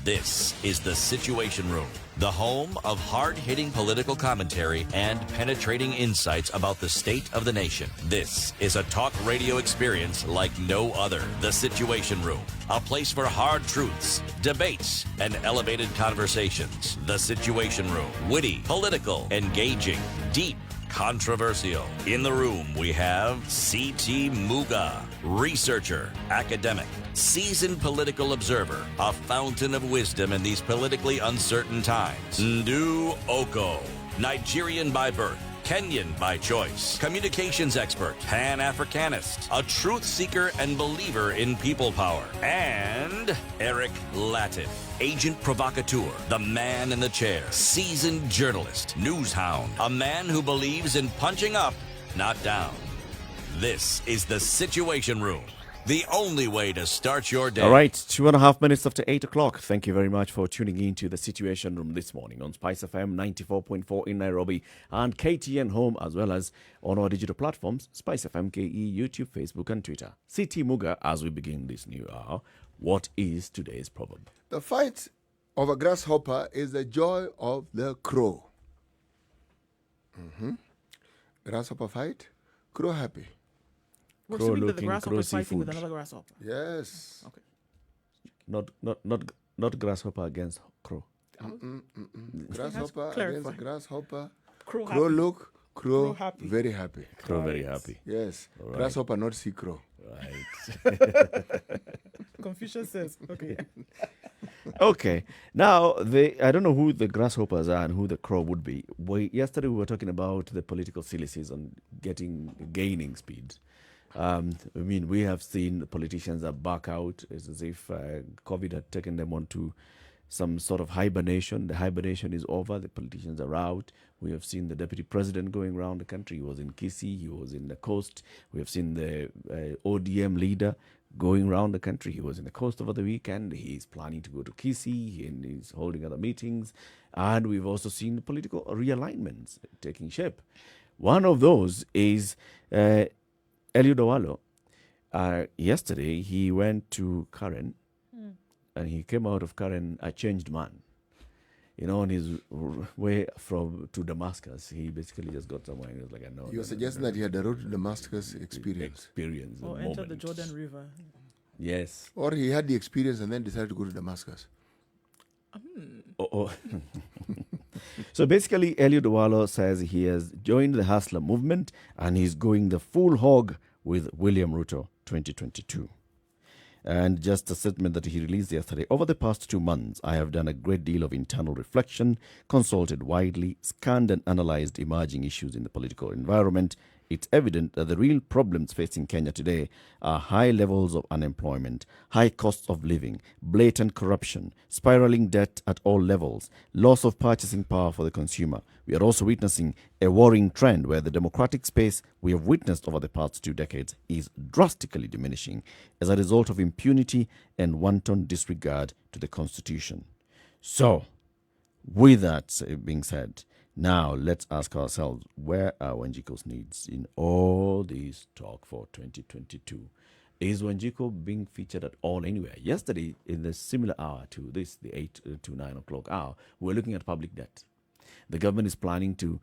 This is the Situation Room, the home of hard-hitting political commentary and penetrating insights about the state of the nation. This is a talk radio experience like no other. The Situation Room, a place for hard truths, debates, and elevated conversations. The Situation Room, witty, political, engaging, deep, controversial. In the room, we have CT Muga, researcher, academic, seasoned political observer, a fountain of wisdom in these politically uncertain times. Nduh Okoh, Nigerian by birth, Kenyan by choice, communications expert, Pan-Africanist, a truth seeker and believer in people power, and Eric Latiff, agent provocateur, the man in the chair, seasoned journalist, news hound, a man who believes in punching up, not down. This is the Situation Room, the only way to start your day. All right, 2.5 minutes after 8 o'clock. Thank you very much for tuning in to the Situation Room this morning on Spice FM 94.4 in Nairobi and KTN Home, as well as on our digital platforms, Spice FM KE, YouTube, Facebook, and Twitter. CT Muga, as we begin this new hour, what is today's proverb? The fight of a grasshopper is the joy of the crow. Grasshopper fight, crow happy. We're Crow assuming that the looking, grasshopper crow is fighting with seafood. another grasshopper. Yes. Okay. Not grasshopper against crow. Grasshopper clarify. against grasshopper. Crow Crow happy. look, crow happy. very happy. Crow very happy. Yes. All right. Grasshopper, not sea crow. Right. Confucius says, okay. Okay. Now, I don't know who the grasshoppers are and who the crow would be. Yesterday we were talking about the political silly season gaining speed. I mean, we have seen the politicians are back out. It's as if COVID had taken them onto some sort of hibernation. The hibernation is over. The politicians are out. We have seen the deputy president going around the country. He was in Kisii. He was in the coast. We have seen the ODM leader going around the country. He was in the coast over the weekend. He's planning to go to Kisii and he's holding other meetings. And we've also seen political realignments taking shape. One of those is Eliud Owalo. Yesterday, he went to Karen and he came out of Karen a changed man. You know, on his way to Damascus, he basically just got somewhere and he was like, no. You were suggesting that he had a road to Damascus experience. Or entered the Jordan River. Yes. Or he had the experience and then decided to go to Damascus. So basically, Eliud Owalo says he has joined the Hustler movement and he's going the full hog with William Ruto 2022. And just a statement that he released yesterday. Over the past 2 months, I have done a great deal of internal reflection, consulted widely, scanned and analyzed emerging issues in the political environment. It's evident that the real problems facing Kenya today are high levels of unemployment, high costs of living, blatant corruption, spiraling debt at all levels, loss of purchasing power for the consumer. We are also witnessing a worrying trend where the democratic space we have witnessed over the past 2 decades is drastically diminishing as a result of impunity and wanton disregard to the Constitution. So, with that being said, now let's ask ourselves, where are Wanjiko's needs in all this talk for 2022? Is Wanjiko being featured at all anywhere? Yesterday, in the similar hour to this, the 8 to 9 o'clock hour, we're looking at public debt. The government is planning to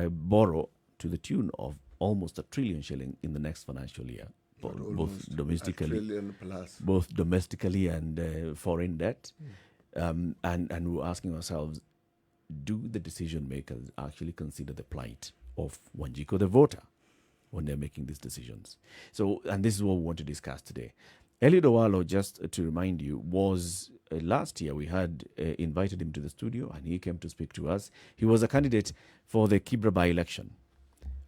borrow to the tune of almost $1 trillion in the next financial year, both domestically and foreign debt. And we're asking ourselves, do the decision makers actually consider the plight of Wanjiko, the voter, when they're making these decisions? So, and this is what we want to discuss today. Eliud Owalo, just to remind you, was last year we had invited him to the studio and he came to speak to us. He was a candidate for the Kibra by-election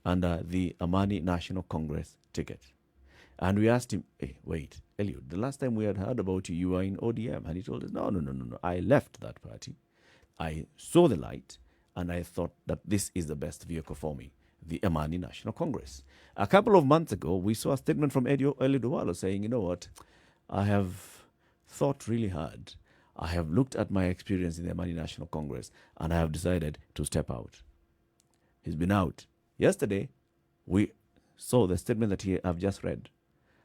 under the Amani National Congress ticket. And we asked him, hey, wait, Eliud, the last time we had heard about you, you were in ODM. And he told us, no, I left that party. I saw the light and I thought that this is the best vehicle for me, the Amani National Congress. A couple of months ago, we saw a statement from Eliud Owalo saying, you know what, I have thought really hard. I have looked at my experience in the Amani National Congress and I have decided to step out. He's been out. Yesterday, we saw the statement that I've just read.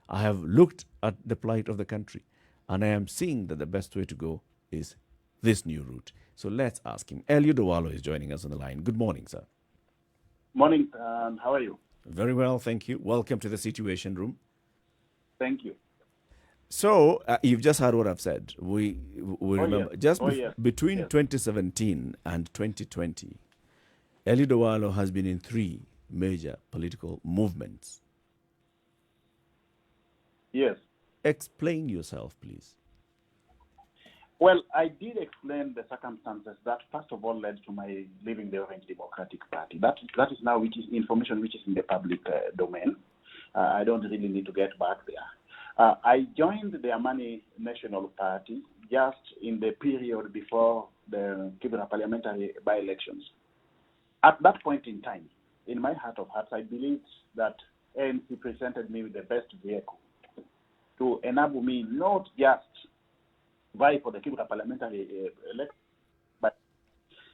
I have looked at the plight of the country and I am seeing that the best way to go is this new route. So let's ask him. Eliud Owalo is joining us on the line. Good morning, sir. Morning. How are you? Very well, thank you. Welcome to the Situation Room. Thank you. So you've just heard what I've said. We remember yes. Between Yes. 2017 and 2020, Eliud Owalo has been in 3 major political movements. Yes. Explain yourself, please. Well, I did explain the circumstances that, first of all, led to my leaving the Orange Democratic Party. That is now information which is in the public domain. I don't really need to get back there. I joined the Amani National Party just in the period before the Kibra parliamentary by-elections. At that point in time, in my heart of hearts, I believed that ANC presented me with the best vehicle to enable me not just vie for the Kibra parliamentary election,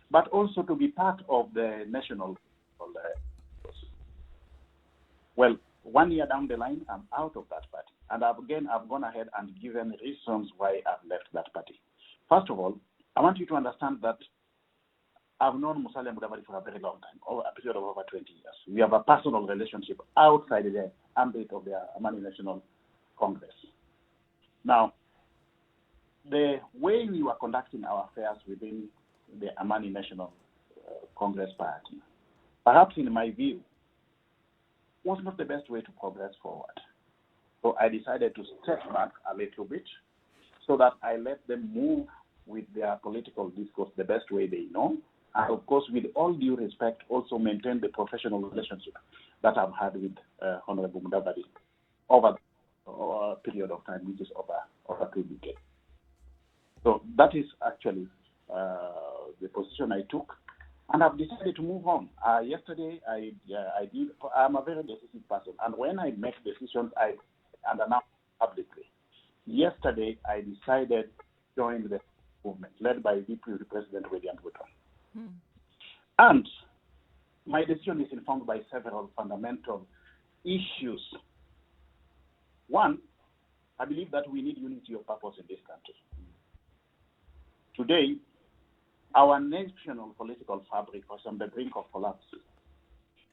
but also to be part of the national. Well, 1 year down the line, I'm out of that party. And I've gone ahead and given reasons why I've left that party. First of all, I want you to understand that I've known Musalia Mudavadi for a very long time, over a period of over 20 years. We have a personal relationship outside the ambit of the Amani National Congress. Now, the way we were conducting our affairs within the Amani National Congress Party, perhaps in my view, was not the best way to progress forward. So I decided to step back a little bit so that I let them move with their political discourse the best way they know. And of course, with all due respect, also maintain the professional relationship that I've had with Honorable Mudavadi over a period of time, which is over 2 decades. So that is actually the position I took, and I've decided to move on. Yesterday, I'm a very decisive person, and when I make decisions, I announce publicly. Yesterday, I decided to join the movement led by Deputy President William Ruto. And my decision is informed by several fundamental issues. One, I believe that we need unity of purpose in this country. Today, our national political fabric was on the brink of collapse.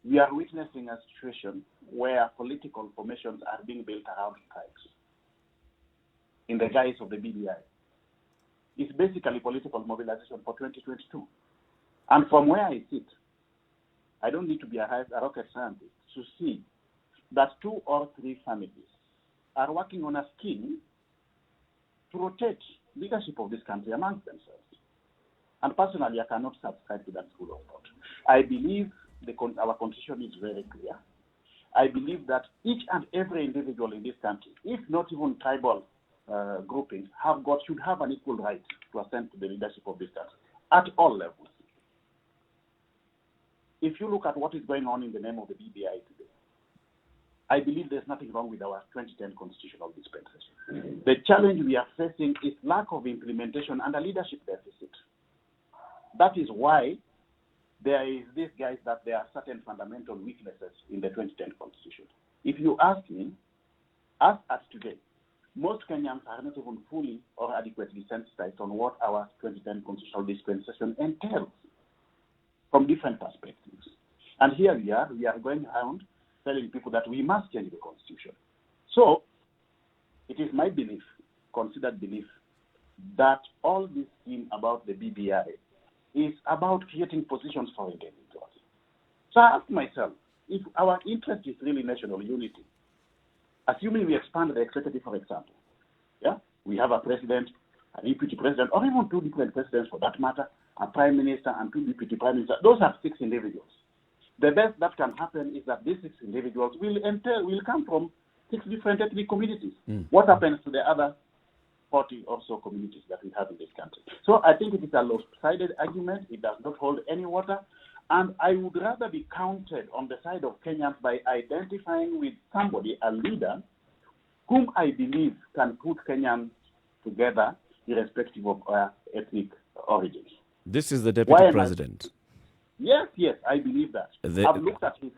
We are witnessing a situation where political formations are being built around tribes in the guise of the BBI. It's basically political mobilization for 2022. And from where I sit, I don't need to be a rocket scientist to see that 2 or 3 families are working on a scheme to rotate leadership of this country amongst themselves. And personally, I cannot subscribe to that school of thought. I believe our constitution is very clear. I believe that each and every individual in this country, if not even tribal groupings, should have an equal right to ascend to the leadership of this country at all levels. If you look at what is going on in the name of the BBI today, I believe there's nothing wrong with our 2010 constitutional dispensation. The challenge we are facing is lack of implementation and a leadership deficit. That is why there is this guise that there are certain fundamental weaknesses in the 2010 constitution. If you ask me, as at today, most Kenyans are not even fully or adequately sensitized on what our 2010 constitutional dispensation entails from different perspectives. And here we are going around telling people that we must change the constitution. So, it is my belief, considered belief, that all this scheme about the BBI is about creating positions for individuals. So I ask myself, if our interest is really national unity, assuming we expand the executive, for example, we have a president, a deputy president, or even 2 different presidents for that matter, a prime minister and 2 deputy prime ministers, those are 6 individuals. The best that can happen is that these 6 individuals will come from 6 different ethnic communities. What happens to the other 40 or so communities that we have in this country? So I think it is a lopsided argument. It does not hold any water. And I would rather be counted on the side of Kenyans by identifying with somebody, a leader, whom I believe can put Kenyans together irrespective of our ethnic origins. This is the deputy president. Yes, I believe that. I've looked at his...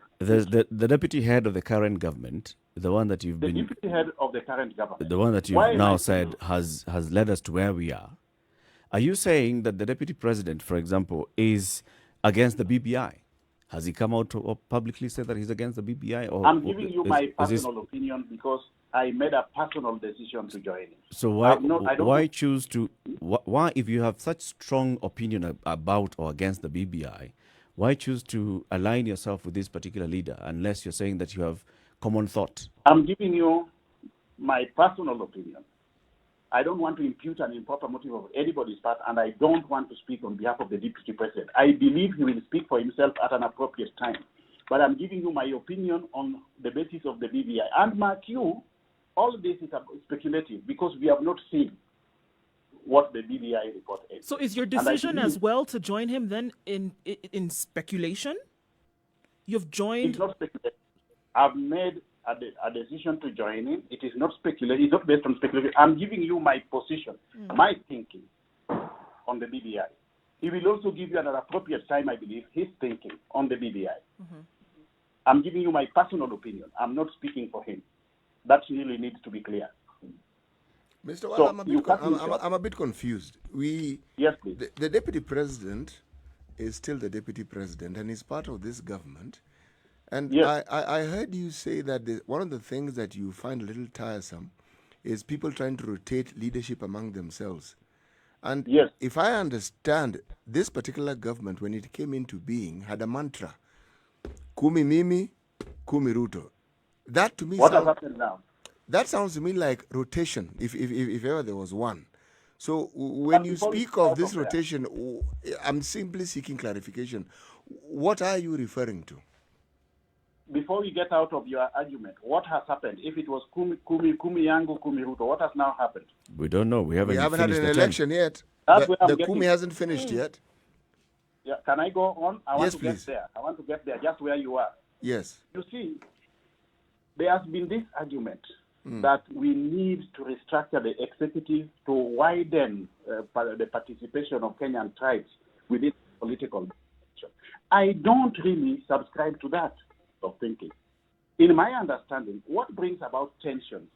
The deputy head of the current government, the one that you've been... The deputy head of the current government. The one that you've now said has led us to where we are. Are you saying that the deputy president, for example, is against the BBI? Has he come out to publicly say that he's against the BBI? Or, I'm giving you my personal opinion because I made a personal decision to join him. So why choose to... Why, if you have such strong opinion about or against the BBI, why choose to align yourself with this particular leader unless you're saying that you have common thought? I'm giving you my personal opinion. I don't want to impute an improper motive of anybody's part, and I don't want to speak on behalf of the deputy president. I believe he will speak for himself at an appropriate time. But I'm giving you my opinion on the basis of the BBI. And mark you, all this is speculative because we have not seen what the BBI report is. So is your decision as well to join him then in speculation? You've joined... It's not speculation. I've made a decision to join him. It is not speculative. It's not based on speculation. I'm giving you my position, my thinking on the BBI. He will also give you at an appropriate time, I believe, his thinking on the BBI. I'm giving you my personal opinion. I'm not speaking for him. That really needs to be clear. Mr. Wala, I'm a bit confused. Yes, please. The deputy president is still the deputy president and is part of this government. And Yes. I heard you say that one of the things that you find a little tiresome is people trying to rotate leadership among themselves. And Yes. if I understand, this particular government, when it came into being, had a mantra, Kumi Mimi, Kumi Ruto. That to me What has happened now? that sounds to me like rotation, if ever there was one. So when you speak of this rotation, I'm simply seeking clarification. What are you referring to? Before we get out of your argument, what has happened? If it was Kumi Yangu, Kumi Ruto, what has now happened? We don't know. We haven't had finished an the election yet. That's where I'm The getting- Kumi hasn't finished yet. Yeah, can I go on? I want Yes, to please. get there. I want to get there, just where you are. Yes. You see, there has been this argument that we need to restructure the executive to widen the participation of Kenyan tribes within political structure. I don't really subscribe to that of thinking. In my understanding, what brings about tensions,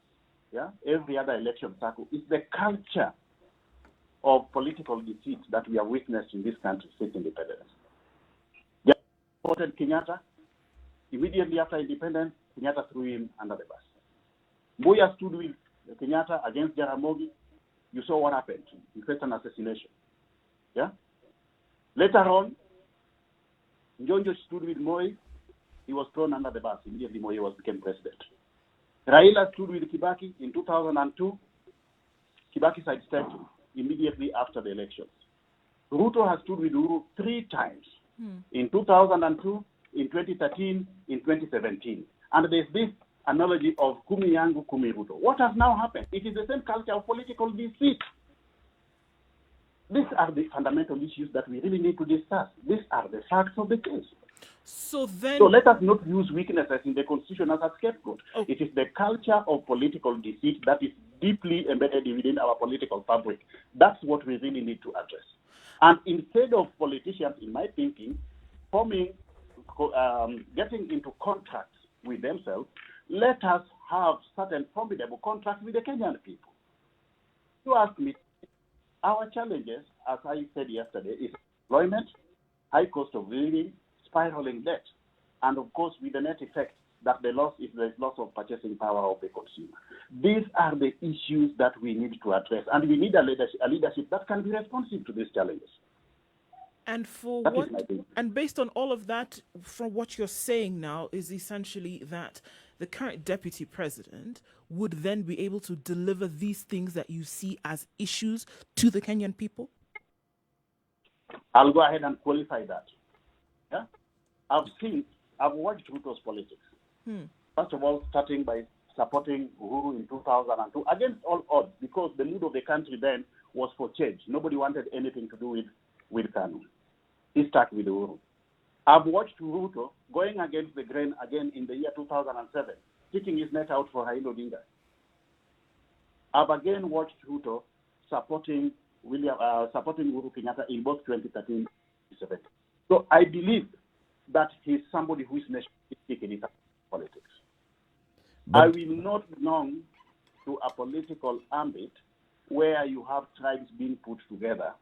every other election cycle, is the culture of political deceit that we have witnessed in this country since independence. They supported Kenyatta. Immediately after independence, Kenyatta threw him under the bus. Mbuya stood with Kenyatta against Jaramogi. You saw what happened. He faced an assassination. Yeah? Later on, Njonjo stood with Moi. He was thrown under the bus. Immediately Moi became president. Raila stood with Kibaki in 2002. Kibaki sidestepped him immediately after the elections. Ruto has stood with Uhuru 3 times. In 2002, in 2013, in 2017. And there's this analogy of Kumi Yangu, Kumi Ruto. What has now happened? It is the same culture of political deceit. These are the fundamental issues that we really need to discuss. These are the facts of the case. So then... So let us not use weaknesses in the constitution as a scapegoat. Oh. It is the culture of political deceit that is deeply embedded within our political fabric. That's what we really need to address. And instead of politicians, in my thinking, getting into contracts with themselves, let us have certain formidable contracts with the Kenyan people. You ask me, our challenges, as I said yesterday, is employment, high cost of living, spiraling debt, and of course with the net effect that the loss of purchasing power of the consumer. These are the issues that we need to address, and we need a leadership that can be responsive to these challenges. And for That is what? my thinking. And based on all of that, from what you're saying now, is essentially that the current deputy president would then be able to deliver these things that you see as issues to the Kenyan people? I'll go ahead and qualify that. Yeah? I've watched Ruto's politics. First of all, starting by supporting Uhuru in 2002 against all odds, because the mood of the country then was for change. Nobody wanted anything to do with Kanu. He stuck with Uhuru. I've watched Ruto going against the grain again in the year 2007, sticking his neck out for Raila Odinga. I've again watched Ruto supporting Uhuru Kenyatta in both 2013 and 2017. So I believe that he's somebody who is nationalistic in his politics. I will not belong to a political ambit where you have tribes being put together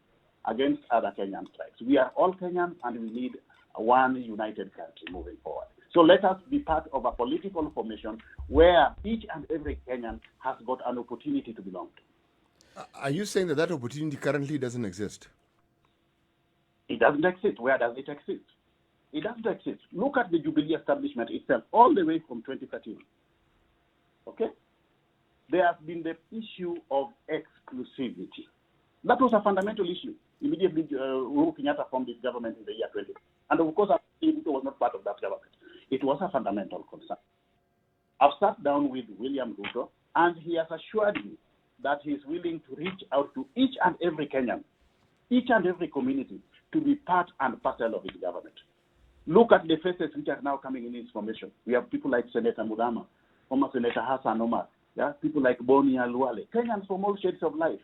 against other Kenyan tribes. We are all Kenyan, and we need one united country moving forward. So let us be part of a political formation where each and every Kenyan has got an opportunity to belong to. Are you saying that opportunity currently doesn't exist? It doesn't exist. Where does it exist? It doesn't exist. Look at the Jubilee establishment itself, all the way from 2013. Okay? There has been the issue of exclusivity. That was a fundamental issue. Immediately, Uhuru Kenyatta formed this government in the year 20. And of course, Ruto was not part of that government. It was a fundamental concern. I've sat down with William Ruto, and he has assured me that he is willing to reach out to each and every Kenyan, each and every community, to be part and parcel of his government. Look at the faces which are now coming in his formation. We have people like Senator Mudama, former Senator Hassan Omar, people like Boni Aluale, Kenyans from all shades of life.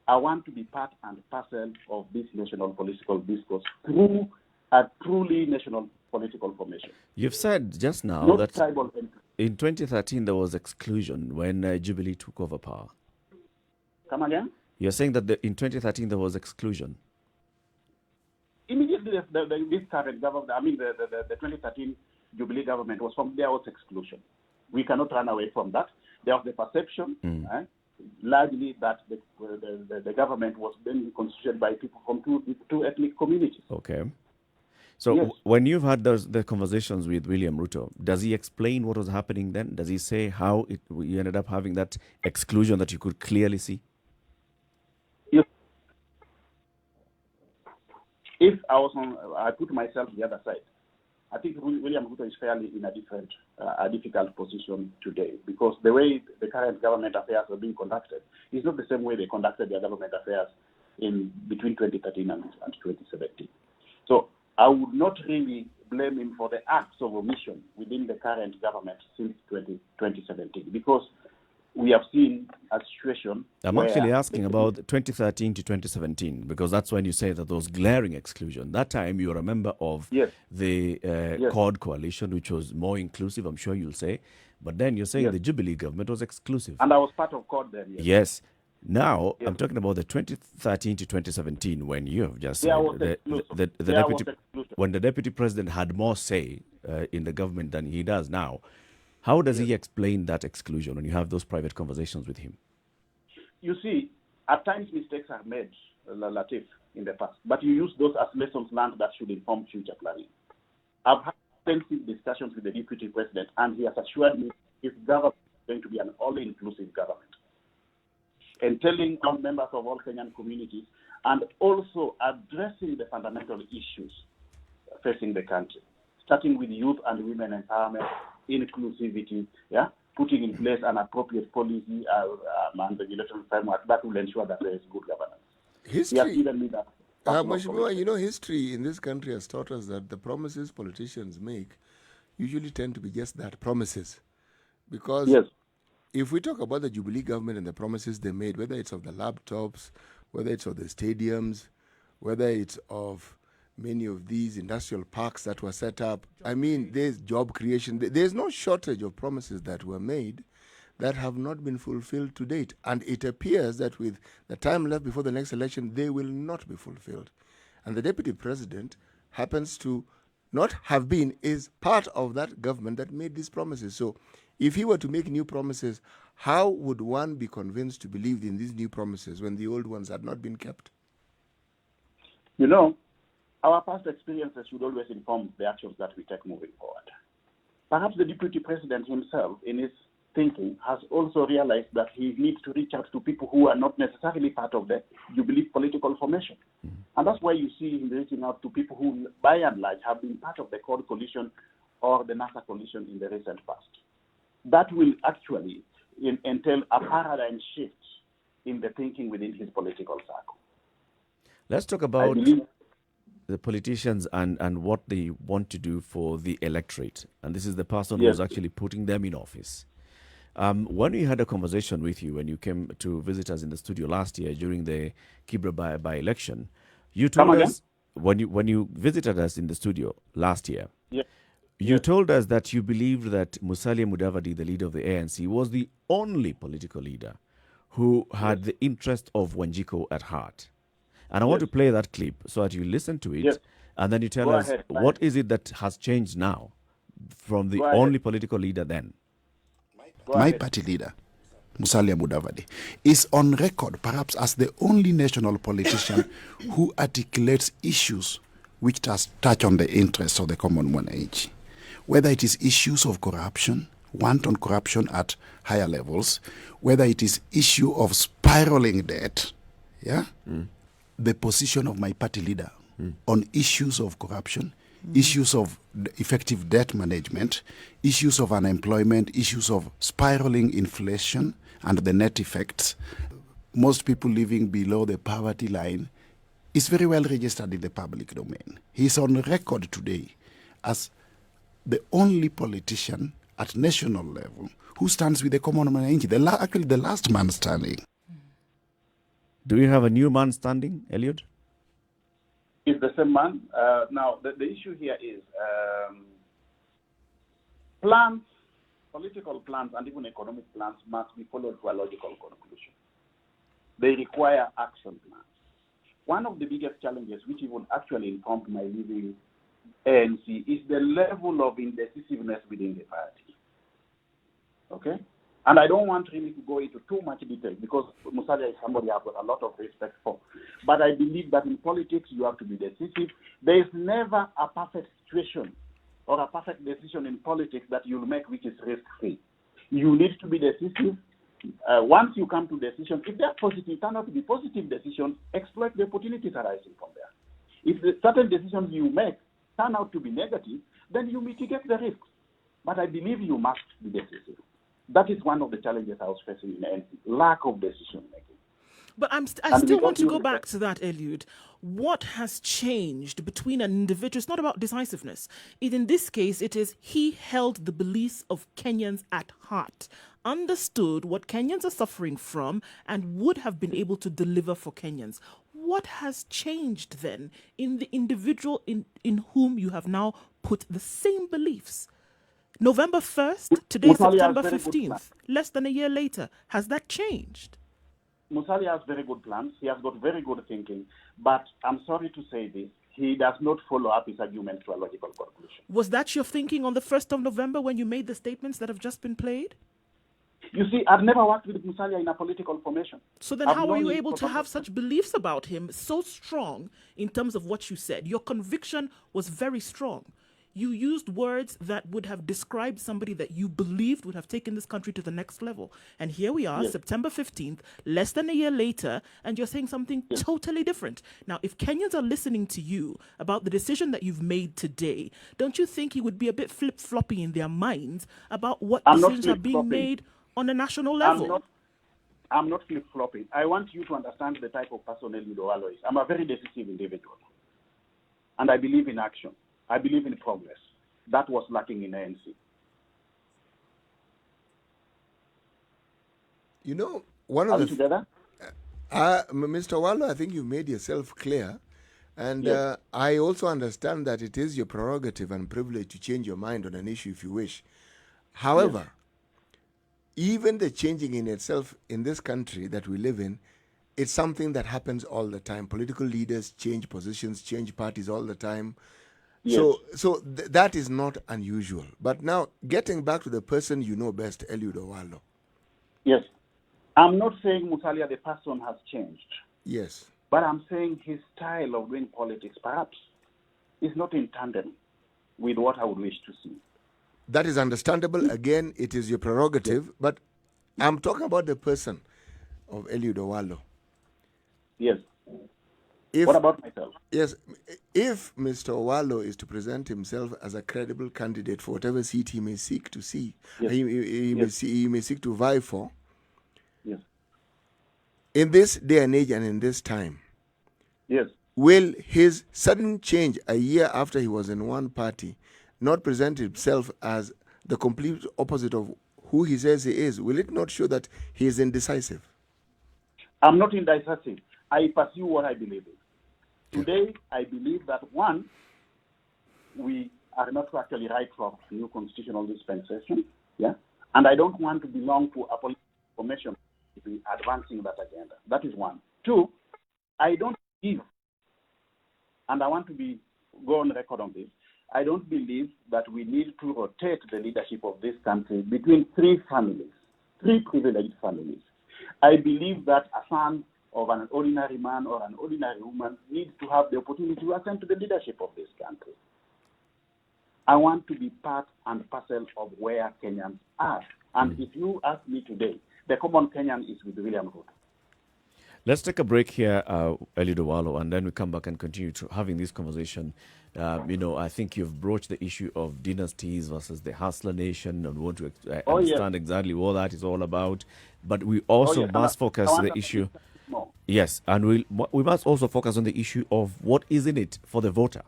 I want to be part and parcel of this national political discourse through a truly national political formation. You've said just now Not that tribal entry. in 2013 there was exclusion when Jubilee took over power. Come again? You're saying that in 2013 there was exclusion. yes, this current government, I mean, the 2013 Jubilee government was from their own exclusion. We cannot run away from that. There was the perception, largely, that the government was being constituted by people from two ethnic communities. Okay. So when you've had the conversations with William Ruto, does he explain what was happening then? Does he say how you ended up having that exclusion that you could clearly see? Yes. If I put myself the other side, I think William Ruto is fairly in a difficult position today, because the way the current government affairs are being conducted is not the same way they conducted their government affairs between 2013 and 2017. So I would not really blame him for the acts of omission within the current government since 2017, because we have seen a situation. I'm actually asking about 2013 to 2017, because that's when you say that there was glaring exclusion. That time you were a member of the CORD coalition, which was more inclusive, I'm sure you'll say. But then you're saying the Jubilee government was exclusive. And I was part of CORD then. Yes. Now, I'm talking about the 2013 to 2017, when you have just said when the deputy president had more say in the government than he does now. How does he explain that exclusion when you have those private conversations with him? You see, at times mistakes are made, Latiff, in the past, but you use those as lessons learned that should inform future planning. I've had extensive discussions with the deputy president, and he has assured me his government is going to be an all-inclusive government, and telling all members of all Kenyan communities, and also addressing the fundamental issues facing the country, starting with youth and women empowerment, inclusivity, putting in place an appropriate policy and regulatory framework that will ensure that there is good governance. History, given me that. History in this country has taught us that the promises politicians make usually tend to be just that, promises. Because if we talk about the Jubilee government and the promises they made, whether it's of the laptops, whether it's of the stadiums, whether it's of many of these industrial parks that were set up, I mean, there's job creation. There's no shortage of promises that were made that have not been fulfilled to date. And it appears that with the time left before the next election, they will not be fulfilled. And the deputy president happens to not have been, is part of that government that made these promises. So if he were to make new promises, how would one be convinced to believe in these new promises when the old ones had not been kept? You know, our past experiences should always inform the actions that we take moving forward. Perhaps the deputy president himself, in his thinking, has also realized that he needs to reach out to people who are not necessarily part of the Jubilee political formation. And that's why you see him reaching out to people who, by and large, have been part of the CORD coalition or the NASA coalition in the recent past. That will actually entail a paradigm shift in the thinking within his political circle. Let's talk about the politicians and what they want to do for the electorate. And this is the person who's actually putting them in office. When we had a conversation with you, when you came to visit us in the studio last year during the Kibra by-election, you told us, when you visited us in the studio last year, you told us that you believed that Musalia Mudavadi, the leader of the ANC, was the only political leader who had the interest of Wanjiko at heart. And I want to play that clip so that you listen to it, and then you tell us what is it that has changed now from the only political leader then. My party leader, Musalia Mudavadi, is on record perhaps as the only national politician who articulates issues which touch on the interests of the common man-age. Whether it is issues of corruption, wanton corruption at higher levels, whether it is issue of spiraling debt, the position of my party leader on issues of corruption, issues of effective debt management, issues of unemployment, issues of spiraling inflation and the net effects, most people living below the poverty line, is very well registered in the public domain. He is on record today as the only politician at national level who stands with the common man, actually the last man standing. Do you have a new man standing, Elliot? It's the same man. Now, the issue here is plans, political plans, and even economic plans must be followed to a logical conclusion. They require action plans. one of the biggest challenges, which even actually informed my leaving ANC, is the level of indecisiveness within the party. Okay? And I don't want really to go into too much detail because Musalia is somebody I've got a lot of respect for. But I believe that in politics, you have to be decisive. There is never a perfect situation or a perfect decision in politics that you'll make which is risk-free. You need to be decisive. Once you come to decisions, if they're positive, turn out to be positive decisions, exploit the opportunities arising from there. If the certain decisions you make turn out to be negative, then you mitigate the risks. But I believe you must be decisive. That is one of the challenges I was facing in ANC, lack of decision making. But I still want to go back to that, Eliud. What has changed between an individual? It's not about decisiveness. In this case, it is he held the beliefs of Kenyans at heart, understood what Kenyans are suffering from, and would have been able to deliver for Kenyans. What has changed then in the individual in whom you have now put the same beliefs? November 1st, today September 15th, less than a year later. Has that changed? Musalia has very good plans. He has got very good thinking. But I'm sorry to say this, he does not follow up his arguments to a logical conclusion. Was that your thinking on the 1st of November when you made the statements that have just been played? You see, I've never worked with Musalia in a political formation. So then how were you able to have such beliefs about him so strong in terms of what you said? Your conviction was very strong. You used words that would have described somebody that you believed would have taken this country to the next level. And here we are, September 15th, less than a year later, and you're saying something totally different. Now, if Kenyans are listening to you about the decision that you've made today, don't you think it would be a bit flip-floppy in their minds about what decisions are being made on a national level? I'm not flip-flopping. I want you to understand the type of person Nduh Okoh is. I'm a very decisive individual. And I believe in action. I believe in progress. That was lacking in ANC. You know, one of the... together? Mr. Wallo, I think you made yourself clear. And I also understand that it is your prerogative and privilege to change your mind on an issue if you wish. However, even the changing in itself in this country that we live in, it's something that happens all the time. Political leaders change positions, change parties all the time. So that is not unusual. But now, getting back to the person you know best, Nduh Okoh. Yes. I'm not saying Musalia, the person, has changed. Yes. But I'm saying his style of doing politics, perhaps, is not in tandem with what I would wish to see. That is understandable. Again, it is your prerogative. But I'm talking about the person of Nduh Okoh. Yes. What about myself? Yes. If Mr. Okoh is to present himself as a credible candidate for whatever seat he may seek to see, he may seek to vie for, in this day and age and in this time, will his sudden change a year after he was in one party not present himself as the complete opposite of who he says he is? Will it not show that he is indecisive? I'm not indecisive. I pursue what I believe in. Today, I believe that, one, we are not actually right for a new constitutional dispensation, and I don't want to belong to a political formation to be advancing that agenda. That is one. Two, I don't believe, and I want to go on record on this, I don't believe that we need to rotate the leadership of this country between three privileged families. I believe that a son of an ordinary man or an ordinary woman needs to have the opportunity to ascend to the leadership of this country. I want to be part and parcel of where Kenyans are. And if you ask me today, the common Kenyan is with William Ruto. Let's take a break here, Nduh Okoh, and then we come back and continue to having this conversation. I think you've broached the issue of dynasties versus the hustler nation, and want to understand exactly what that is all about. But we also must focus on the issue. Yes, and we must also focus on the issue of what is in it for the voter.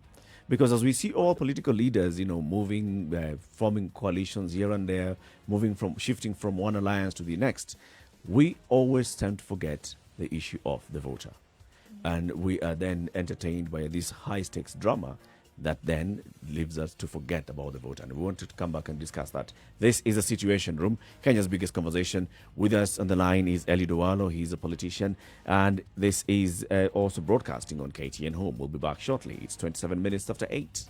Because as we see all political leaders, moving, forming coalitions here and there, shifting from one alliance to the next, we always tend to forget the issue of the voter. And we are then entertained by this high-stakes drama that then leaves us to forget about the vote. And we wanted to come back and discuss that. This is a Situation Room, Kenya's biggest conversation. With us on the line is Nduh Okoh. He's a politician. And this is also broadcasting on KTN Home. We'll be back shortly. It's 27 minutes after 8.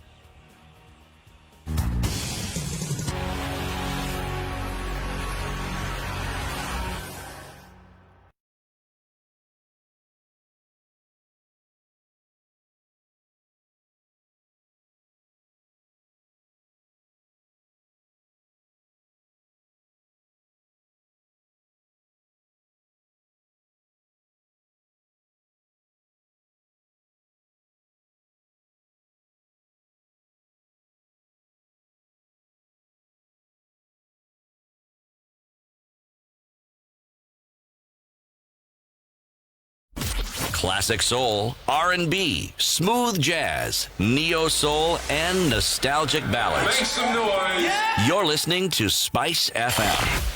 Classic soul, R&B, smooth jazz, neo soul, and nostalgic ballads. Make some noise. Yeah! You're listening to Spice FM.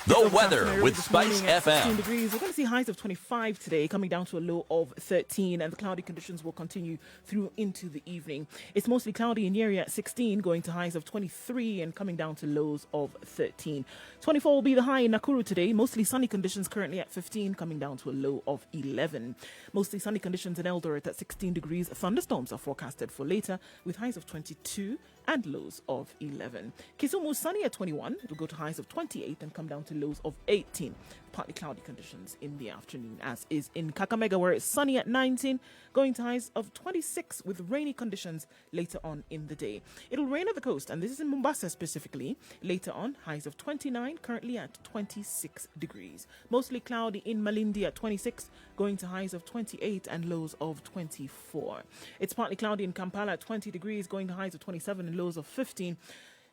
The weather with Spice FM. 16 degrees. We're going to see highs of 25 today, coming down to a low of 13, and the cloudy conditions will continue through into the evening. It's mostly cloudy in Njeri at 16, going to highs of 23 and coming down to lows of 13. 24 will be the high in Nakuru today. Mostly sunny conditions currently at 15, coming down to a low of 11. Mostly sunny conditions in Eldoret at 16 degrees. Thunderstorms are forecasted for later, with highs of 22 and lows of 11. Kisumu sunny at 21. It'll go to highs of 28 and come down to lows of 18. Partly cloudy conditions in the afternoon, as is in Kakamega, where it's sunny at 19, going to highs of 26 with rainy conditions later on in the day. It'll rain at the coast, and this is in Mombasa specifically. Later on, highs of 29, currently at 26 degrees. Mostly cloudy in Malindi at 26, going to highs of 28 and lows of 24. It's partly cloudy in Kampala at 20 degrees, going to highs of 27 and lows of 15.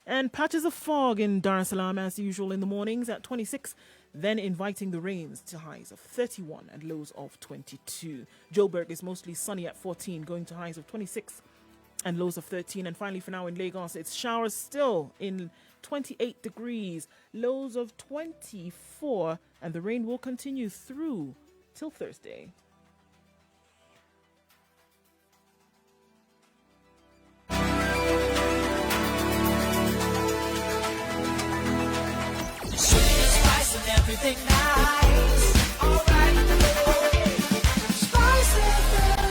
And patches of fog in Dar es Salaam as usual in the mornings at 26, then inviting the rains to highs of 31 and lows of 22. Joburg is mostly sunny at 14, going to highs of 26 and lows of 13. And finally for now in Lagos, it's showers still in 28 degrees, lows of 24, and the rain will continue through till Thursday. Everything nice. All right.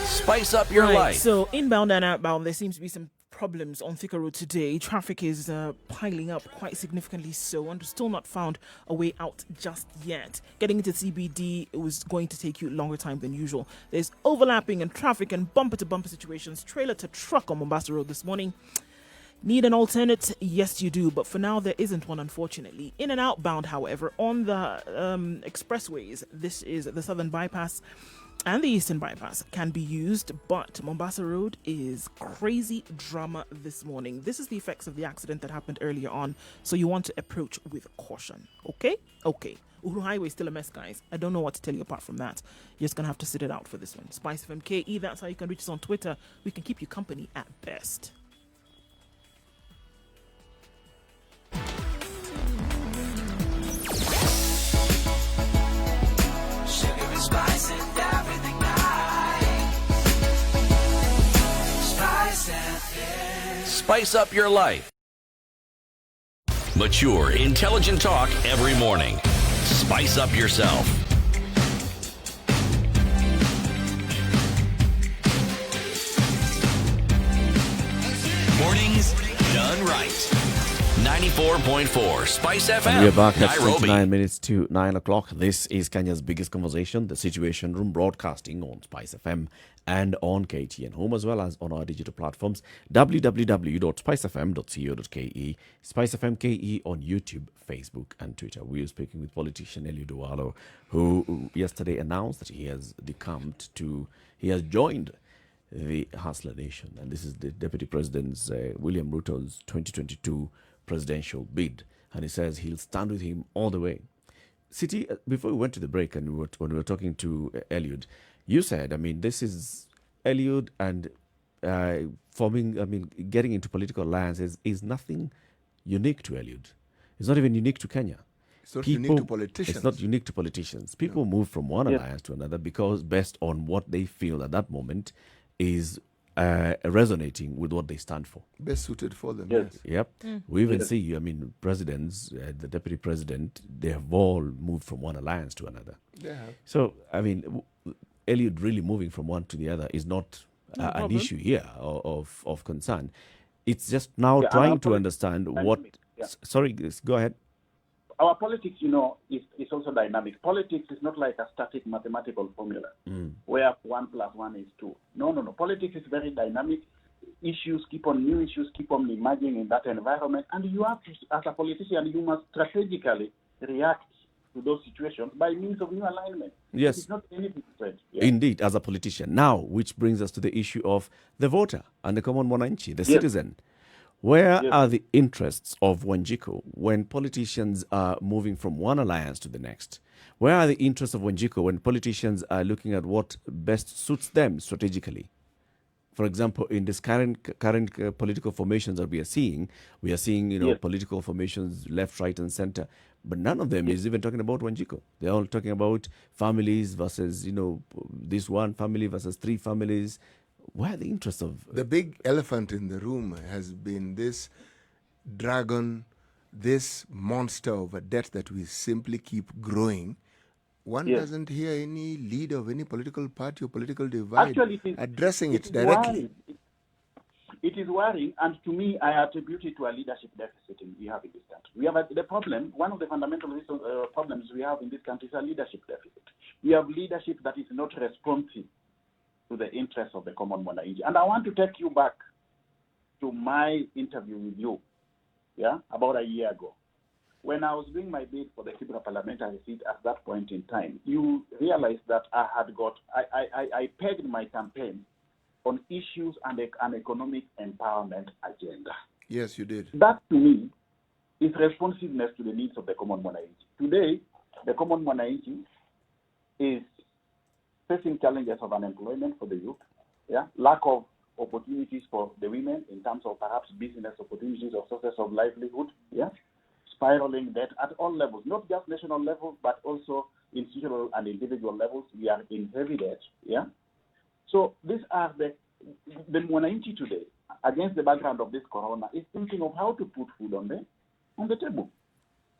Spice up your life. So inbound and outbound, there seems to be some problems on Thika Road today. Traffic is piling up quite significantly so, and still not found a way out just yet. Getting into CBD, it was going to take you longer time than usual. There's overlapping and traffic and bumper-to-bumper situations. Trailer to truck on Mombasa Road this morning. Need an alternate? Yes, you do. But for now, there isn't one, unfortunately. In and outbound, however, on the expressways, this is the Southern Bypass and the Eastern Bypass can be used. But Mombasa Road is crazy drama this morning. This is the effects of the accident that happened earlier on. So you want to approach with caution. Okay? Okay. Uhuru Highway is still a mess, guys. I don't know what to tell you apart from that. You're just going to have to sit it out for this one. Spice FM KE, that's how you can reach us on Twitter. We can keep you company at best. Spice and everything nice. Spice FM. Spice up your life. Mature, intelligent talk every morning. Spice up yourself. Mornings done right. 94.4 Spice FM. And we're back at Nairobi. 29 minutes to 9 o'clock. This is Kenya's biggest conversation, the Situation Room, broadcasting on Spice FM and on KTN Home, as well as on our digital platforms, www.spicefm.co.ke, Spice FM KE on YouTube, Facebook, and Twitter. We are speaking with politician Nduh Okoh, who yesterday announced that he has joined the Hustler Nation, and this is the Deputy President's William Ruto's 2022 presidential bid, and he says he'll stand with him all the way. City, before we went to the break and when we were talking to Eliud, you said, I mean, this is Eliud and getting into political alliances is nothing unique to Eliud. It's not even unique to Kenya. It's not unique to politicians. It's not unique to politicians. People move from one alliance to another because based on what they feel at that moment is resonating with what they stand for. Best suited for them. Yes. Yep. We even see, presidents, the deputy president, they have all moved from one alliance to another. They have. So, Eliud really moving from one to the other is not an issue here of concern. It's just now trying to understand what... Sorry, go ahead. Our politics, is also dynamic. Politics is not like a static mathematical formula where 1 + 1 is 2. No. Politics is very dynamic. New issues keep on emerging in that environment. And you have to, as a politician, you must strategically react to those situations by means of new alignment. Yes. It's not anything said. Indeed, as a politician. Now, which brings us to the issue of the voter and the common mwananchi, the citizen. Where are the interests of Wanjiku when politicians are moving from one alliance to the next? Where are the interests of Wanjiku when politicians are looking at what best suits them strategically? For example, in this current political formations that we are seeing political formations left, right, and center, but none of them is even talking about Wanjiku. They're all talking about families versus, this one family versus 3 families. Where are the interests of... The big elephant in the room has been this dragon, this monster of a debt that we simply keep growing. One doesn't hear any leader of any political party or political divide addressing it directly. It is worrying, and to me, I attribute it to a leadership deficit we have in this country. We have the problem, one of the fundamental problems we have in this country is a leadership deficit. We have leadership that is not responsive to the interests of the common mwananchi. And I want to take you back to my interview with you, about a year ago. When I was doing my bid for the Kibra parliamentary seat at that point in time, you realized that I pegged my campaign on issues and an economic empowerment agenda. Yes, you did. That, to me, is responsiveness to the needs of the common mwananchi. Today, the common mwananchi is facing challenges of unemployment for the youth, lack of opportunities for the women in terms of perhaps business opportunities or sources of livelihood, spiraling debt at all levels, not just national level, but also institutional and individual levels. We are in heavy debt, So these are the mwananchi today, against the background of this corona, is thinking of how to put food on the table.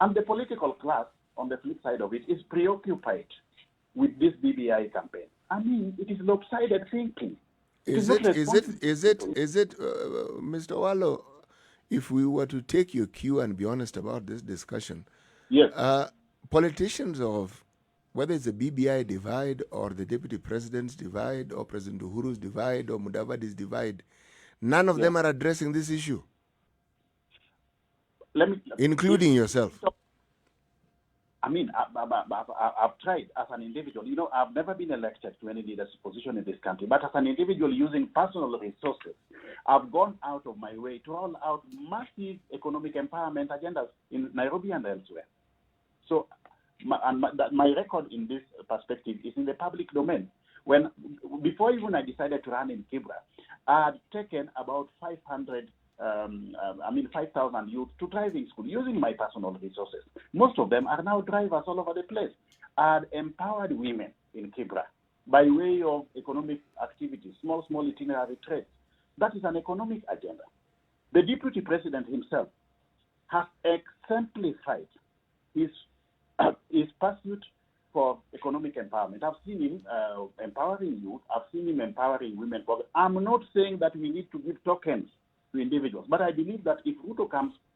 And the political class, on the flip side of it, is preoccupied with this BBI campaign. It is lopsided thinking. Is it, Mr. Wallo, if we were to take your cue and be honest about this discussion, politicians of, whether it's the BBI divide or the deputy president's divide or President Uhuru's divide or Mudavadi's divide, none of them are addressing this issue, including yourself. I've tried as an individual. I've never been elected to any leadership position in this country, but as an individual using personal resources, I've gone out of my way to roll out massive economic empowerment agendas in Nairobi and elsewhere. So, my record in this perspective is in the public domain. Before even I decided to run in Kibra, I had taken about 5,000 youth to driving school using my personal resources. Most of them are now drivers all over the place. I had empowered women in Kibra by way of economic activities, small itinerary trades. That is an economic agenda. The deputy president himself has exemplified his pursuit for economic empowerment. I've seen him empowering youth. I've seen him empowering women. I'm not saying that we need to give tokens to individuals, but I believe that if Ruto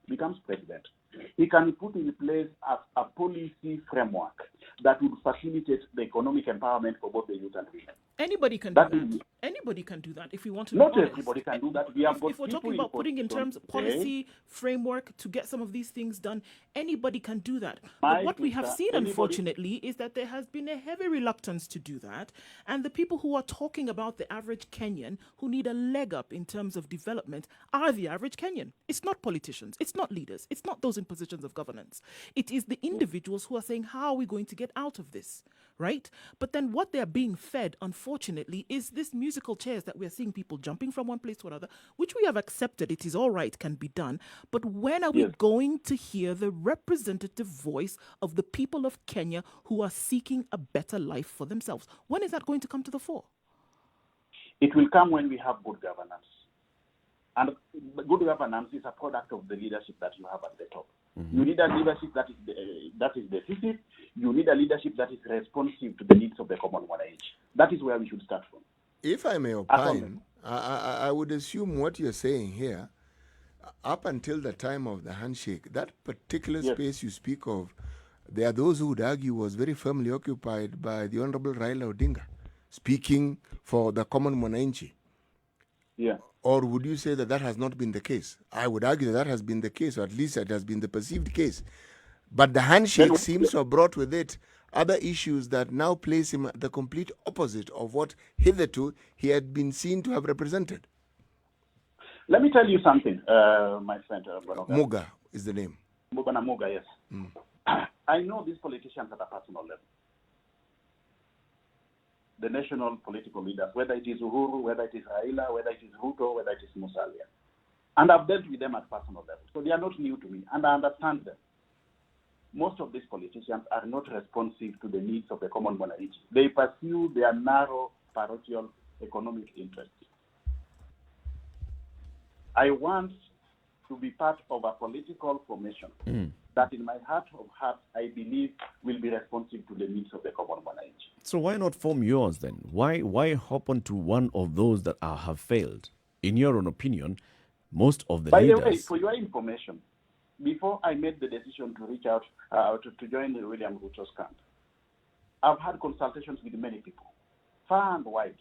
becomes president, he can put in place a policy framework that would facilitate the economic empowerment for both the youth and women. Anybody can do that. Anybody can do that if we want to. Not everybody can do that. If we're talking about putting in terms of policy framework to get some of these things done, anybody can do that. But what we have seen, unfortunately, is that there has been a heavy reluctance to do that. And the people who are talking about the average Kenyan who need a leg up in terms of development are the average Kenyan. It's not politicians. It's not leaders. It's not those in positions of governance. It is the individuals who are saying, how are we going to get out of this? right? But then what they're being fed, unfortunately, is this musical chairs that we're seeing people jumping from one place to another, which we have accepted. It is all right, can be done. But when are we going to hear the representative voice of the people of Kenya who are seeking a better life for themselves? When is that going to come to the fore? It will come when we have good governance. And good governance is a product of the leadership that you have at the top. You need a leadership that is decisive. You need a leadership that is responsive to the needs of the common age. That is where we should start from. If I may opine, I would assume what you're saying here, up until the time of the handshake, that particular space you speak of, there are those who would argue was very firmly occupied by the Honorable Raila Odinga, speaking for the common mwananchi. Yeah. Or would you say that that has not been the case? I would argue that that has been the case, or at least it has been the perceived case. But the handshake seems to have brought with it other issues that now place him at the complete opposite of what hitherto he had been seen to have represented. Let me tell you something, my friend. Muga is the name. Muga, yes. I know these politicians at a personal level. The national political leaders, whether it is Uhuru, whether it is Raila, whether it is Ruto, whether it is Musalia. And I've dealt with them at personal level. So they are not new to me, and I understand them. Most of these politicians are not responsive to the needs of the common mwananchi. They pursue their narrow parochial economic interests. I want to be part of a political formation that in my heart of hearts, I believe will be responsive to the needs of the common mwananchi. So why not form yours then? Why hop onto one of those that have failed? In your own opinion, most of the leaders... By the way, for your information, before I made the decision to reach out to join the William Ruto's camp, I've had consultations with many people, far and wide,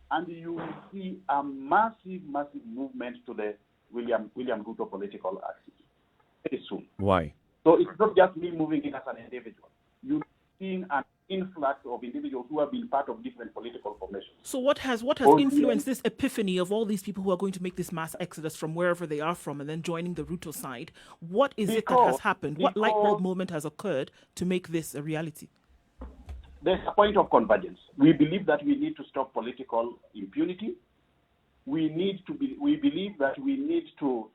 and you will see a massive movement to the William Ruto political axis very soon. Why? So it's not just me moving in as an individual. You're seeing an influx of individuals who have been part of different political formations. So what has influenced this epiphany of all these people who are going to make this mass exodus from wherever they are from and then joining the Ruto side? What is it that has happened? What light bulb moment has occurred to make this a reality? There's a point of convergence. We believe that we need to stop political impunity. We believe that we need to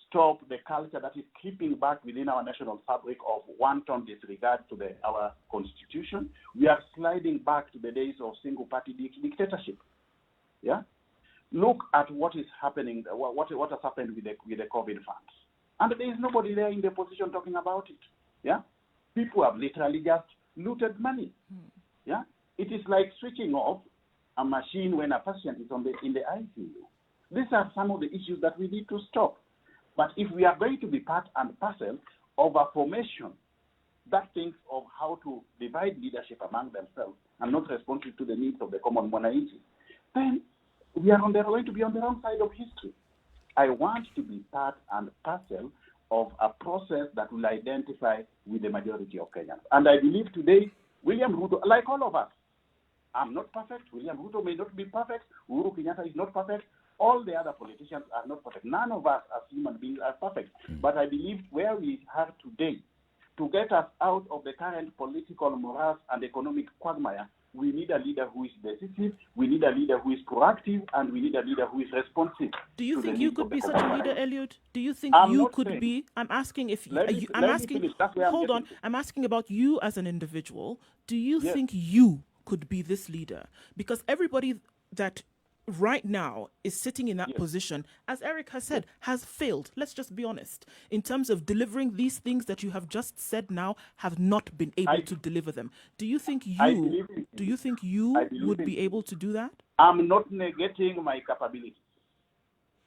stop the culture that is creeping back within our national fabric of wanton disregard to our constitution. We are sliding back to the days of single-party dictatorship. Yeah, look at what is happening. What has happened with the COVID funds, and there is nobody there in the position talking about it. Yeah, people have literally just looted money. Yeah, it is like switching off a machine when a patient is in the ICU. These are some of the issues that we need to stop. But if we are going to be part and parcel of a formation that thinks of how to divide leadership among themselves and not responsive to the needs of the common mwananchi, then we are going to be on the wrong side of history. I want to be part and parcel of a process that will identify with the majority of Kenyans. And I believe today, William Ruto, like all of us, I'm not perfect. William Ruto may not be perfect. Uhuru Kenyatta is not perfect. All the other politicians are not perfect. None of us as human beings are perfect. But I believe where we are today, to get us out of the current political morass and economic quagmire, we need a leader who is decisive, we need a leader who is proactive, and we need a leader who is responsive. Do you think you could be such a leader, Eliud? Do you think you could be? I'm asking if you, hold on. I'm asking about you as an individual. Do you think you could be this leader? Because everybody that right now is sitting in that position, as Eric has said, has failed. Let's just be honest. In terms of delivering these things that you have just said now, have not been able to deliver them. Do you think you would be able to do that? I'm not negating my capabilities.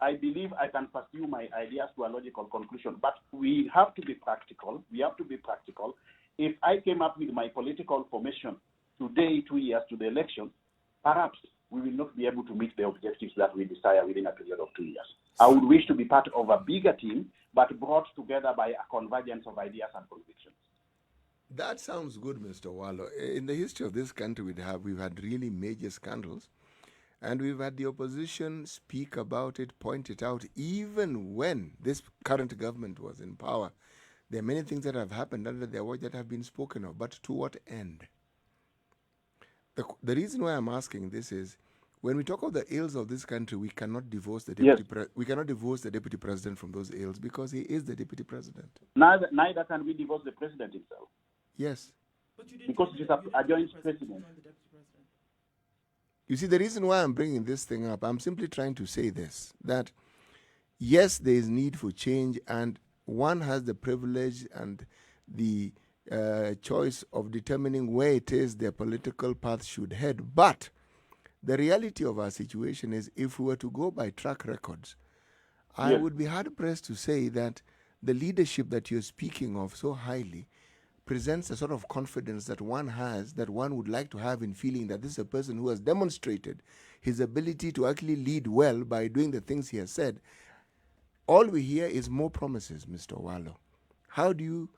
I believe I can pursue my ideas to a logical conclusion, but we have to be practical. If I came up with my political formation today, 2 years to the election, perhaps we will not be able to meet the objectives that we desire within a period of 2 years. I would wish to be part of a bigger team, but brought together by a convergence of ideas and convictions. That sounds good, Mr. Wallo. In the history of this country, we've had really major scandals, and we've had the opposition speak about it, point it out, even when this current government was in power. There are many things that have happened under their watch that have been spoken of, but to what end? the reason why I'm asking this is, when we talk of the ills of this country, we cannot divorce the deputy. We cannot divorce the deputy president from those ills because he is the deputy president. Neither can we divorce the president himself. Yes. Because it is a joint president. You see, the reason why I'm bringing this thing up, I'm simply trying to say this, that yes, there is need for change, and one has the privilege and the choice of determining where it is their political path should head. But the reality of our situation is, if we were to go by track records, I would be hard-pressed to say that the leadership that you're speaking of so highly presents a sort of confidence that one has, that one would like to have in feeling that this is a person who has demonstrated his ability to actually lead well by doing the things he has said. All we hear is more promises, Mr. Wallo. How do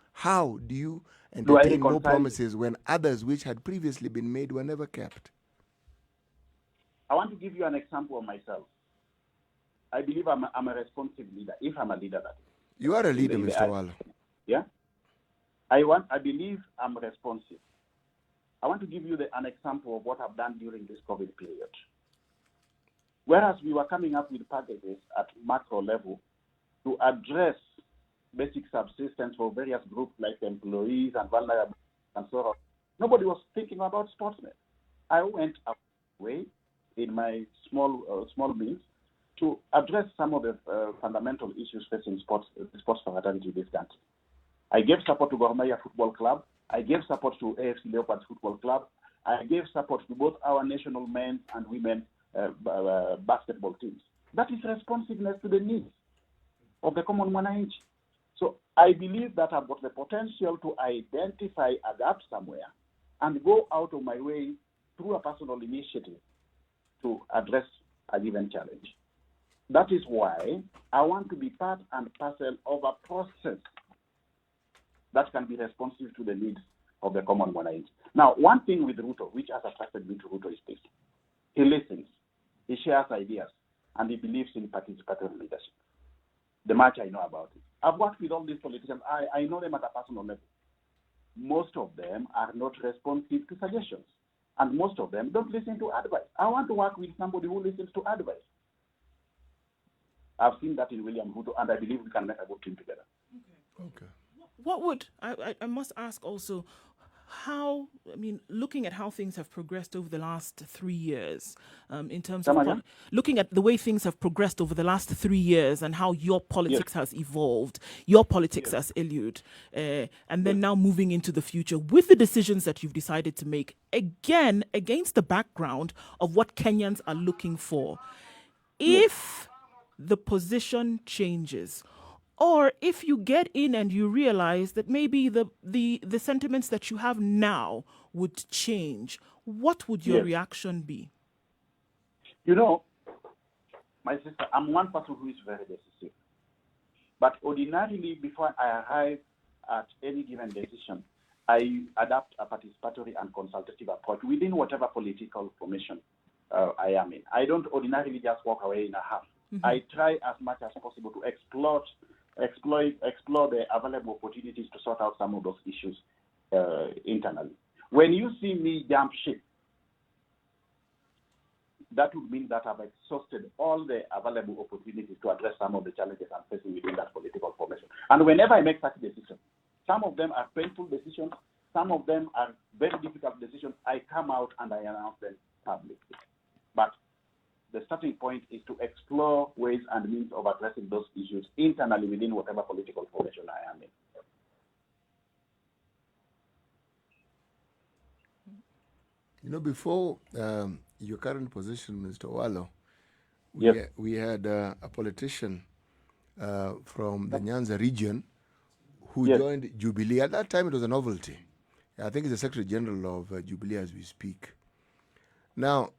you entertain more promises when others which had previously been made were never kept? I want to give you an example of myself. I believe I'm a responsive leader, if I'm a leader. That is. You are a leader, Mr. Wallo. Yeah? I believe I'm responsive. I want to give you an example of what I've done during this COVID period. Whereas we were coming up with packages at macro level to address basic subsistence for various groups like employees and vulnerable and so on, nobody was thinking about sportsmen. I went away in my small means to address some of the fundamental issues facing sports fraternity in this country. I gave support to Gor Mahia Football Club. I gave support to AFC Leopards Football Club. I gave support to both our national men and women basketball teams. That is responsiveness to the needs of the common mwananchi. So I believe that I've got the potential to identify a gap somewhere and go out of my way through a personal initiative to address a given challenge. That is why I want to be part and parcel of a process that can be responsive to the needs of the common mwananchi. Now, one thing with Ruto, which has attracted me to Ruto, is this. He listens, he shares ideas, and he believes in participatory leadership. The much I know about it. I've worked with all these politicians. I know them at a personal level. Most of them are not responsive to suggestions, and most of them don't listen to advice. I want to work with somebody who listens to advice. I've seen that in William Ruto, and I believe we can make a good team together. Okay. What would, I must ask also, how, I mean, looking at how things have progressed over the last 3 years, in terms of looking at the way things have progressed over the last 3 years and how your politics has evolved, your politics has elude, and then now moving into the future with the decisions that you've decided to make, again, against the background of what Kenyans are looking for. If the position changes, or if you get in and you realize that maybe the sentiments that you have now would change, what would your reaction be? You know, my sister, I'm one person who is very decisive. But ordinarily, before I arrive at any given decision, I adopt a participatory and consultative approach within whatever political formation I am in. I don't ordinarily just walk away in a huff. Mm-hmm. I try as much as possible to explore the available opportunities to sort out some of those issues internally. When you see me jump ship, that would mean that I've exhausted all the available opportunities to address some of the challenges I'm facing within that political formation. And whenever I make such decisions, some of them are painful decisions, some of them are very difficult decisions, I come out and I announce them publicly. But the starting point is to explore ways and means of addressing those issues internally within whatever political formation I am in. You know, before your current position, Mr. Wallo, we had a politician from the Nyanza region who joined Jubilee. At that time, it was a novelty. I think he's the Secretary General of Jubilee as we speak. Now,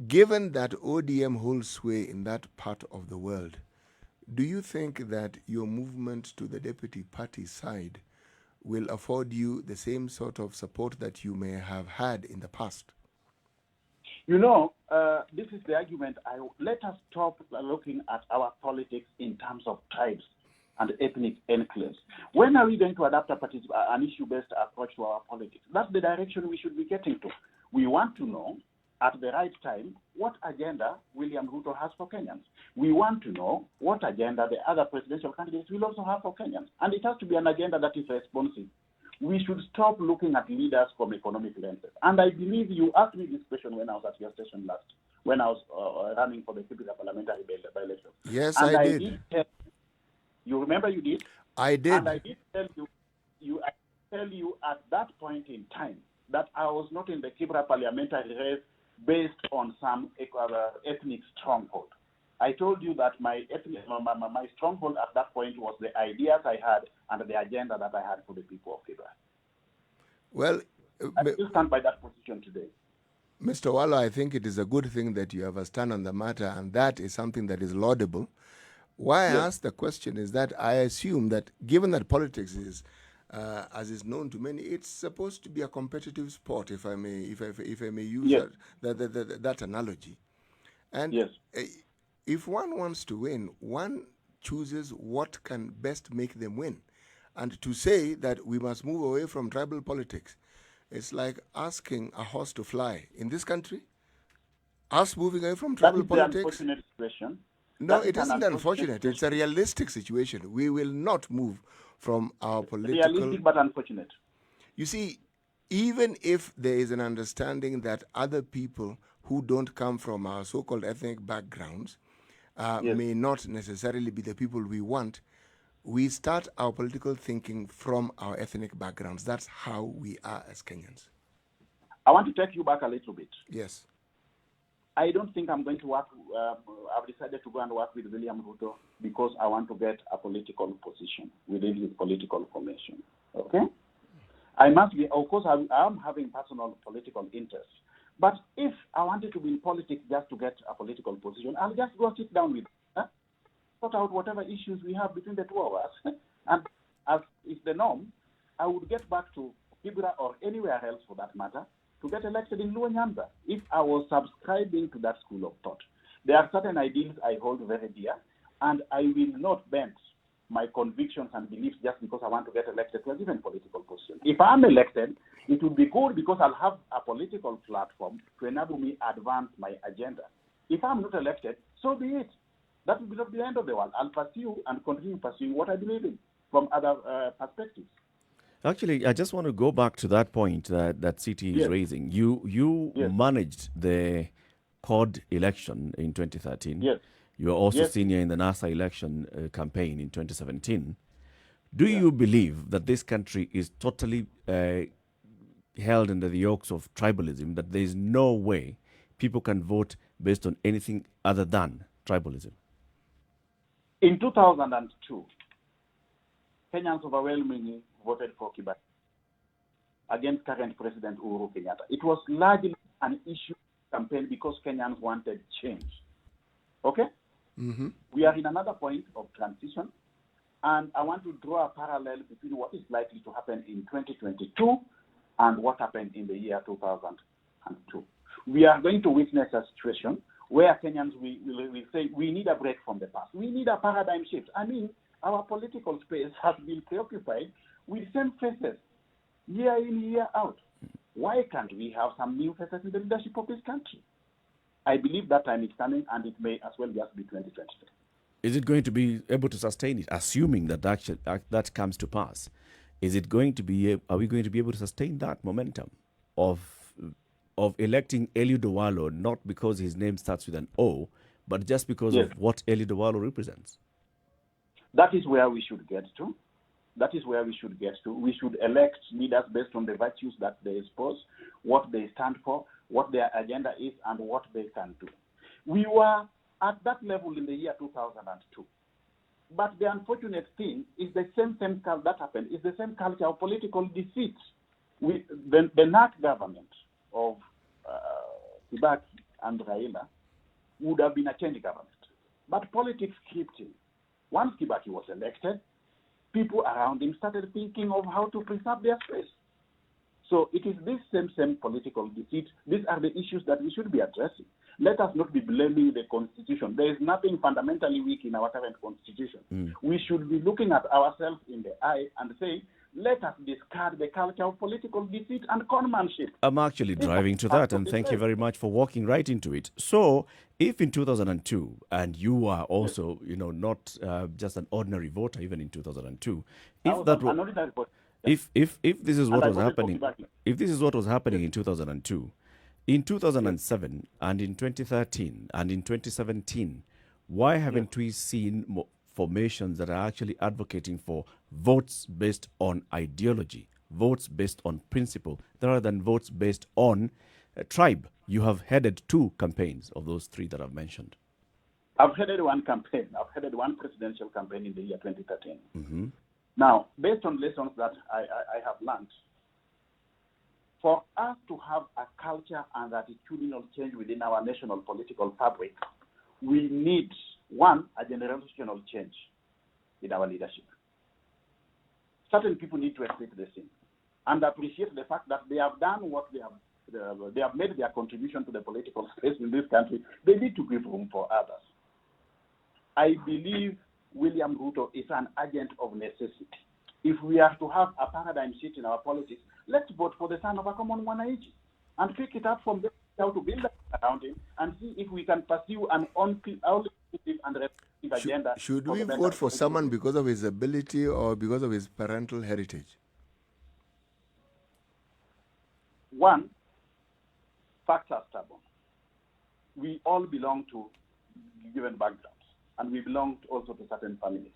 given that ODM holds sway in that part of the world, do you think that your movement to the deputy party side will afford you the same sort of support that you may have had in the past? You know, this is the argument. Let us stop looking at our politics in terms of tribes and ethnic enclaves. When are we going to adapt an issue-based approach to our politics? That's the direction we should be getting to. We want to know at the right time what agenda William Ruto has for Kenyans. We want to know what agenda the other presidential candidates will also have for Kenyans. And it has to be an agenda that is responsive. We should stop looking at leaders from economic lenses. And I believe you asked me this question when I was at your station when I was running for the Kibera parliamentary by-election. Yes, and I did. You remember you did? I did. And I did tell you at that point in time that I was not in the Kibera parliamentary race based on some ethnic stronghold. I told you that my stronghold at that point was the ideas I had and the agenda that I had for the people of Kibera. Well, I still stand by that position today. Mr. Wallo, I think it is a good thing that you have a stand on the matter, and that is something that is laudable. Why I ask the question is that I assume that given that politics is, as is known to many, it's supposed to be a competitive sport, if I may use that analogy. And if one wants to win, one chooses what can best make them win. And to say that we must move away from tribal politics, it's like asking a horse to fly. In this country, us moving away from tribal politics. Unfortunate situation. No, it isn't unfortunate. It's a realistic situation. We will not move from our political... Realistic but unfortunate. You see, even if there is an understanding that other people who don't come from our so-called ethnic backgrounds may not necessarily be the people we want, we start our political thinking from our ethnic backgrounds. That's how we are as Kenyans. I want to take you back a little bit. Yes. I don't think I'm going to work, I've decided to go and work with William Ruto because I want to get a political position within his political formation. Okay? I must be, of course, I am having personal political interests. But if I wanted to be in politics just to get a political position, I'll just go sit down with him, sort out whatever issues we have between the two of us. And as is the norm, I would get back to Kibera or anywhere else for that matter to get elected in Luo Nyanza if I was subscribing to that school of thought. There are certain ideals I hold very dear, and I will not bend my convictions and beliefs just because I want to get elected to a given political position. If I'm elected, it would be good because I'll have a political platform to enable me advance my agenda. If I'm not elected, so be it. That will not be the end of the world. I'll pursue and continue pursuing what I believe in from other perspectives. Actually, I just want to go back to that point that CT is raising. You managed the CORD election in 2013. Yes. You are also senior in the NASA election campaign in 2017. Do you believe that this country is totally held under the yokes of tribalism, that there is no way people can vote based on anything other than tribalism? In 2002, Kenyans overwhelmingly voted for Kibaki against current President Uhuru Kenyatta. It was largely an issue campaign because Kenyans wanted change. Okay? Mm-hmm. We are in another point of transition, and I want to draw a parallel between what is likely to happen in 2022 and what happened in the year 2002. We are going to witness a situation where Kenyans will say, we need a break from the past. We need a paradigm shift. I mean, our political space has been preoccupied with same faces, year in, year out. Why can't we have some new faces in the leadership of this country? I believe that time is coming, and it may as well just be 2023. Is it going to be able to sustain it, assuming that that comes to pass? Is it going to be? Are we going to be able to sustain that momentum of electing Nduh Okoh, not because his name starts with an O, but just because of what Nduh Okoh represents? That is where we should get to. That is where we should get to. We should elect leaders based on the virtues that they espouse, what they stand for, what their agenda is, and what they can do. We were at that level in the year 2002. But the unfortunate thing is the same that happened, is the same culture of political defeat. The NAC government of Kibaki and Raila would have been a change government. But politics crept in. Once Kibaki was elected, people around him started thinking of how to preserve their space. So it is this same political defeat. These are the issues that we should be addressing. Let us not be blaming the Constitution. There is nothing fundamentally weak in our current Constitution. We should be looking at ourselves in the eye and say, let us discard the culture of political deceit and conmanship. I'm actually driving to that, and thank you very much for walking right into it. So, if in 2002, and you are also, not just an ordinary voter, even in 2002, if that was, if this is what was happening, if this is what was happening in 2002, in 2007, and in 2013, and in 2017, why haven't we seen formations that are actually advocating for votes based on ideology, votes based on principle, rather than votes based on tribe? You have headed 2 campaigns of those 3 that I've mentioned. I've headed one campaign. I've headed one presidential campaign in the year 2013. Mm-hmm. Now, based on lessons that I have learned, for us to have a culture and attitudinal change within our national political fabric, we need, one, a generational change in our leadership. Certain people need to accept the same and appreciate the fact that they have done what they have made their contribution to the political space in this country. They need to give room for others. I believe William Ruto is an agent of necessity. If we are to have a paradigm shift in our politics, let's vote for the son of a common Mwananchi and pick it up from there, how to build around him and see if we can pursue an inclusive and reflective agenda. Should we vote for someone because of his ability or because of his parental heritage? One, facts are stubborn. We all belong to given backgrounds, and we belong also to certain families.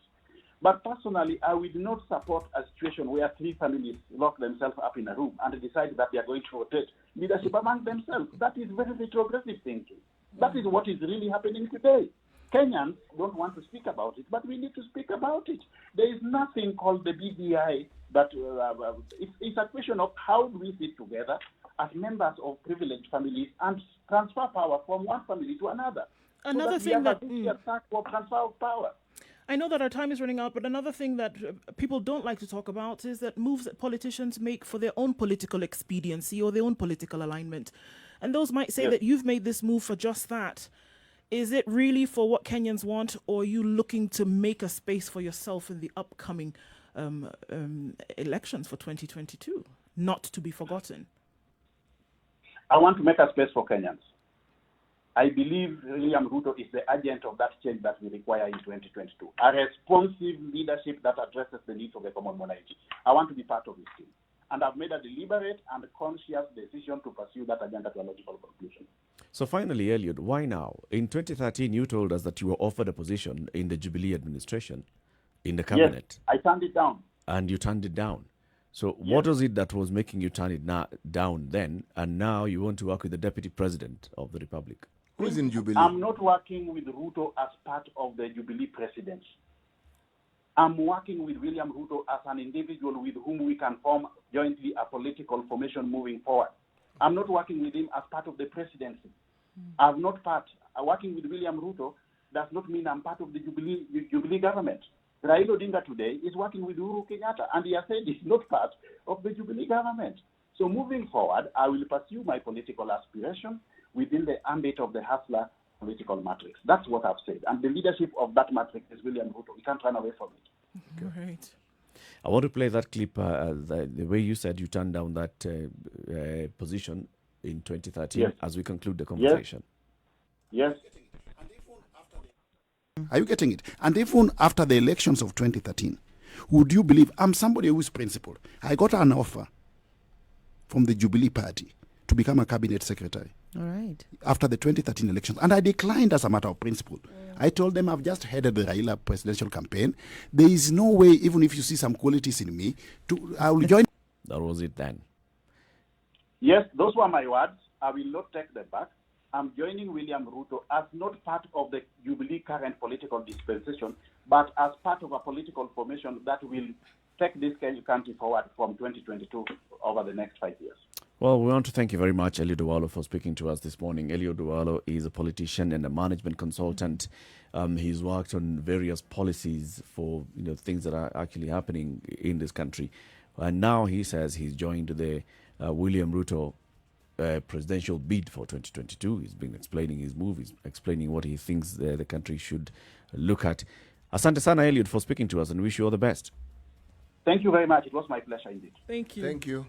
But personally, I would not support a situation where 3 families lock themselves up in a room and decide that they are going to rotate leadership among themselves. That is very retrogressive thinking. That is what is really happening today. Kenyans don't want to speak about it, but we need to speak about it. There is nothing called the BBI, but it's a question of how do we sit together as members of privileged families and transfer power from one family to another. Another thing that transfer of power. I know that our time is running out, but another thing that people don't like to talk about is that moves that politicians make for their own political expediency or their own political alignment. And those might say that you've made this move for just that. Is it really for what Kenyans want, or are you looking to make a space for yourself in the upcoming elections for 2022, not to be forgotten? I want to make a space for Kenyans. I believe William Ruto is the agent of that change that we require in 2022. A responsive leadership that addresses the needs of the common Mwananchi. I want to be part of his team. And I've made a deliberate and conscious decision to pursue that agenda to a logical conclusion. So finally, Eliud, why now? In 2013, you told us that you were offered a position in the Jubilee administration, in the cabinet. Yes, I turned it down. And you turned it down. So what was it that was making you turn it down then, and now you want to work with the Deputy President of the Republic? Who is in Jubilee? I'm not working with Ruto as part of the Jubilee presidency. I'm working with William Ruto as an individual with whom we can form jointly a political formation moving forward. I'm not working with him as part of the presidency. I'm not working with William Ruto does not mean I'm part of the Jubilee government. Raila Odinga today is working with Uhuru Kenyatta, and he has said he's not part of the Jubilee government. So moving forward, I will pursue my political aspiration within the ambit of the Hustler political matrix. That's what I've said. And the leadership of that matrix is William Ruto. We can't run away from it. Right. I want to play that clip, the way you said you turned down that position in 2013 as we conclude the conversation. Yes. Are you getting it? And even after the elections of 2013, would you believe I'm somebody who is principled? I got an offer from the Jubilee Party to become a cabinet secretary. All right. After the 2013 elections. And I declined as a matter of principle. I told them I've just headed the Raila presidential campaign. There is no way, even if you see some qualities in me, I will join. That was it then. Yes, those were my words. I will not take them back. I'm joining William Ruto as not part of the Jubilee current political dispensation, but as part of a political formation that will take this country forward from 2022 over the next 5 years. Well, we want to thank you very much, Nduh Okoh, for speaking to us this morning. Nduh Okoh is a politician and a management consultant. He's worked on various policies for things that are actually happening in this country. And now he says he's joined the William Ruto presidential bid for 2022. He's been explaining his move. He's explaining what he thinks the country should look at. Asante sana, Eliud, for speaking to us, and wish you all the best. Thank you very much. It was my pleasure indeed. Thank you. Thank you.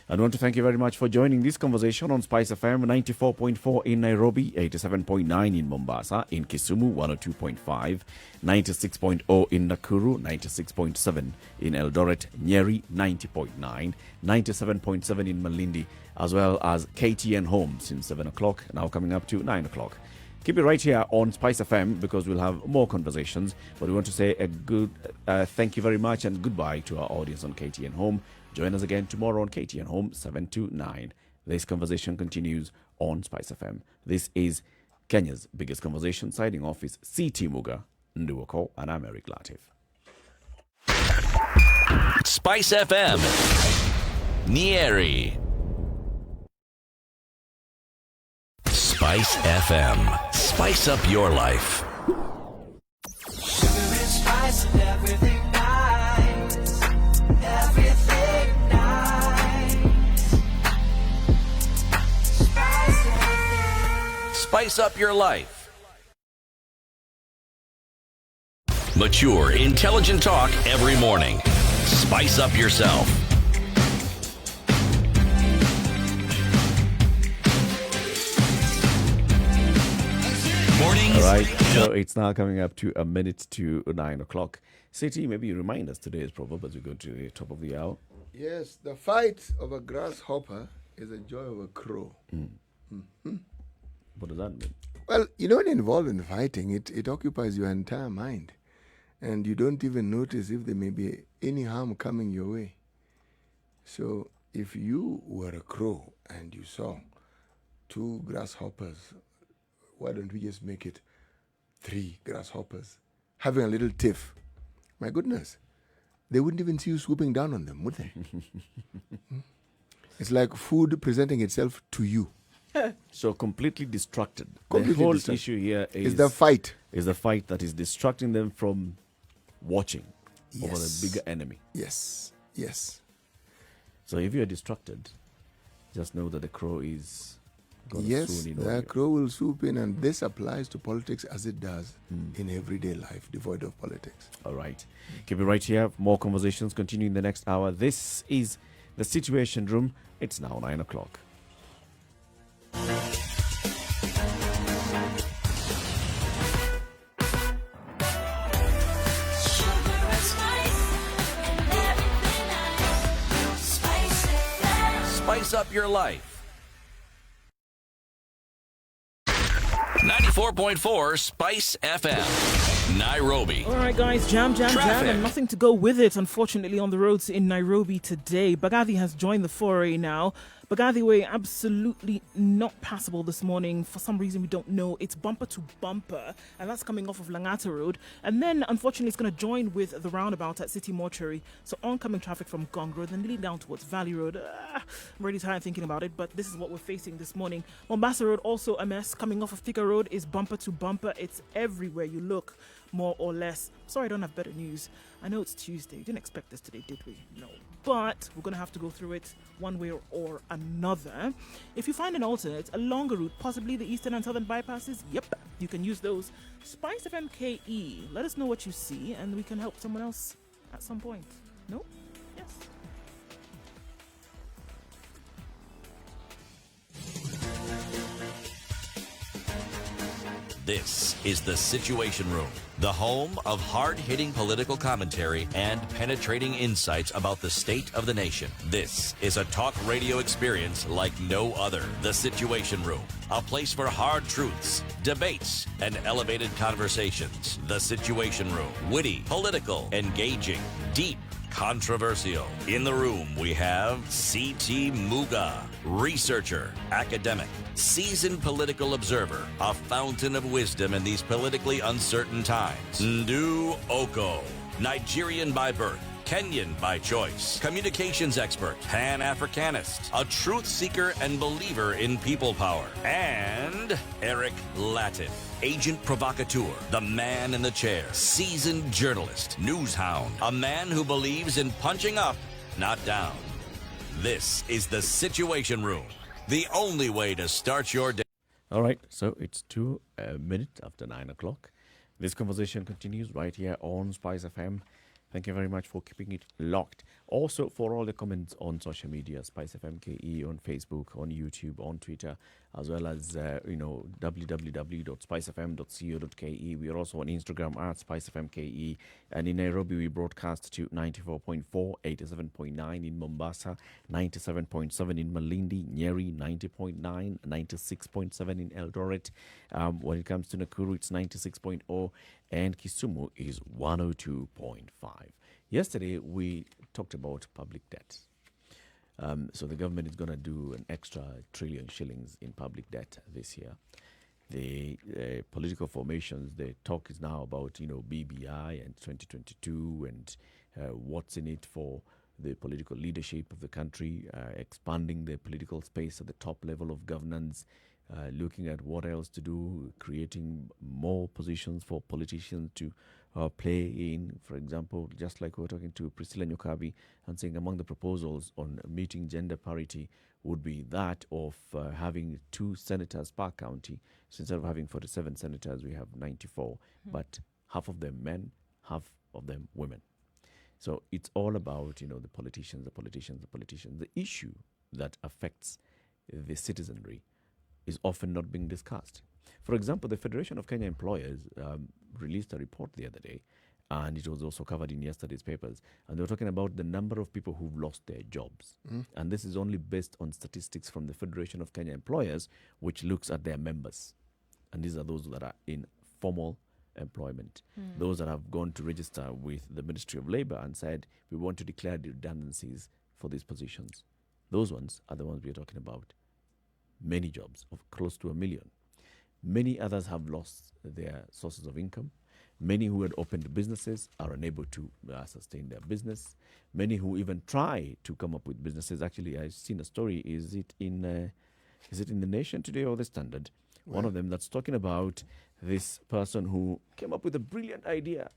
I want to thank you very much for joining this conversation on Spice FM 94.4 in Nairobi, 87.9 in Mombasa, in Kisumu 102.5, 96.0 in Nakuru, 96.7 in Eldoret, Njeri 90.9, 97.7 in Malindi, as well as KTN Home since 7 o'clock, now coming up to 9 o'clock. Keep it right here on Spice FM because we'll have more conversations. But we want to say a good thank you very much and goodbye to our audience on KTN Home. Join us again tomorrow on KTN Home 7 to 9. This conversation continues on Spice FM. This is Kenya's biggest conversation. Signing off is CT Muga, Nduh Okoh, and I'm Eric Latiff. Spice FM. Njeri. Spice FM. Spice up your life. Sugar and spice and everything nice. Everything nice. Spice FM. Spice up your life. Mature, intelligent talk every morning. Spice up yourself. Mornings. All right, so it's now coming up to a minute to 9 o'clock. City, maybe you remind us today's proverb as we go to the top of the hour. Yes, the fight of a grasshopper is the joy of a crow. What does that mean? Well, you don't involve in fighting. It occupies your entire mind. And you don't even notice if there may be any harm coming your way. So if you were a crow and you saw two grasshoppers, why don't we just make it 3 grasshoppers having a little tiff? My goodness, they wouldn't even see you swooping down on them, would they? It's like food presenting itself to you. So completely distracted. Completely the whole distracted. issue here Is the fight. Is the fight that is distracting them from watching over the Yes. bigger enemy. Yes, yes. So if you're distracted, just know that the crow is going to Yes, swoon in on the you. crow will swoop in, and this applies to politics as it does in everyday life, devoid of politics. All right. Keep it right here. More conversations continue in the next hour. This is the Situation Room. It's now 9 o'clock. Sugar and spice and everything nice. Spice FM. Spice up your life. 94.4 Spice FM. Nairobi. All right, guys, jam, Traffic. and nothing to go with it, unfortunately, on the roads in Nairobi today. Bagathi has joined the foray now. Bagathi Way, absolutely not passable this morning. For some reason, we don't know. It's bumper to bumper, and that's coming off of Langata Road. And then, unfortunately, it's going to join with the roundabout at City Mortuary. So oncoming traffic from Gong Road, then leading down towards Valley Road. I'm already tired thinking about it, but this is what we're facing this morning. Mombasa Road, also a mess. Coming off of Thika Road is bumper to bumper. It's everywhere you look, more or less. Sorry, I don't have better news. I know it's Tuesday. Didn't expect this today, did we? No. But we're going to have to go through it one way or another. If you find an alternate, a longer route, possibly the eastern and southern bypasses, yep, you can use those. Spice FM KE, let us know what you see and we can help someone else at some point. No? Yes. This is the Situation Room, the home of hard-hitting political commentary and penetrating insights about the state of the nation. This is a talk radio experience like no other. The Situation Room, a place for hard truths, debates, and elevated conversations. The Situation Room, witty, political, engaging, deep, controversial. In the room, we have CT Muga, researcher, academic, seasoned political observer, a fountain of wisdom in these politically uncertain times. Nduh Okoh, Nigerian by birth, Kenyan by choice, communications expert, Pan-Africanist, a truth seeker and believer in people power, and Eric Latiff, agent provocateur, the man in the chair, seasoned journalist, news hound, a man who believes in punching up, not down. This is the Situation Room, the only way to start your day. All right, so it's 2 minutes after 9 o'clock. This conversation continues right here on Spice FM Thank you very much for keeping it locked. Also, for all the comments on social media, Spice FM KE on Facebook, on YouTube, on Twitter, as well as, www.spicefm.co.ke. We are also on Instagram at SpiceFMKE. And in Nairobi, we broadcast to 94.4, 87.9 in Mombasa, 97.7 in Malindi, Nyeri, 90.9, 96.7 in Eldoret. When it comes to Nakuru, it's 96.0, and Kisumu is 102.5. Yesterday, we talked about public debt. So the government is going to do an extra trillion shillings in public debt this year. The political formations, the talk is now about, BBI and 2022 and what's in it for the political leadership of the country, expanding the political space at the top level of governance, looking at what else to do, creating more positions for politicians to play in. For example, just like we were talking to Priscilla Nyokabi and saying among the proposals on meeting gender parity would be that of having 2 senators per county. So instead of having 47 senators, we have 94, but half of them men, half of them women. So it's all about, the politicians. The issue that affects the citizenry is often not being discussed. For example, the Federation of Kenya Employers released a report the other day, and it was also covered in yesterday's papers. And they were talking about the number of people who've lost their jobs. And this is only based on statistics from the Federation of Kenya Employers, which looks at their members. And these are those that are in formal employment. Those that have gone to register with the Ministry of Labour and said, we want to declare the redundancies for these positions. Those ones are the ones we are talking about. Many jobs, of close to 1 million. Many others have lost their sources of income. Many who had opened businesses are unable to sustain their business. Many who even try to come up with businesses. Actually, I've seen a story. Is it in the Nation today or the Standard? Well, one of them that's talking about this person who came up with a brilliant idea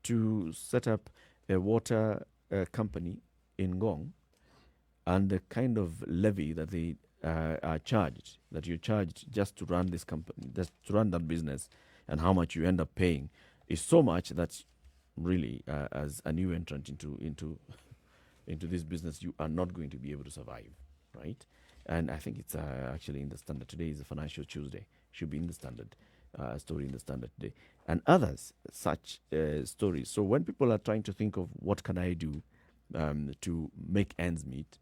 to set up a water company in Ngong, and the kind of levy that they are charged, that you're charged just to run this company, just to run that business, and how much you end up paying is so much that really, as a new entrant into this business, you are not going to be able to survive, right? And I think it's actually in the Standard today. Is a Financial Tuesday. Should be in the Standard, story in the Standard today, and others such stories. So when people are trying to think of what can I do to make ends meet,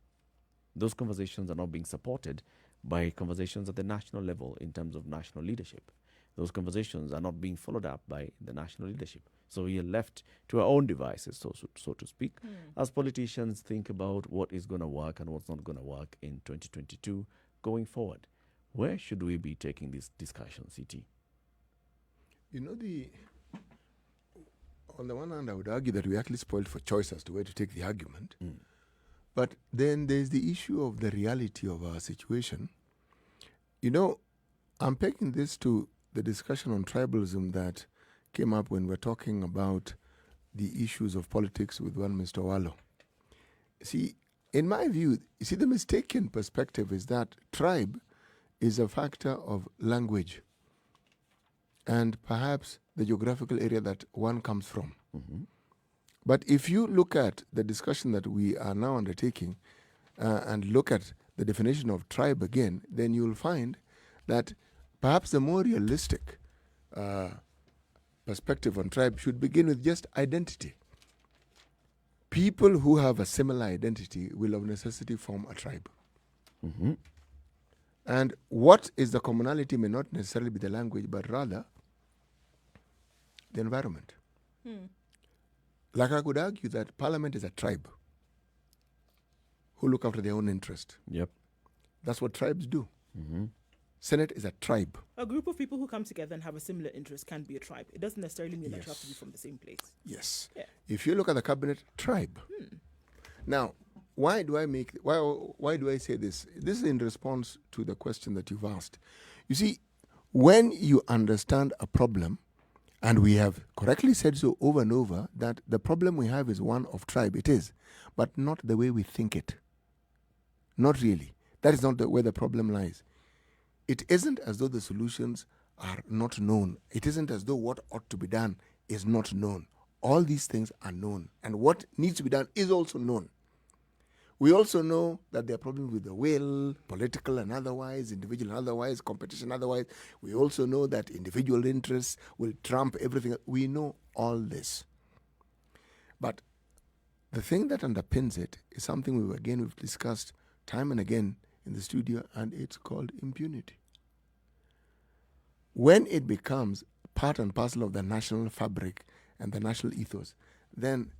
those conversations are not being supported by conversations at the national level in terms of national leadership. Those conversations are not being followed up by the national leadership. So we are left to our own devices, so to speak, as politicians think about what is going to work and what's not going to work in 2022 going forward. Where should we be taking this discussion, CT? On the one hand, I would argue that we actually spoiled for choice as to where to take the argument. But then there's the issue of the reality of our situation. I'm taking this to the discussion on tribalism that came up when we're talking about the issues of politics with one Mr. Wallo. See, in my view, the mistaken perspective is that tribe is a factor of language and perhaps the geographical area that one comes from. But if you look at the discussion that we are now undertaking and look at the definition of tribe again, then you'll find that perhaps the more realistic perspective on tribe should begin with just identity. People who have a similar identity will of necessity form a tribe. And what is the commonality may not necessarily be the language, but rather the environment. Like I could argue that Parliament is a tribe who look after their own interest. That's what tribes do. Senate is a tribe. A group of people who come together and have a similar interest can be a tribe. It doesn't necessarily mean that you have to be from the same place. Yes. Yeah. If you look at the cabinet, tribe. Now, why do I say this? This is in response to the question that you've asked. You see, when you understand a problem, and we have correctly said so over and over, that the problem we have is one of tribe. It is, but not the way we think it. Not really. That is not where the problem lies. It isn't as though the solutions are not known. It isn't as though what ought to be done is not known. All these things are known. And what needs to be done is also known. We also know that there are problems with the will, political and otherwise, individual and otherwise, competition otherwise. We also know that individual interests will trump everything. We know all this. But the thing that underpins it is something we've discussed time and again in the studio, and it's called impunity. When it becomes part and parcel of the national fabric and the national ethos, then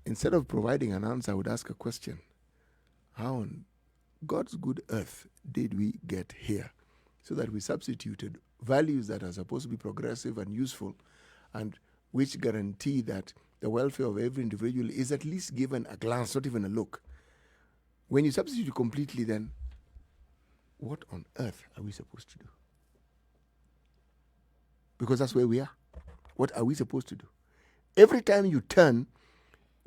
instead of providing an answer, I would ask a question. How on God's good earth did we get here? So that we substituted values that are supposed to be progressive and useful, and which guarantee that the welfare of every individual is at least given a glance, not even a look. When you substitute completely, then what on earth are we supposed to do? Because that's where we are. What are we supposed to do? Every time you turn,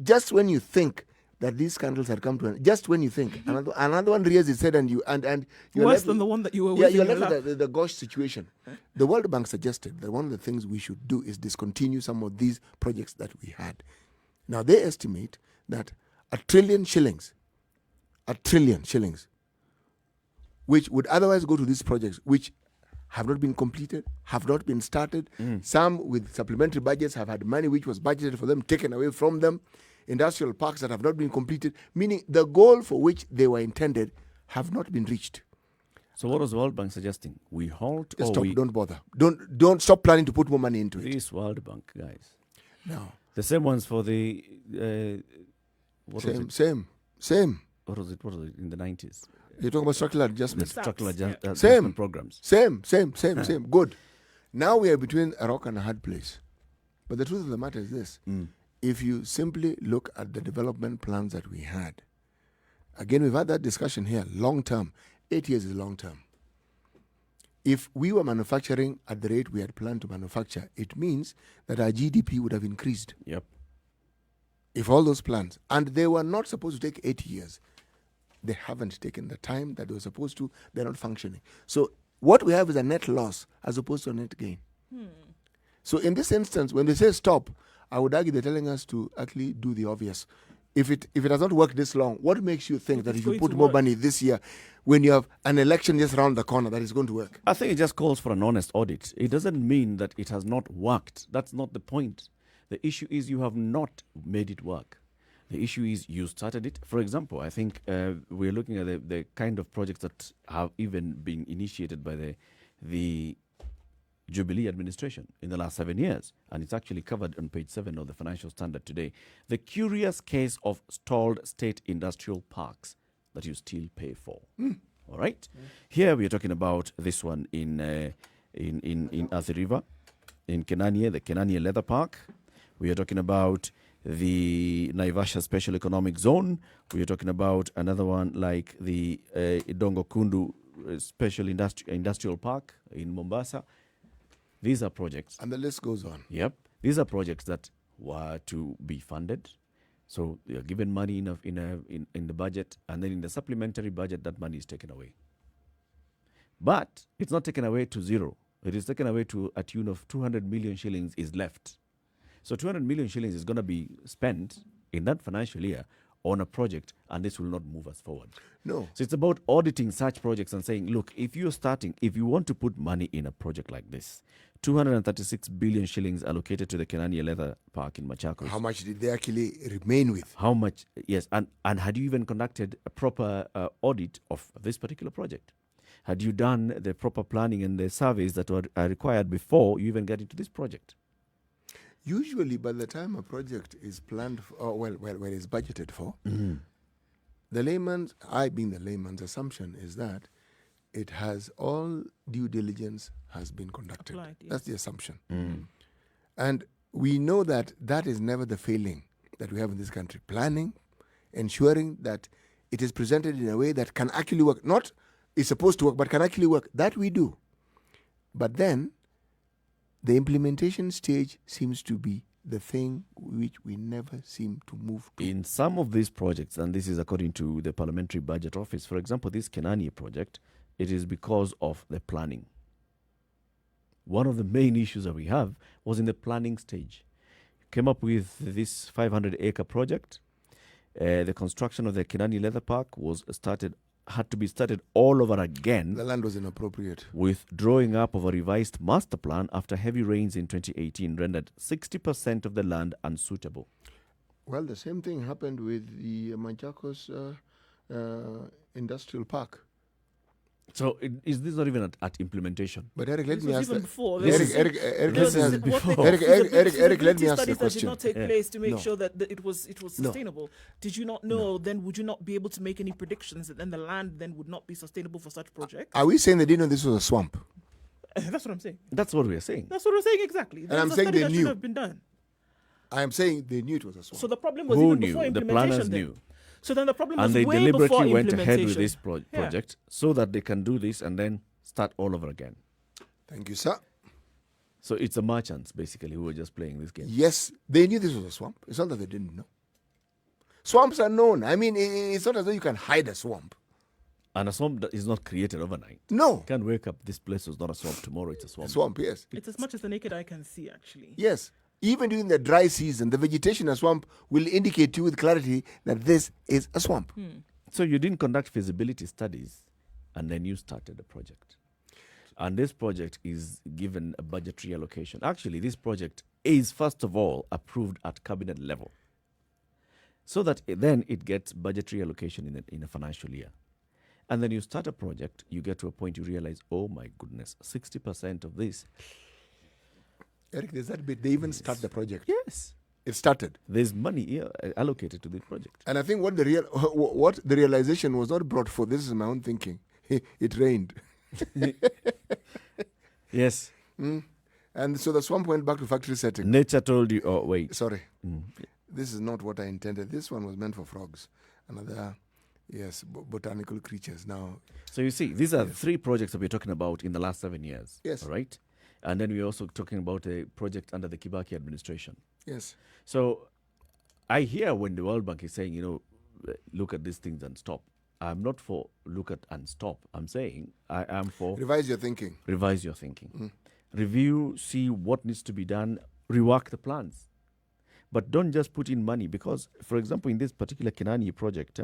just when you think that these scandals had come to an end, just when you think, another one rears its head, and you're worse than the one that you were with. You're left with the Gosh situation. The World Bank suggested that one of the things we should do is discontinue some of these projects that we had. Now they estimate that $1 trillion shillings, which would otherwise go to these projects, which have not been completed, have not been started. Some with supplementary budgets have had money which was budgeted for them taken away from them. Industrial parks that have not been completed, meaning the goal for which they were intended have not been reached. So what was the World Bank suggesting? We halt Just or stop, we... don't bother. Don't stop planning to put more money into it. This World Bank, guys. No. The same ones for the... Same. What was it in the 90s? You're talking about structural adjustments. Structural adjustment programs. Same. Good. Now we are between a rock and a hard place. But the truth of the matter is this. If you simply look at the development plans that we had, again, we've had that discussion here, long term. 8 years is long term. If we were manufacturing at the rate we had planned to manufacture, it means that our GDP would have increased. Yep. If all those plans, and they were not supposed to take 8 years, they haven't taken the time that they were supposed to, they're not functioning. So what we have is a net loss as opposed to a net gain. So in this instance, when they say stop, I would argue they're telling us to actually do the obvious. If it has not worked this long, what makes you think that if you put more money this year, when you have an election just around the corner, that it's going to work? I think it just calls for an honest audit. It doesn't mean that it has not worked. That's not the point. The issue is you have not made it work. The issue is you started it. For example, I think we're looking at the kind of projects that have even been initiated by the Jubilee administration in the last 7 years, and it's actually covered on page 7 of the Financial Standard today. The curious case of stalled state industrial parks that you still pay for. All right? Here we are talking about this one in Athi River, in Kenania, the Kenania Leather Park. We are talking about the Naivasha Special Economic Zone. We are talking about another one like the Dongo Kundu Special Industrial Park in Mombasa. These are projects. And the list goes on. Yep. These are projects that were to be funded. So they are given money in the budget, and then in the supplementary budget, that money is taken away. But it's not taken away to zero. It is taken away to a tune of 200 million shillings is left. So 200 million shillings is going to be spent in that financial year on a project, and this will not move us forward. No. So it's about auditing such projects and saying, look, if you want to put money in a project like this, 236 billion shillings allocated to the Kenania Leather Park in Machakos. How much did they actually remain with? How much? Yes. And had you even conducted a proper audit of this particular project? Had you done the proper planning and the surveys that are required before you even get into this project? Usually, by the time a project is planned for, when it's budgeted for, the layman's assumption is that it has all due diligence has been conducted. Applied, yes. That's the assumption. And we know that that is never the failing that we have in this country. Planning, ensuring that it is presented in a way that can actually work. Not is supposed to work, but can actually work. That we do. But then, the implementation stage seems to be the thing which we never seem to move to. In some of these projects, and this is according to the Parliamentary Budget Office, for example, this Kenani project, it is because of the planning. One of the main issues that we have was in the planning stage. came up with this 500-acre project. The construction of the Kinani Leather Park had to be started all over again. The land was inappropriate. With drawing up of a revised master plan after heavy rains in 2018 rendered 60% of the land unsuitable. Well, the same thing happened with the Machakos Industrial Park. So is this not even at implementation? But Eric, let me ask even that. before. Eric, let me ask the Studies that question. did not take place to make No. sure that it was sustainable. Did you not know? Then would you not be able to make any predictions that then the land then would not be sustainable for such projects? Are we saying they didn't know this was a swamp? That's what I'm saying. That's what we are saying. That's what we're saying exactly. And I'm There's a saying study they that knew. should have been done. I am saying they knew it was a swamp. So the problem was Who even knew? before The implementation. planners then. knew. So then the problem was And they way before deliberately went implementation. ahead with this project so that they can do this and then start all over again. Thank you, sir. So it's the merchants, basically, who were just playing this game. Yes, they knew this was a swamp. It's not that they didn't know. Swamps are known. I mean, it's not as though you can hide a swamp. And a swamp is not created overnight. No. You can't wake up, this place was not a swamp, tomorrow it's a swamp. Swamp, yes. It's as much as the naked eye can see, actually. Yes. Even during the dry season, the vegetation in a swamp will indicate to you with clarity that this is a swamp. So you didn't conduct feasibility studies and then you started the project. And this project is given a budgetary allocation. Actually, this project is, first of all, approved at cabinet level. So that then it gets budgetary allocation in a financial year. And then you start a project, you get to a point you realize, oh my goodness, 60% of this. Eric, there's that bit. They even start the project. Yes. It started. There's money here allocated to the project. And I think what the realization was not brought forth, this is my own thinking. It rained. Yes. And so the swamp went back to factory setting. Nature told you, oh, wait. Sorry. This is not what I intended. This one was meant for frogs. Another, yes, botanical creatures. Now. So you see, these are 3 projects that we're talking about in the last 7 years. Yes. All right? And then we're also talking about a project under the Kibaki administration. Yes. So I hear when the World Bank is saying, look at these things and stop. I'm not for look at and stop. I'm saying I am for revise your thinking. Revise your thinking. Review, see what needs to be done, rework the plans. But don't just put in money because, for example, in this particular Kinani project,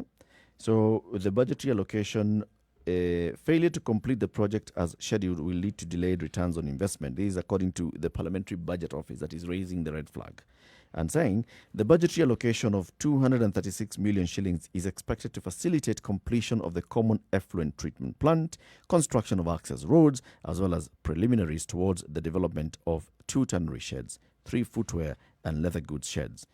so the budgetary allocation, failure to complete the project as scheduled will lead to delayed returns on investment. This is according to the Parliamentary Budget Office that is raising the red flag and saying the budgetary allocation of 236 million shillings is expected to facilitate completion of the common effluent treatment plant, construction of access roads, as well as preliminaries towards the development of 2 tannery sheds, 3 footwear and leather goods sheds.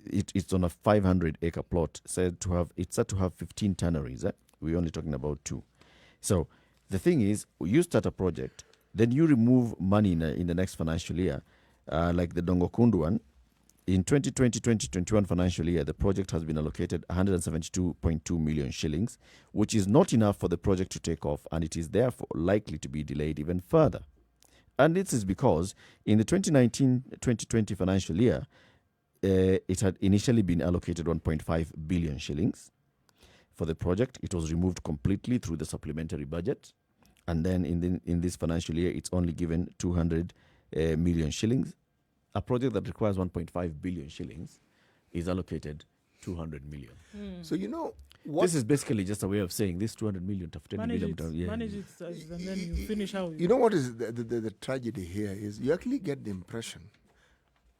It's on a 500-acre plot. It's said to have 15 tanneries. We're only talking about 2. So the thing is, you start a project, then you remove money in the next financial year, like the Nduh Okoh one. In 2020-2021 financial year, the project has been allocated 172.2 million shillings, which is not enough for the project to take off, and it is therefore likely to be delayed even further. And this is because in the 2019-2020 financial year, it had initially been allocated 1.5 billion shillings for the project. It was removed completely through the supplementary budget. And then in this financial year, it's only given 200 million shillings. A project that requires 1.5 billion shillings is allocated 200 million. So what? This is basically just a way of saying this 200 million to 10 Manage million. it, manage it, and then you finish how You know what is the tragedy here is you actually get the impression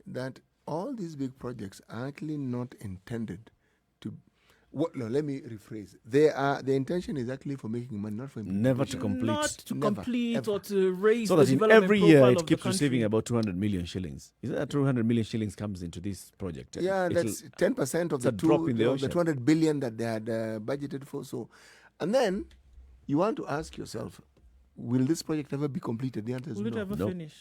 that all these big projects are actually not intended to. No, let me rephrase. The intention is actually for making money, not for implementation. Never to complete. Not to Never, complete ever. or to raise So the that in development every profile year of it the keeps country. receiving about 200 million shillings. Is that 200 million shillings comes into this project? Yeah, that's 10% of it's a drop in the ocean. 200 billion that they had budgeted for. So, and then you want to ask yourself, will this project ever be completed? The answer is Will it no. ever finish?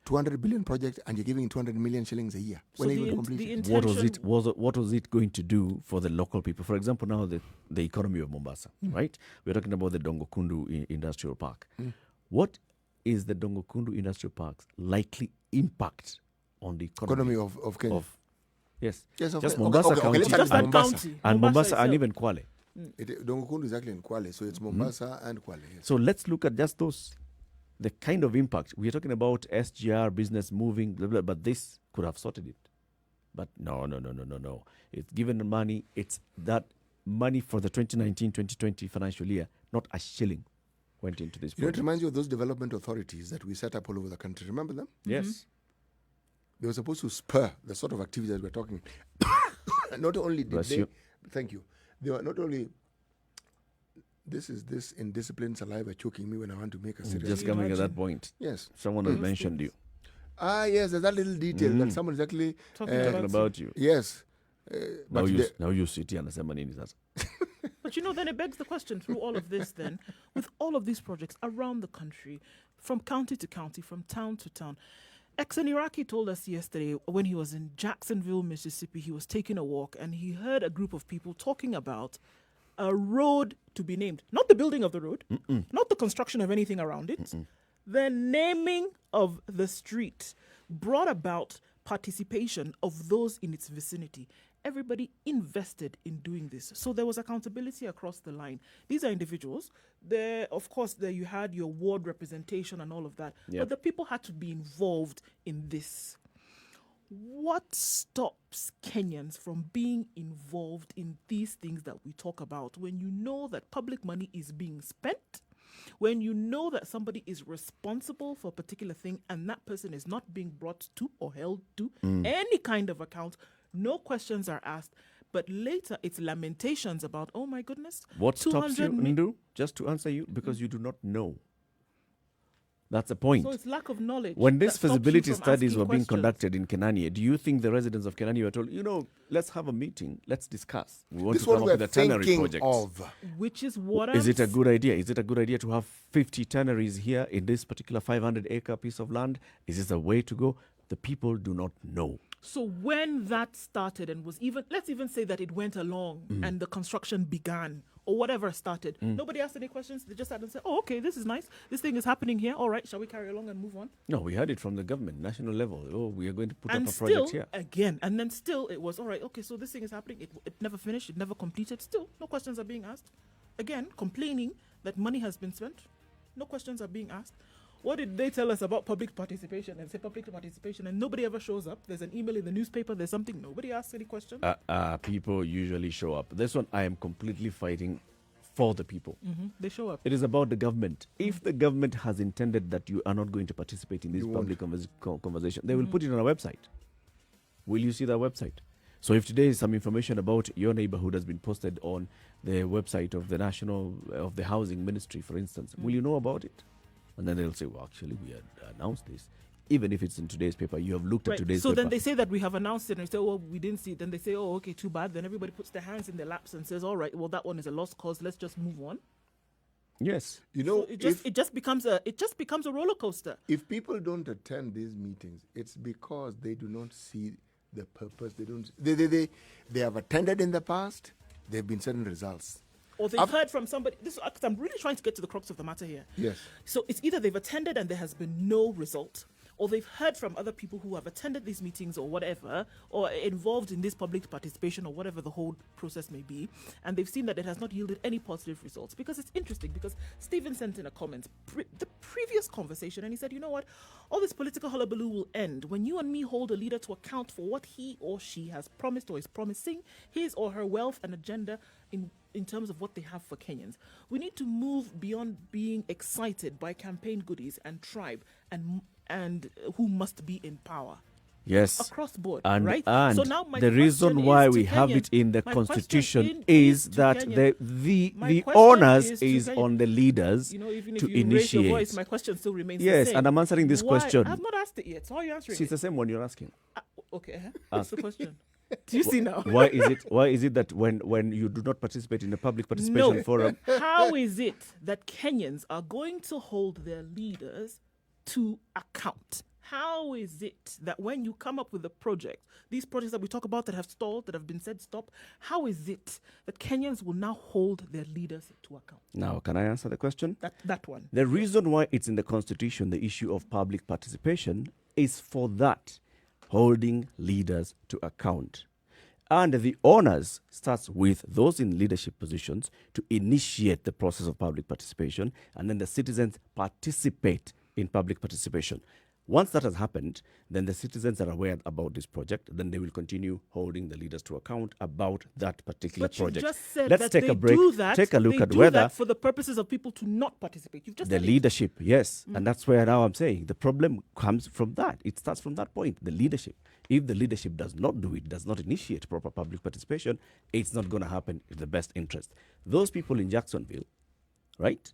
200 billion project and you're giving 200 million shillings a year. When are you going to complete it? What was it going to do for the local people? For example, now the economy of Mombasa, right? We're talking about the Nduh Okoh Industrial Park. What is the Nduh Okoh Industrial Park's likely impact on the economy of Kenya? Yes, yes, just okay. Mombasa Okay, County, let's start with Mombasa. And Mombasa and even Kwale. Nduh Okoh is actually in Kwale, so it's Mombasa and Kwale. Yes. So let's look at just those. the kind of impact, we're talking about SGR, business moving, blah, blah, but this could have sorted it. But no. It's given the money. It's that money for the 2019-2020 financial year, not a shilling went into this You know, it project. reminds you of those development authorities that we set up all over the country. Remember them? Yes. They were supposed to spur the sort of activities that we're talking. Not only did Bless they, you. thank you. They were not only. This indisciplined saliva choking me when I want to make a serious. Just coming at that point. Yes. Someone has mentioned you. Ah, yes. There's that little detail that someone is actually Talking about you. Yes. Now you sit here and say, "Manini, that's." But you know, then it begs the question through all of this, then, with all of these projects around the country, from county to county, from town to town. Exen Iraqi told us yesterday when he was in Jacksonville, Mississippi, he was taking a walk and he heard a group of people talking about a road to be named. Not the building of the road, not the construction of anything around it. The naming of the street brought about participation of those in its vicinity. Everybody invested in doing this. So there was accountability across the line. These are individuals. There, of course, there you had your ward representation and all of that. Yep. But the people had to be involved in this. What stops Kenyans from being involved in these things that we talk about when you know that public money is being spent, when you know that somebody is responsible for a particular thing and that person is not being brought to or held to any kind of account? No questions are asked, but later it's lamentations about, oh my goodness. What stops you, 200 mi- Nduh? Just to answer you, because you do not know. That's the point. So it's lack of knowledge. When that these stops you feasibility from studies asking were being questions. conducted in Kenania, do you think the residents of Kenania were told, let's have a meeting, let's discuss. We want This to one come we're up with a tannery thinking project. of. Which is what Is I'm it a good idea? Is it a good idea to have 50 tanneries here in this particular 500-acre piece of land? Is this a way to go? The people do not know. So when that started and was even, let's even say that it went along and the construction began or whatever started, nobody asked any questions. They just had and said, oh, okay, this is nice. This thing is happening here. All right, shall we carry along and move on? No, we heard it from the government, national level. Oh, we are going to put And up a still, project here. again, and then still it was, all right, okay, so this thing is happening. It never finished. It never completed. Still, no questions are being asked. Again, complaining that money has been spent. No questions are being asked. What did they tell us about public participation and say public participation and nobody ever shows up? There's an email in the newspaper, there's something, nobody asks any question. People usually show up. This one, I am completely fighting for the people. They show up. It is about the government. If the government has intended that you are not going to participate in this public conversation, they will put it on a website. Will you see that website? So if today some information about your neighborhood has been posted on the website of the Housing Ministry, for instance, will you know about it? And then they'll say, well, actually, we had announced this. Even if it's in today's paper, you have looked at today's so paper. then they say that we have announced it and they say, oh, we didn't see it. Then they say, oh, okay, too bad. Then everybody puts their hands in their laps and says, all right, well, that one is a lost cause. Let's just move on. Yes. You know, So it just becomes a roller coaster. if people don't attend these meetings, it's because they do not see the purpose. They have attended in the past. There have been certain results. Or they've heard from somebody. Cause I'm really trying to get to the crux of the matter here. Yes. So it's either they've attended and there has been no result, or they've heard from other people who have attended these meetings or whatever, or involved in this public participation or whatever the whole process may be, and they've seen that it has not yielded any positive results. Because it's interesting, because Stephen sent in a comment, the previous conversation, and he said, you know what, all this political hullabaloo will end when you and me hold a leader to account for what he or she has promised or is promising, his or her wealth and agenda in terms of what they have for Kenyans. We need to move beyond being excited by campaign goodies and tribe and who must be in power. Yes. Across board, And, right? and So now my the reason question why is we to have Kenyans. it in the My question constitution is is to that Kenyans. the My question onus is to is Kenyans. on the leaders You know, even to if you raise your initiate. voice, my question still remains Yes, the same. and I'm answering this Why? question. I've not asked it yet. So how are you answering See, it's it? the same one you're asking. Okay, what's the question? Do you see now? Why is it that when you do not participate in a public participation forum, How is it that Kenyans are going to hold their leaders to account? How is it that when you come up with a project, these projects that we talk about that have stalled, that have been said stop, how is it that Kenyans will now hold their leaders to account? now can I answer the question? That one. The reason why it's in the constitution, the issue of public participation, is for that, holding leaders to account. And the onus starts with those in leadership positions to initiate the process of public participation, and then the citizens participate in public participation. Once that has happened, then the citizens are aware about this project. Then they will continue holding the leaders to account about that particular But project. you just said Let's that take they a break. do that. Take a look they at do whether that for the purposes of people to not participate. You've just the said it. leadership, yes, and that's where now I'm saying the problem comes from that. It starts from that point, the leadership. If the leadership does not do it, does not initiate proper public participation, it's not going to happen in the best interest. Those people in Jacksonville, right?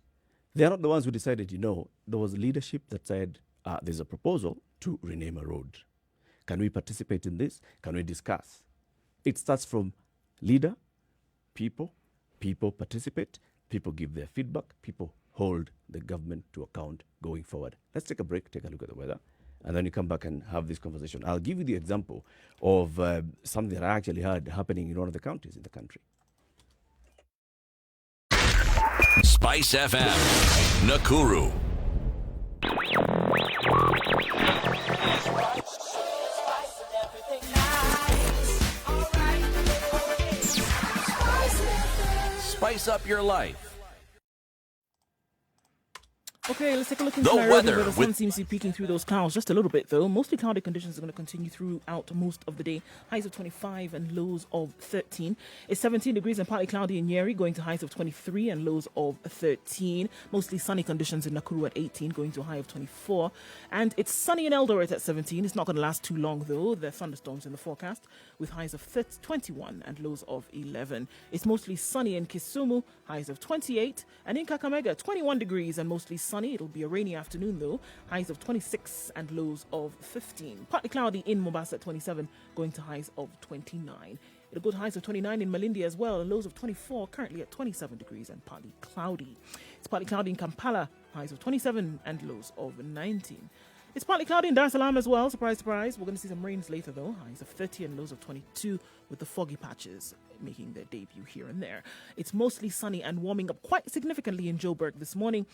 They're not the ones who decided, there was leadership that said, there's a proposal to rename a road. Can we participate in this? Can we discuss? It starts from leader, people participate, people give their feedback, people hold the government to account going forward. Let's take a break, take a look at the weather, and then you come back and have this conversation. I'll give you the example of something that I actually heard happening in one of the counties in the country. Spice FM, Nakuru. Spice up your life. Okay, let's take a look into The Nairobi, weather where the sun with- seems to be peeking through those clouds just a little bit, though. Mostly cloudy conditions are going to continue throughout most of the day. Highs of 25 and lows of 13. It's 17 degrees and partly cloudy in Njeri, going to highs of 23 and lows of 13. Mostly sunny conditions in Nakuru at 18, going to a high of 24. And it's sunny in Eldoret at 17. It's not going to last too long, though. There are thunderstorms in the forecast, with highs of 21 and lows of 11. It's mostly sunny in Kisumu, highs of 28. And in Kakamega, 21 degrees and mostly sunny. It'll be a rainy afternoon, though. Highs of 26 and lows of 15. Partly cloudy in Mombasa at 27, going to highs of 29. It'll go to highs of 29 in Malindi as well, lows of 24, currently at 27 degrees and partly cloudy. It's partly cloudy in Kampala, highs of 27 and lows of 19. It's partly cloudy in Dar es Salaam as well, surprise, surprise. We're going to see some rains later, though. Highs of 30 and lows of 22, with the foggy patches making their debut here and there. It's mostly sunny and warming up quite significantly in Joburg this morning.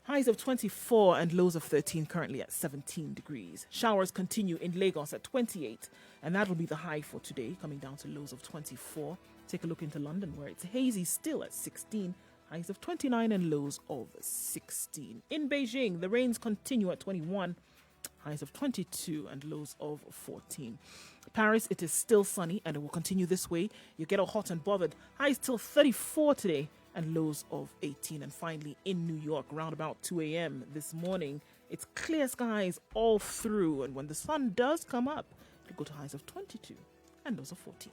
Highs of 24 and lows of 13, currently at 17 degrees. Showers continue in Lagos at 28, and that will be the high for today, coming down to lows of 24. Take a look into London, where it's hazy still at 16, highs of 29 and lows of 16. In Beijing, the rains continue at 21, highs of 22 and lows of 14. Paris, it is still sunny, and it will continue this way. You get all hot and bothered. Highs till 34 today, and lows of 18. And finally, in New York, around about 2 a.m. this morning, it's clear skies all through. And when the sun does come up, it'll go to highs of 22 and lows of 14.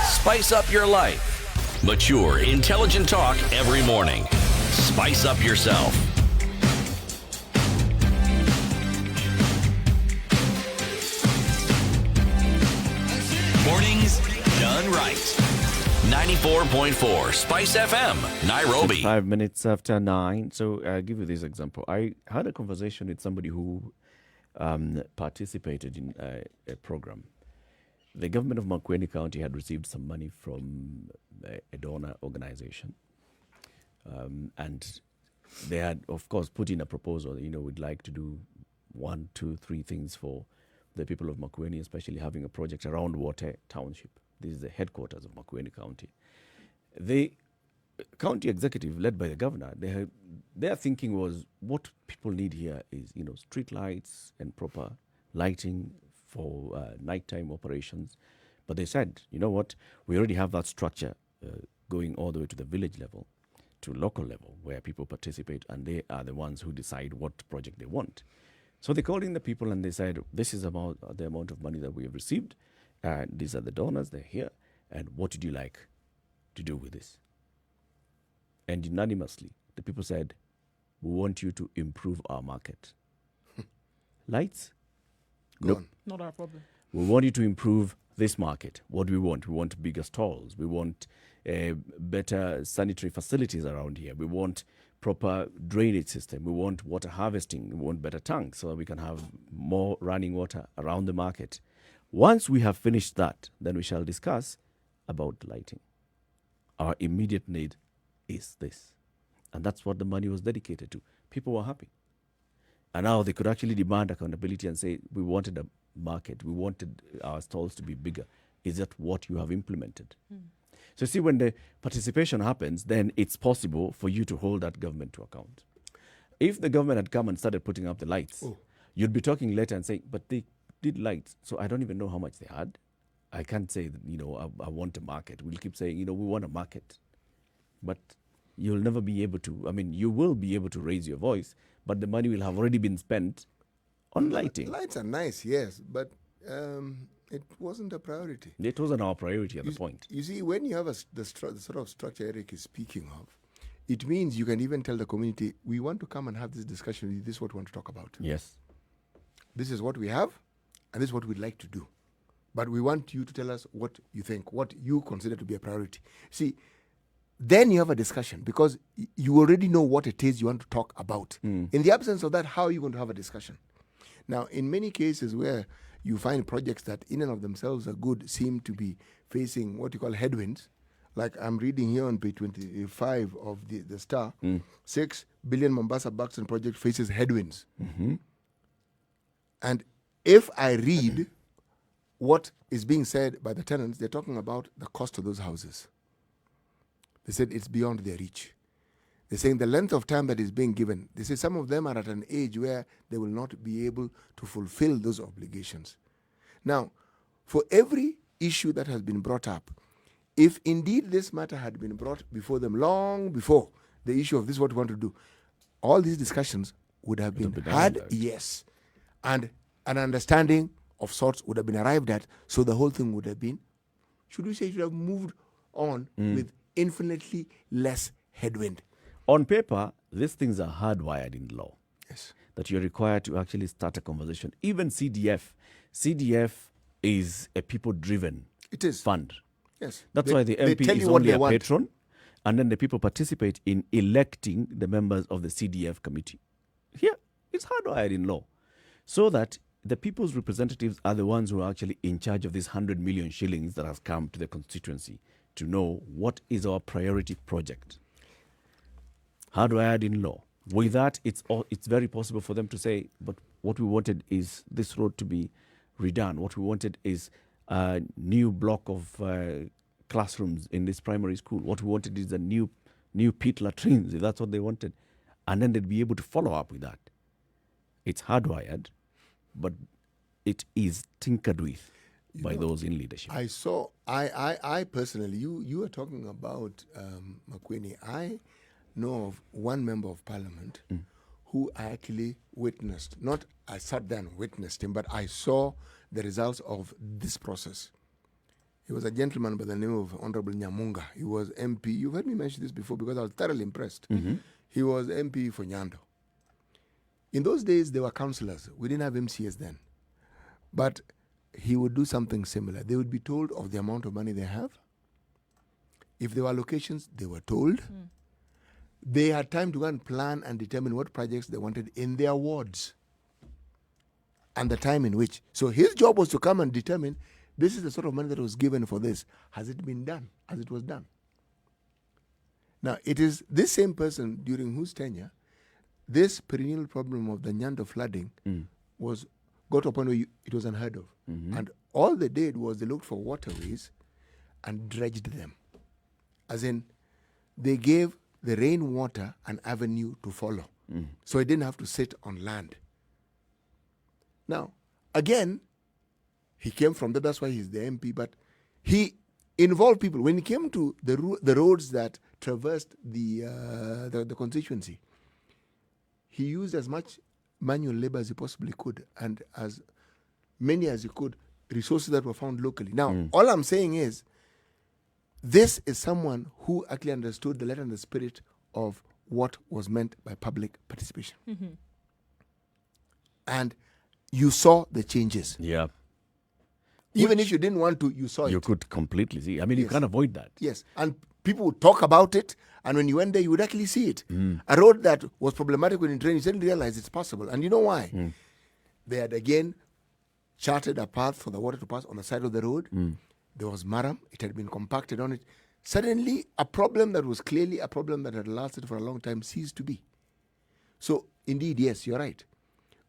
Spice up your life. Mature, intelligent talk every morning. Spice up yourself. Mornings done right. 94.4 Spice FM, Nairobi. 5 minutes after 9. So I'll give you this example. I had a conversation with somebody who participated in a program. The government of Makueni County had received some money from a donor organization. And they had, of course, put in a proposal, we'd like to do 1, 2, 3 things for the people of Makueni, especially having a project around Water Township. This is the headquarters of Makueni County. The county executive, led by the governor, their thinking was what people need here is, street lights and proper lighting for nighttime operations. But they said, you know what, we already have that structure going all the way to the village level, to local level, where people participate, and they are the ones who decide what project they want. So they called in the people and they said, this is about the amount of money that we have received, and these are the donors, they're here, and what would you like to do with this? And unanimously, the people said, we want you to improve our market. Lights? Nope. Not our problem. We want you to improve this market. What do we want? We want bigger stalls. We want better sanitary facilities around here. We want proper drainage system. We want water harvesting. We want better tanks so that we can have more running water around the market. Once we have finished that, then we shall discuss about lighting. Our immediate need is this. And that's what the money was dedicated to. People were happy. And now they could actually demand accountability and say, we wanted a market, we wanted our stalls to be bigger. Is that what you have implemented? So see, when the participation happens, then it's possible for you to hold that government to account. If the government had come and started putting up the lights, you'd be talking later and saying, but they did lights, so I don't even know how much they had. I can't say, that, I want a market. We'll keep saying, we want a market. But you'll never be able to, you will be able to raise your voice, but the money will have already been spent on lighting. Lights are nice, yes, but it wasn't a priority. It wasn't our priority at the point. You see, when you have the sort of structure Eric is speaking of, it means you can even tell the community, we want to come and have this discussion. This is what we want to talk about. Yes. This is what we have, and this is what we'd like to do. But we want you to tell us what you think, what you consider to be a priority. See, then you have a discussion because you already know what it is you want to talk about. In the absence of that, how are you going to have a discussion? Now, in many cases where you find projects that in and of themselves are good seem to be facing what you call headwinds, like I'm reading here on page 25 of the Star, 6 billion Mombasa Buxton project faces headwinds. And if I read what is being said by the tenants, they're talking about the cost of those houses. They said it's beyond their reach. They're saying the length of time that is being given. They say some of them are at an age where they will not be able to fulfill those obligations. Now, for every issue that has been brought up, if indeed this matter had been brought before them long before the issue of this is what we want to do, all these discussions would have been had, yes. And an understanding of sorts would have been arrived at, so the whole thing would have been, should we say, should have moved on with infinitely less headwind. On paper, these things are hardwired in law. Yes. That you're required to actually start a conversation. Even CDF is a people-driven fund. Yes. That's why the MP is only a patron, and then the people participate in electing the members of the CDF committee. Here, it's hardwired in law. So that the people's representatives are the ones who are actually in charge of this 100 million shillings that has come to the constituency to know what is our priority project. Hardwired in law. With that, it's very possible for them to say, but what we wanted is this road to be redone. What we wanted is a new block of classrooms in this primary school. What we wanted is a new pit latrines, if that's what they wanted. And then they'd be able to follow up with that. It's hardwired, but it is tinkered with by those in leadership. I personally, you are talking about Makwini. I know of one member of parliament who I actually witnessed. Not I sat there and witnessed him, but I saw the results of this process. He was a gentleman by the name of Honorable Nyamunga. He was MP. You've heard me mention this before because I was thoroughly impressed. He was MP for Nyando. In those days, there were councillors. We didn't have MCS then. But he would do something similar. They would be told of the amount of money they have. If there were allocations, they were told. They had time to go and plan and determine what projects they wanted in their wards and the time in which. So his job was to come and determine, this is the sort of money that was given for this. Has it been done as it was done? Now, it is this same person during whose tenure this perennial problem of the Nyando flooding got to a point where it was unheard of. And all they did was they looked for waterways and dredged them. As in, they gave the rainwater an avenue to follow. So it didn't have to sit on land. Now, again, he came from that, that's why he's the MP, but he involved people. When it came to the roads that traversed the constituency, he used as much manual labor as he possibly could and as many as he could, resources that were found locally. Now, all I'm saying is, this is someone who actually understood the letter and the spirit of what was meant by public participation. And you saw the changes. Yeah. Even if you didn't want to, you saw it. You could completely see. I mean, you can't avoid that. Yes. And people would talk about it, and when you went there, you would actually see it. A road that was problematic when you trained, you didn't realize it's possible. And you know why? They had again charted a path for the water to pass on the side of the road. There was maram. It had been compacted on it. Suddenly, a problem that was clearly a problem that had lasted for a long time ceased to be. So, indeed, yes, you're right.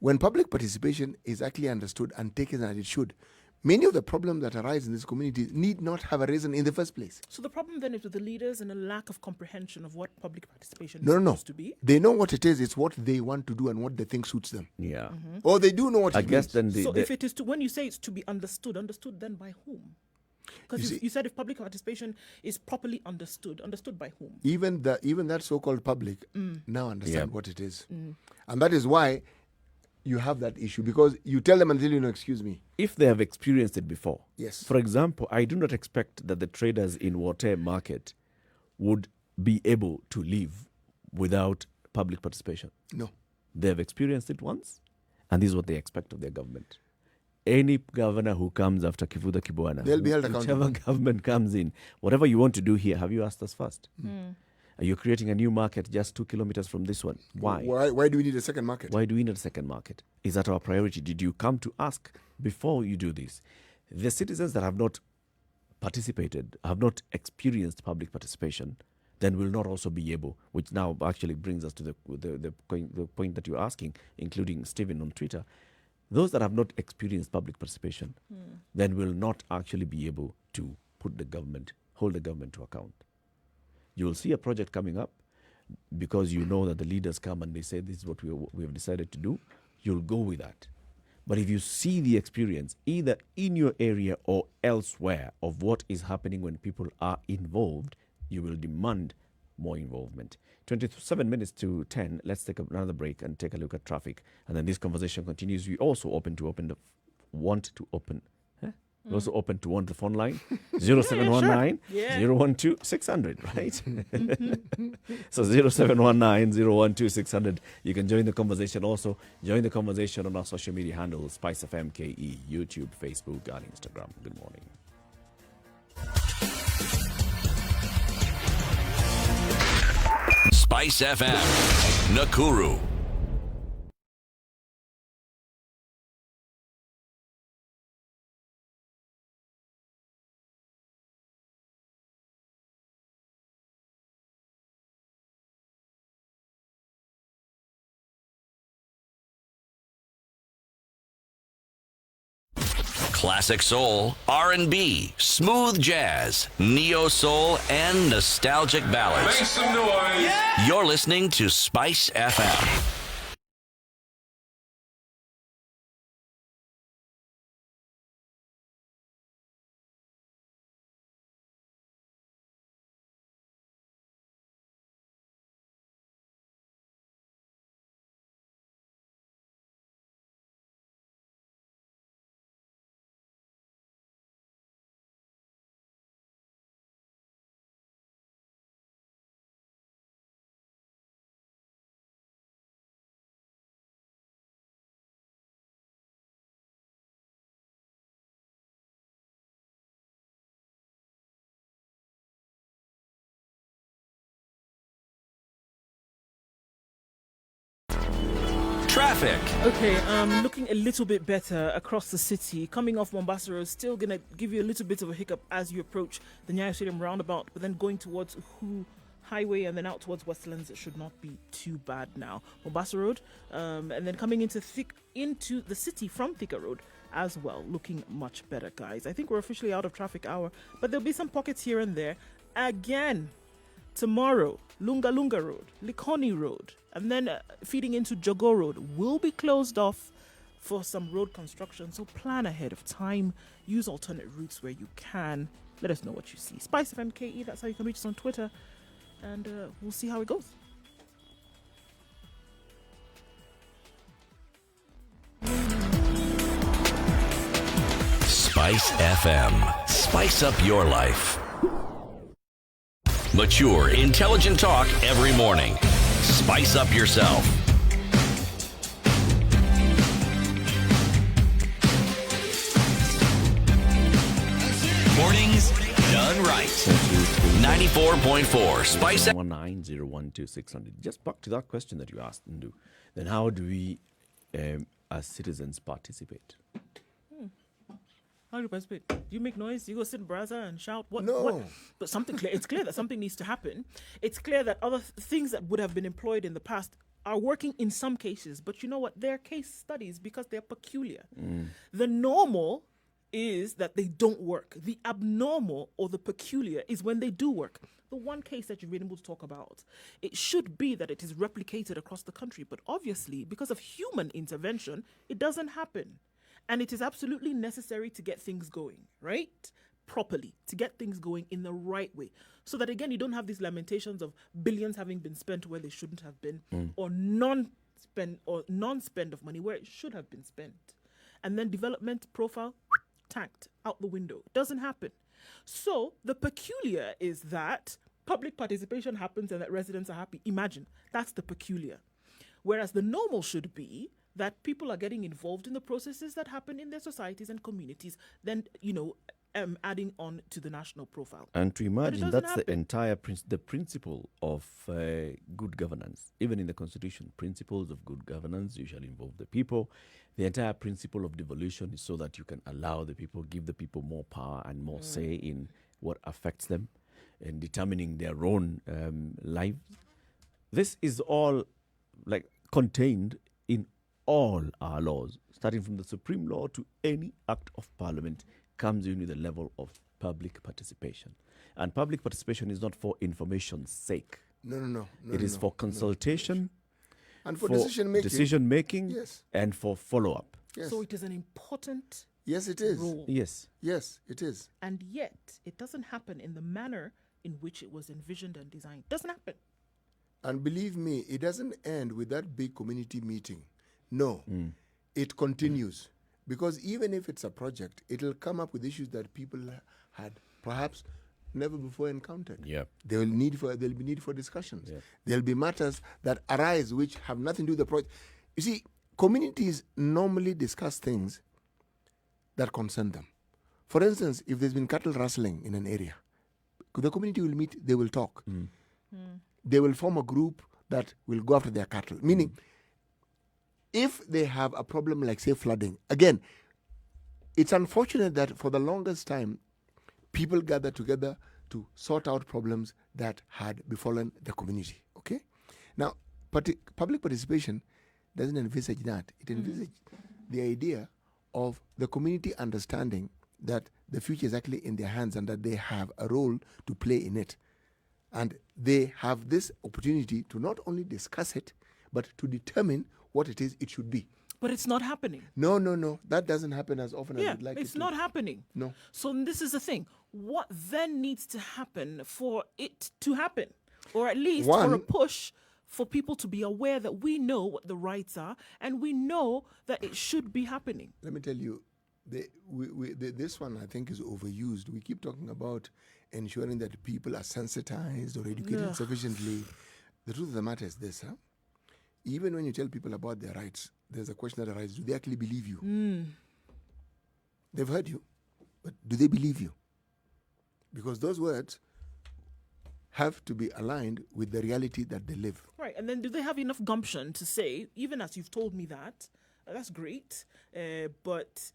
when public participation is actually understood and taken as it should, many of the problems that arise in this community need not have arisen in the first place. So the problem then is with the leaders and a lack of comprehension of what public participation is No. supposed to be. They know what it is. It's what they want to do and what they think suits them. Yeah. Or they do know what I it guess means. then So if it is to, when you say it's to be understood then by whom? Because you said if public participation is properly understood by whom? Even that so-called public now understand Yeah. what it is. And that is why you have that issue, because you tell them until excuse me. If they have experienced it before. Yes. For example, I do not expect that the traders in Wote market would be able to live without public participation. No. They have experienced it once, and this is what they expect of their government. Any governor who comes after Kivuda Kibwana, They'll be held accountable. whichever government comes in, whatever you want to do here, have you asked us first? Are you creating a new market just 2 kilometers from this one? Why? Why do we need a second market? Why do we need a second market? Is that our priority? Did you come to ask before you do this? The citizens that have not participated, have not experienced public participation, then will not also be able, which now actually brings us to the point that you're asking, including Stephen on Twitter. Those that have not experienced public participation then will not actually be able to hold the government to account. You will see a project coming up because you know that the leaders come and they say this is what we have decided to do. You'll go with that. But if you see the experience either in your area or elsewhere of what is happening when people are involved, you will demand more involvement. 27 minutes to 10. Let's take another break and take a look at traffic. And then this conversation continues. We also want to want the phone line 0719 012 600, right? So 0719 012 600. You can join the conversation. Also join the conversation on our social media handles, Spice FM KE, YouTube, Facebook, and Instagram. Good morning. Spice FM, Nakuru. Classic soul, R&B, smooth jazz, neo soul, and nostalgic ballads. Make some noise. Yeah! You're listening to Spice FM. Traffic. Okay, looking a little bit better across the city. Coming off Mombasa Road, still going to give you a little bit of a hiccup as you approach the Nyayo Stadium roundabout, but then going towards Uhu Highway and then out towards Westlands, it should not be too bad now. Mombasa Road, and then coming into the city from Thika Road as well, looking much better, guys. I think we're officially out of traffic hour, but there'll be some pockets here and there. Again, tomorrow, Lunga Lunga Road, Likoni Road, and then feeding into Jogo Road will be closed off for some road construction. So plan ahead of time. Use alternate routes where you can. Let us know what you see. Spice FM KE, that's how you can reach us on Twitter. And we'll see how it goes. Spice FM. Spice up your life. Mature, intelligent talk every morning. Spice up yourself. Mornings done right. 94.4 Spice FM. 19012600. Just back to that question that you asked, Nduh. Then how do we, as citizens, participate? How do you participate? Do you make noise? Do you go sit in Brazza and shout? What? No. What? But something clear. It's clear that something needs to happen. It's clear that other things that would have been employed in the past are working in some cases, but you know what? They're case studies because they're peculiar. The normal is that they don't work. The abnormal or the peculiar is when they do work. The one case that you've been able to talk about, it should be that it is replicated across the country, but obviously, because of human intervention, it doesn't happen. And it is absolutely necessary to get things going, right? Properly, to get things going in the right way. So that, again, you don't have these lamentations of billions having been spent where they shouldn't have been, or non-spend of money where it should have been spent. And then development profile, tanked out the window. Doesn't happen. So the peculiar is that public participation happens and that residents are happy. Imagine, that's the peculiar. Whereas the normal should be that people are getting involved in the processes that happen in their societies and communities, then, adding on to the national profile. And to imagine that's happen. the entire the principle of good governance. Even in the Constitution, principles of good governance usually involve the people. The entire principle of devolution is so that you can allow the people, give the people more power and more say in what affects them and determining their own lives. This is all contained in all our laws, starting from the Supreme Law to any act of Parliament, comes in with a level of public participation. And public participation is not for information's sake. No. It is for consultation, and for decision making, yes, and for follow-up. Yes. So it is an important Yes, it is. role. Yes. Yes, it is. And yet, it doesn't happen in the manner in which it was envisioned and designed. Doesn't happen. And believe me, it doesn't end with that big community meeting. No, it continues. Because even if it's a project, it'll come up with issues that people had perhaps never before encountered. Yeah. There'll be need for discussions. Yeah. There'll be matters that arise which have nothing to do with the project. You see, communities normally discuss things that concern them. For instance, if there's been cattle rustling in an area, the community will meet, they will talk. They will form a group that will go after their cattle. Meaning, if they have a problem like, say, flooding, again, it's unfortunate that for the longest time, people gather together to sort out problems that had befallen the community. Okay? Now, public participation doesn't envisage that. It envisages the idea of the community understanding that the future is actually in their hands and that they have a role to play in it. And they have this opportunity to not only discuss it, but to determine what it is it should be. But it's not happening. No. That doesn't happen as often as Yeah, we'd like it to. it's not happening. No. So this is the thing. What then needs to happen for it to happen? Or at least for a push for people to be aware that we know what the rights are and we know that it should be happening. Let me tell you, this one I think is overused. We keep talking about ensuring that people are sensitized or educated sufficiently. The truth of the matter is this, even when you tell people about their rights, there's a question that arises: do they actually believe you? They've heard you, but do they believe you? Because those words have to be aligned with the reality that they live. Right, and then do they have enough gumption to say, even as you've told me that, that's great, but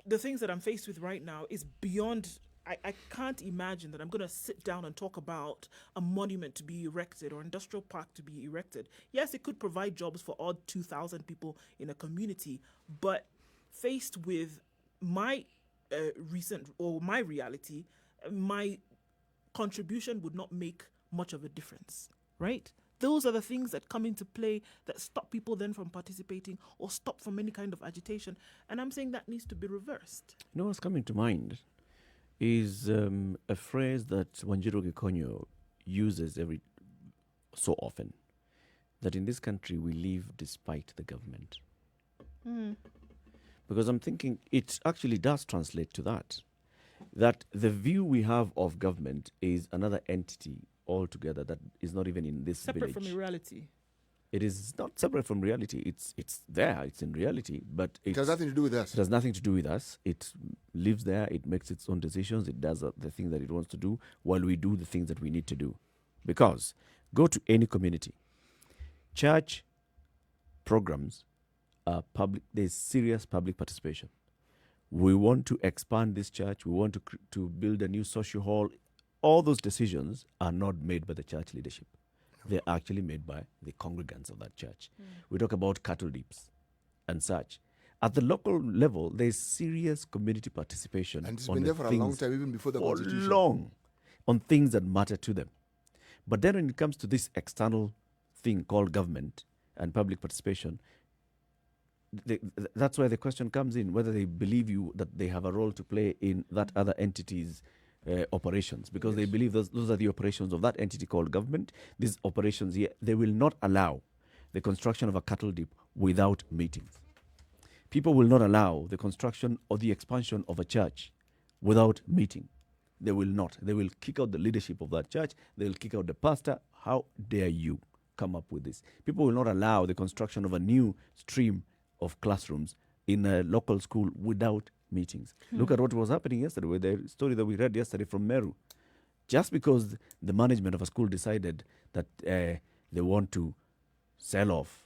the things that I'm faced with right now is beyond. I can't imagine that I'm going to sit down and talk about a monument to be erected or industrial park to be erected. Yes, it could provide jobs for odd 2,000 people in a community, but faced with my my reality, my contribution would not make much of a difference, right? Those are the things that come into play that stop people then from participating or stop from any kind of agitation. And I'm saying that needs to be reversed. You know what's coming to mind is a phrase that Njeri Thorne uses every so often, that in this country we live despite the government. Because I'm thinking it actually does translate to that the view we have of government is another entity altogether that is not even in this Separate village. from reality. It is not separate from reality. It's there. It's in reality, but It has nothing to do with us. It has nothing to do with us. It lives there. It makes its own decisions. It does the thing that it wants to do while we do the things that we need to do. Because go to any community, church programs are public. There's serious public participation. We want to expand this church. We want to build a new social hall. All those decisions are not made by the church leadership. they're actually made by the congregants of that church. We talk about cattle dips and such. At the local level, there's serious community participation. And it's been there for a long time, even before the Constitution. Long, on things that matter to them. But then when it comes to this external thing called government and public participation, that's where the question comes in, whether they believe that they have a role to play in that other entity's operations, because they believe those are the operations of that entity called government. These operations here, they will not allow the construction of a cattle dip without meetings. People will not allow the construction or the expansion of a church without meeting. They will not. They will kick out the leadership of that church. They will kick out the pastor. How dare you come up with this? People will not allow the construction of a new stream of classrooms in a local school without meetings. Look at what was happening yesterday with the story that we read yesterday from Meru. Just because the management of a school decided that they want to sell off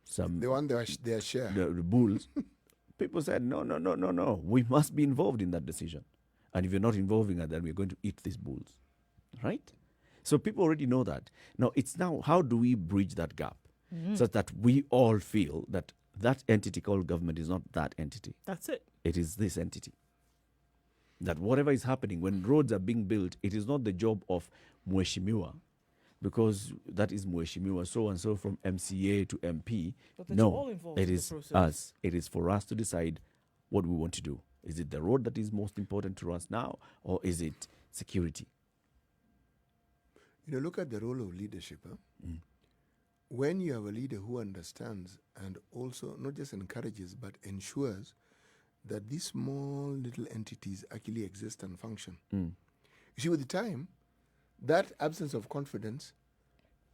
some... They want their share. The bulls. People said, no. We must be involved in that decision. And if you're not involving it, then we're going to eat these bulls. Right? So people already know that. Now, it's now, how do we bridge that gap? So that we all feel that that entity called government is not that entity. That's it. It is this entity. That whatever is happening, when roads are being built, it is not the job of Mheshimiwa, because that is Mheshimiwa so-and-so from MCA to MP. But you're all No, involved it in the is process. us. It is for us to decide what we want to do. Is it the road that is most important to us now, or is it security? You know, look at the role of leadership. When you have a leader who understands and also not just encourages but ensures that these small little entities actually exist and function. You see, with the time, that absence of confidence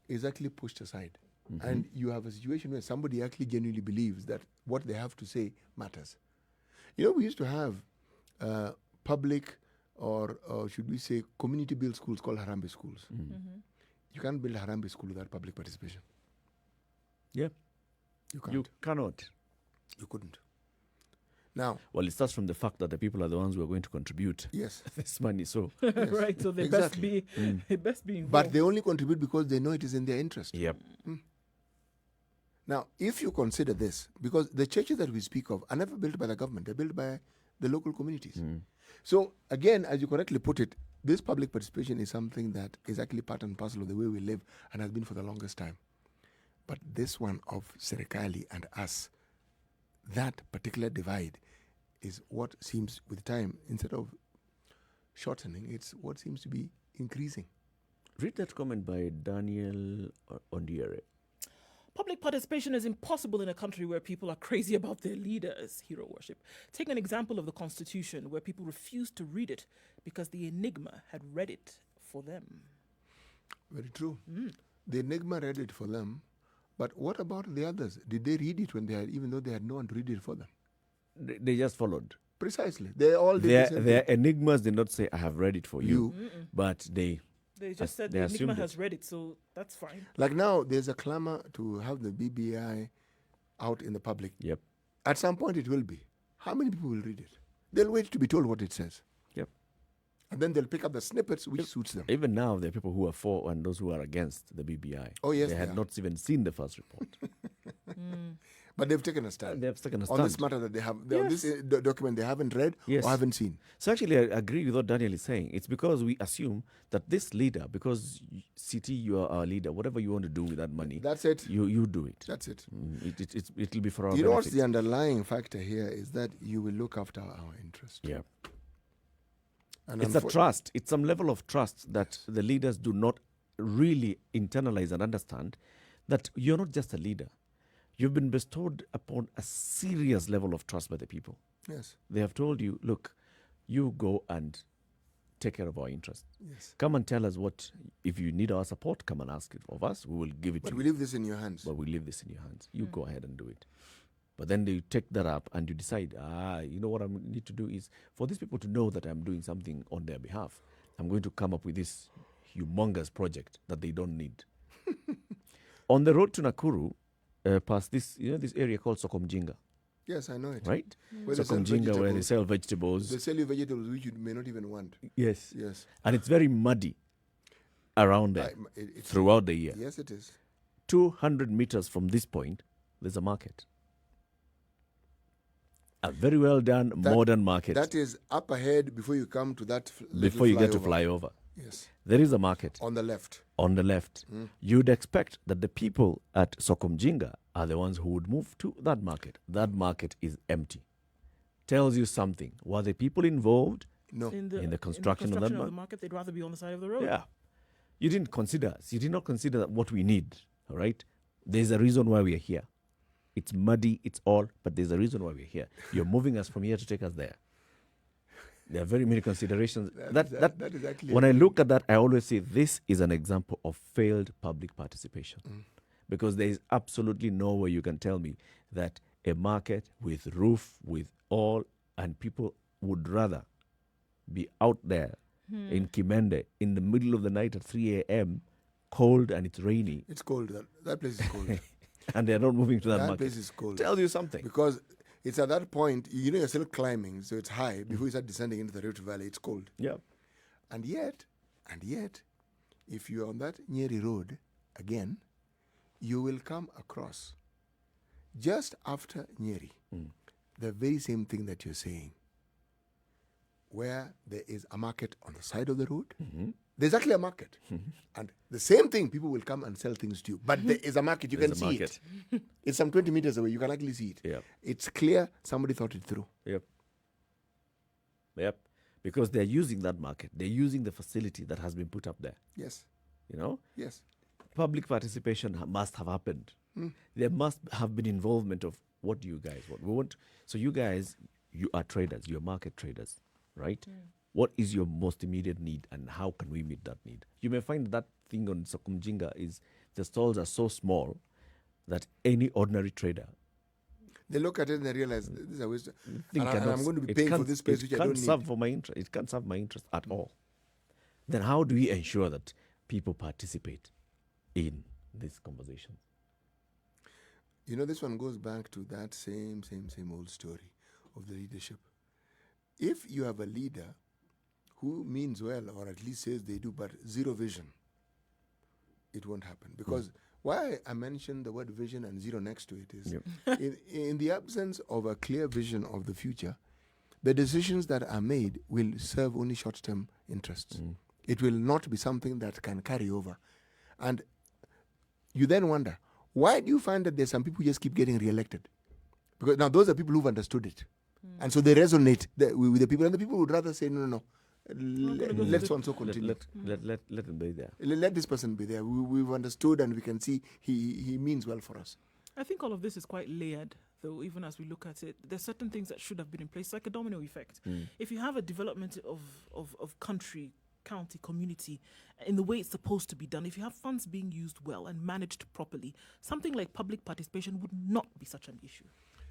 is actually pushed aside. And you have a situation where somebody actually genuinely believes that what they have to say matters. You know, we used to have public or should we say community-built schools called Harambee schools. You can't build a Harambee school without public participation. Yeah. You can't. You cannot. You couldn't. Now, well, it starts from the fact that the people are the ones who are going to contribute this money. So, right. So they exactly. best be involved. But they only contribute because they know it is in their interest. Yep. Now, if you consider this, because the churches that we speak of are never built by the government, they're built by the local communities. So, again, as you correctly put it, this public participation is something that is actually part and parcel of the way we live and has been for the longest time. But this one of Serikali and us, that particular divide is what seems, with time, instead of shortening, it's what seems to be increasing. Read that comment by Daniel Ondiere. Public participation is impossible in a country where people are crazy about their leaders. Hero worship. Take an example of the Constitution where people refused to read it because the Enigma had read it for them. Very true. The Enigma read it for them. But what about the others? Did they read it when they had, even though they had no one to read it for them? They just followed. Precisely. They all did their enigmas did not say, I have read it for you. But they just said the Enigma has read it, so that's fine. Like now, there's a clamor to have the BBI out in the public. Yep. At some point, it will be. How many people will read it? They'll wait to be told what it says. Yep. And then they'll pick up the snippets which suits them. Even now, there are people who are for and those who are against the BBI. Oh, yes, they had not even seen the first report. But they've taken a stand. They've taken a on stand. this matter that they have, on this document they haven't read or haven't seen. So actually, I agree with what Daniel is saying. It's because we assume that this leader, because CT, you are our leader, whatever you want to do with that money, that's it. You do it. That's it. It'll be for our You know benefit. what's the underlying factor here is that you will look after our interest. Yeah. And it's a trust. It's some level of trust that the leaders do not really internalize and understand that you're not just a leader. You've been bestowed upon a serious level of trust by the people. Yes. They have told you, look, you go and take care of our interests. Yes. Come and tell us what, if you need our support, come and ask it of us. We will give it to you. But we leave this in your hands. But we leave this in your hands. You go ahead and do it. But then they take that up and you decide, you know what I need to do is, for these people to know that I'm doing something on their behalf, I'm going to come up with this humongous project that they don't need. On the road to Nakuru, past this, this area called Sokomjinga. Yes, I know it. Right? Where Sokomjinga, where they sell vegetables. They sell you vegetables which you may not even want. Yes. Yes. And it's very muddy. around there throughout the year. Yes, it is. 200 meters from this point, there's a market. A very well done modern market. That is up ahead before you come to that before you get to flyover. Yes. There is a market. On the left. On the left. You'd expect that the people at Sokomjinga are the ones who would move to that market. That market is empty. Tells you something. Were the people involved? No. In the construction of that market, they'd rather be on the side of the road. Yeah. You didn't consider us. You did not consider what we need. All right? There's a reason why we are here. It's muddy, it's all, but there's a reason why we're here. You're moving us from here to take us there. There are very many considerations. That is actually when I look at that, I always say this is an example of failed public participation. Because there is absolutely no way you can tell me that a market with roof, with all, and people would rather be out there in Kimende in the middle of the night at 3 a.m., cold and it's rainy. It's cold. That place is cold. And they're not moving to that market. That place is cold. Tells you something. Because it's at that point, you're still climbing, so it's high. Before you start descending into the Rift Valley, it's cold. Yeah. And yet, if you're on that Njeri Road again, you will come across, just after Njeri, the very same thing that you're saying, where there is a market on the side of the road. There's actually a market. And the same thing, people will come and sell things to you. But there is a market. You can see it. It's some 20 meters away. You can actually see it. Yep. It's clear somebody thought it through. Yep. Because they're using that market. They're using the facility that has been put up there. Yes. You know? Yes. Public participation must have happened. There must have been involvement of what do you guys want. We want. So you guys, you are traders. You're market traders, right? What is your most immediate need and how can we meet that need? You may find that thing on Sokomjinga is the stalls are so small that any ordinary trader, they look at it and they realize this is a waste. And I'm going to be paying for this space which I don't need. It can't serve my interest at all. Then how do we ensure that people participate in this conversation? You know, this one goes back to that same old story of the leadership. If you have a leader who means well, or at least says they do, but zero vision, it won't happen. Because why I mentioned the word vision and zero next to it is, in the absence of a clear vision of the future, the decisions that are made will serve only short-term interests. It will not be something that can carry over. And you then wonder, why do you find that there's some people who just keep getting re-elected? Because now those are people who've understood it. And so they resonate with the people, and the people would rather say, no. Let so-and-so continue. Let them be there. Let this person be there. We've understood and we can see he means well for us. I think all of this is quite layered, though, even as we look at it. There's certain things that should have been in place, like a domino effect. If you have a development of country, county, community, in the way it's supposed to be done, if you have funds being used well and managed properly, something like public participation would not be such an issue.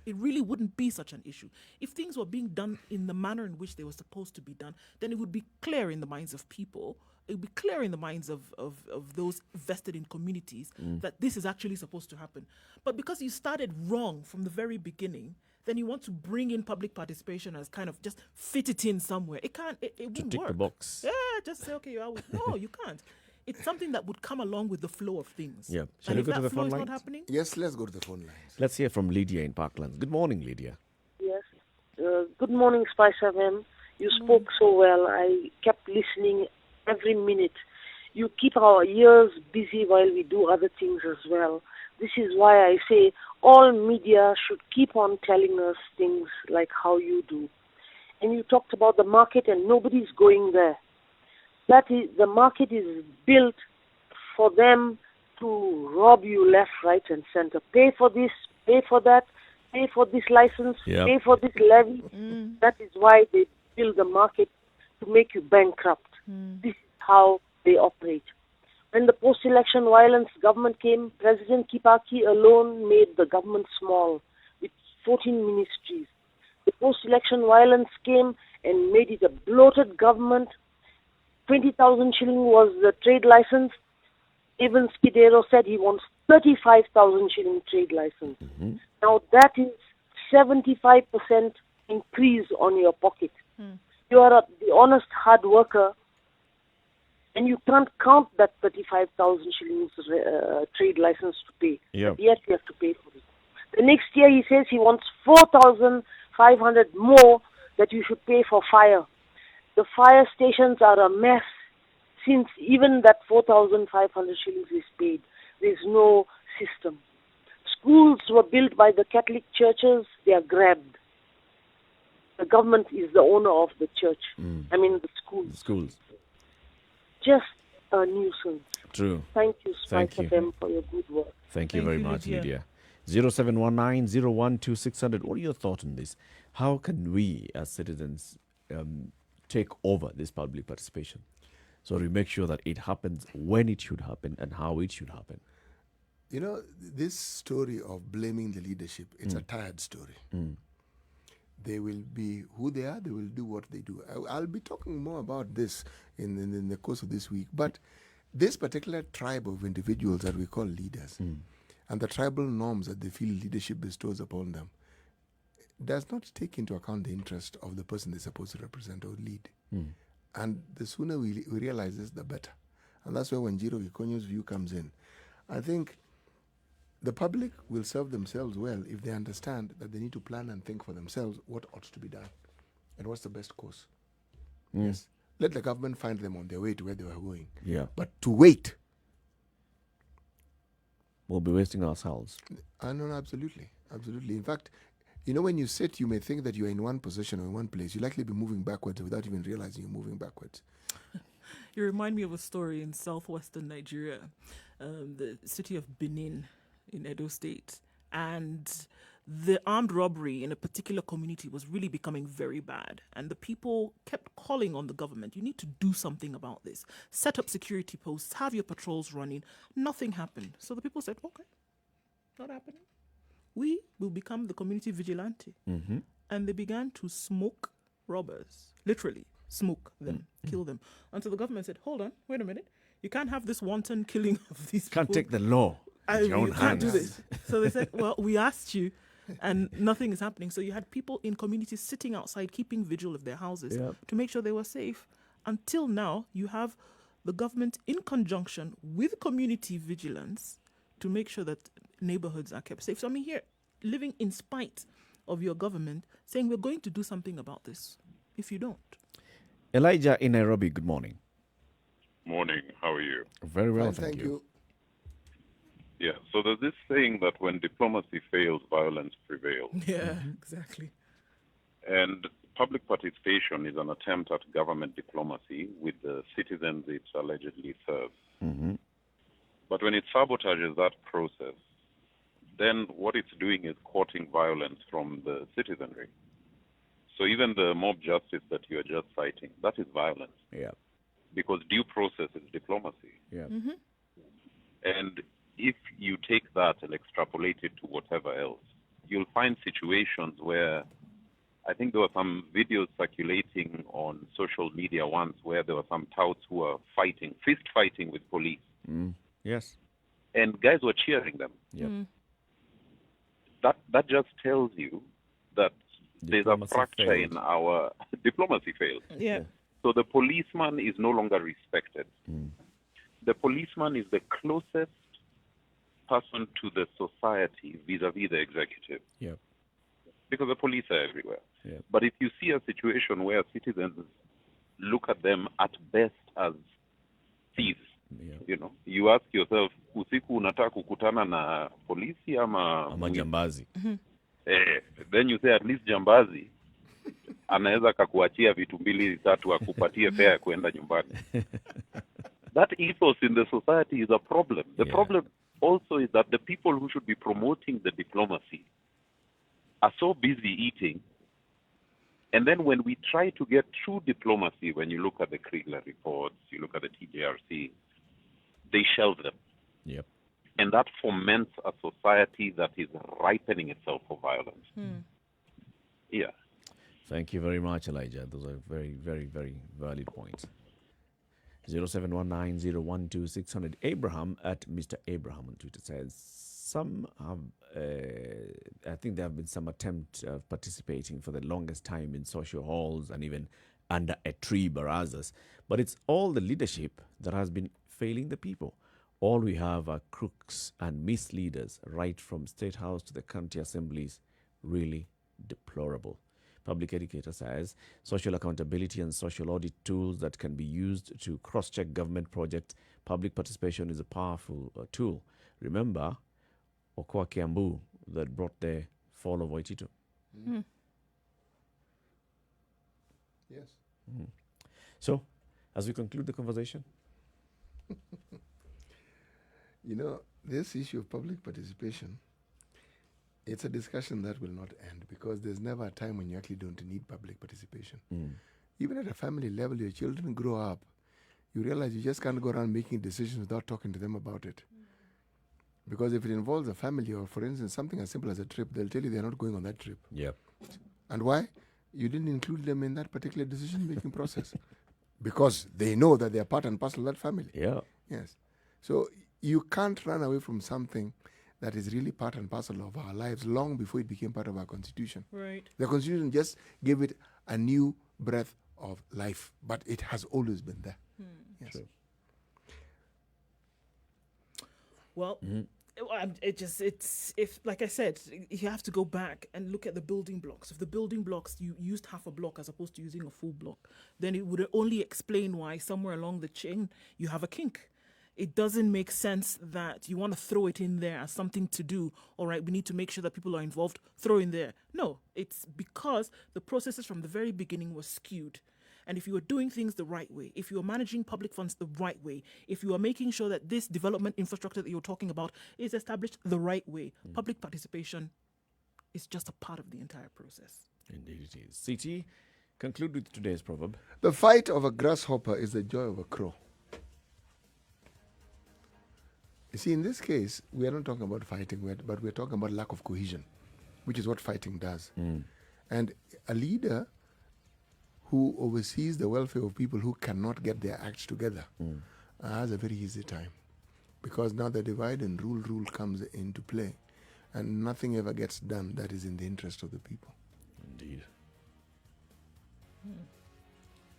It really wouldn't be such an issue. If things were being done in the manner in which they were supposed to be done, then it would be clear in the minds of people, it would be clear in the minds of those vested in communities that this is actually supposed to happen. But because you started wrong from the very beginning, then you want to bring in public participation as kind of just fit it in somewhere. It can't, it won't work. To tick the box. Yeah, just say, okay, no, you can't. It's something that would come along with the flow of things. Yeah. Shall we go to the phone lines? Not happening? Yes, let's go to the phone lines. Let's hear from Lydia in Parklands. Good morning, Lydia. Yes. Good morning, Spice FM. You spoke so well. I kept listening every minute. You keep our ears busy while we do other things as well. This is why I say all media should keep on telling us things like how you do. And you talked about the market and nobody's going there. That is, the market is built for them to rob you left, right, and center. Pay for this, pay for that, pay for this license, pay for this levy. That is why they build the market to make you bankrupt. This is how they operate. When the post-election violence government came, President Kibaki alone made the government small with 14 ministries. The post-election violence came and made it a bloated government. 20,000 shilling was the trade license. Even Skidero said he wants 35,000 shilling trade license. Now that is 75% increase on your pocket. You are the honest hard worker. And you can't count that 35,000 shillings trade license to pay. Yep. But yet you have to pay for it. The next year he says he wants 4,500 more that you should pay for fire. The fire stations are a mess since even that 4,500 shillings is paid. There's no system. Schools were built by the Catholic churches. They are grabbed. The government is the owner of the church. I mean the schools. Schools. Just a nuisance. True. Thank you, Thank Spice you. FM, for your good work. Thank you very much, Lydia. 0719-012-600. What are your thoughts on this? How can we, as citizens, take over this public participation so we make sure that it happens when it should happen and how it should happen? You know, this story of blaming the leadership, it's a tired story. They will be who they are, they will do what they do. I'll be talking more about this in the course of this week. But this particular tribe of individuals that we call leaders and the tribal norms that they feel leadership bestows upon them does not take into account the interest of the person they're supposed to represent or lead. And the sooner we realize this, the better. And that's where when Njeri Thorne's view comes in. I think the public will serve themselves well if they understand that they need to plan and think for themselves what ought to be done and what's the best course. Yes. Let the government find them on their way to where they were going. Yeah. But to wait. We'll be wasting ourselves. No, absolutely. Absolutely. In fact, you know, when you sit, you may think that you're in one position or in one place. You'll likely be moving backwards without even realizing you're moving backwards. You remind me of a story in southwestern Nigeria, the city of Benin in Edo State. And the armed robbery in a particular community was really becoming very bad. And the people kept calling on the government, you need to do something about this. Set up security posts, have your patrols running. Nothing happened. So the people said, okay, not happening. We will become the community vigilante. And they began to smoke robbers, literally smoke them, kill them. Until the government said, hold on, wait a minute. You can't have this wanton killing of these Can't people. take the law in your own You can't do hands. this. So they said, well, we asked you, and nothing is happening. So you had people in communities sitting outside, keeping vigil of their houses to make sure they were safe. Until now, you have the government in conjunction with community vigilance to make sure that neighborhoods are kept safe. So I mean, here, living in spite of your government, saying we're going to do something about this if you don't. Elijah in Nairobi, good morning. Morning, how are you? Very well, Fine, thank you. Yeah, so there's this saying that when diplomacy fails, violence prevails. Yeah, exactly. And public participation is an attempt at government diplomacy with the citizens it allegedly serves. But when it sabotages that process, then what it's doing is courting violence from the citizenry. So even the mob justice that you are just citing, that is violence. Yeah. Because due process is diplomacy. Yeah. And if you take that and extrapolate it to whatever else, you'll find situations where I think there were some videos circulating on social media once where there were some touts who were fighting, fist fighting with police. Yes. And guys were cheering them. Yep. That just tells you that there's a Diplomacy fracture failed. in our diplomacy failed. Yeah. So the policeman is no longer respected. The policeman is the closest person to the society vis-a-vis the executive. Yep. Because the police are everywhere. Yep. But if you see a situation where citizens look at them at best as thieves, you know, you ask yourself, usiku unataka kukutana na polisi ama jambazi? Then you say at least jambazi anaweza kakuachia vitu mbili tatu akupatie fare ya kuenda nyumbani. That ethos in the society is a problem. The problem also is that the people who should be promoting the diplomacy are so busy eating. And then when we try to get true diplomacy, when you look at the Kriegler reports, you look at the TJRC, they shelve them. Yep. And that foments a society that is ripening itself for violence. Yeah. Thank you very much, Elijah. Those are very, very, very valid points. 0719-012-600. Abraham at Mr. Abraham on Twitter says, some have, I think there have been some attempt of participating for the longest time in social halls and even under a tree barazas. But it's all the leadership that has been failing the people. All we have are crooks and misleaders, right from State House to the county assemblies. Really deplorable. Public educator says social accountability and social audit tools that can be used to cross-check government projects. Public participation is a powerful tool. Remember Okoh Kiambu that brought the fall of Waititu. Yes. So, as we conclude the conversation, you know, this issue of public participation, it's a discussion that will not end, because there's never a time when you actually don't need public participation. Even at a family level, your children grow up, you realize you just can't go around making decisions without talking to them about it. Because if it involves a family, or for instance, something as simple as a trip, they'll tell you they're not going on that trip. Yep. And why? You didn't include them in that particular decision-making process. Because they know that they're part and parcel of that family. Yeah. Yes. So you can't run away from something that is really part and parcel of our lives long before it became part of our constitution. Right. The constitution just gave it a new breath of life, but it has always been there. Yes. True. Well, if like I said, you have to go back and look at the building blocks. If the building blocks, you used half a block as opposed to using a full block, then it would only explain why somewhere along the chain you have a kink. It doesn't make sense that you want to throw it in there as something to do. All right, we need to make sure that people are involved. Throw in there. No, it's because the processes from the very beginning were skewed. And if you are doing things the right way, if you are managing public funds the right way, if you are making sure that this development infrastructure that you're talking about is established the right way, public participation is just a part of the entire process. Indeed it is. CT, conclude with today's proverb. The fight of a grasshopper is the joy of a crow. You see, in this case, we are not talking about fighting, but we're talking about lack of cohesion, which is what fighting does. And a leader who oversees the welfare of people who cannot get their acts together has a very easy time, because now the divide and rule comes into play, and nothing ever gets done that is in the interest of the people. Indeed.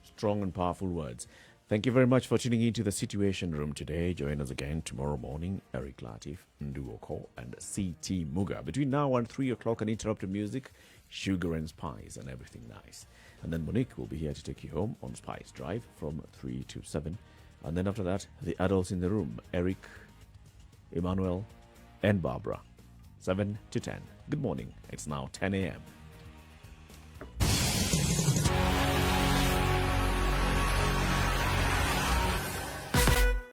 Strong and powerful words. Thank you very much for tuning into the Situation Room today. Join us again tomorrow morning. Eric Latiff, Nduh Okoh, and CT Muga. Between now and 3 o'clock, uninterrupted music, sugar and spice, and everything nice. And then Monique will be here to take you home on Spice Drive from 3 to 7. And then after that, the adults in the room, Eric, Emmanuel, and Barbara, 7 to 10. Good morning. It's now 10 a.m.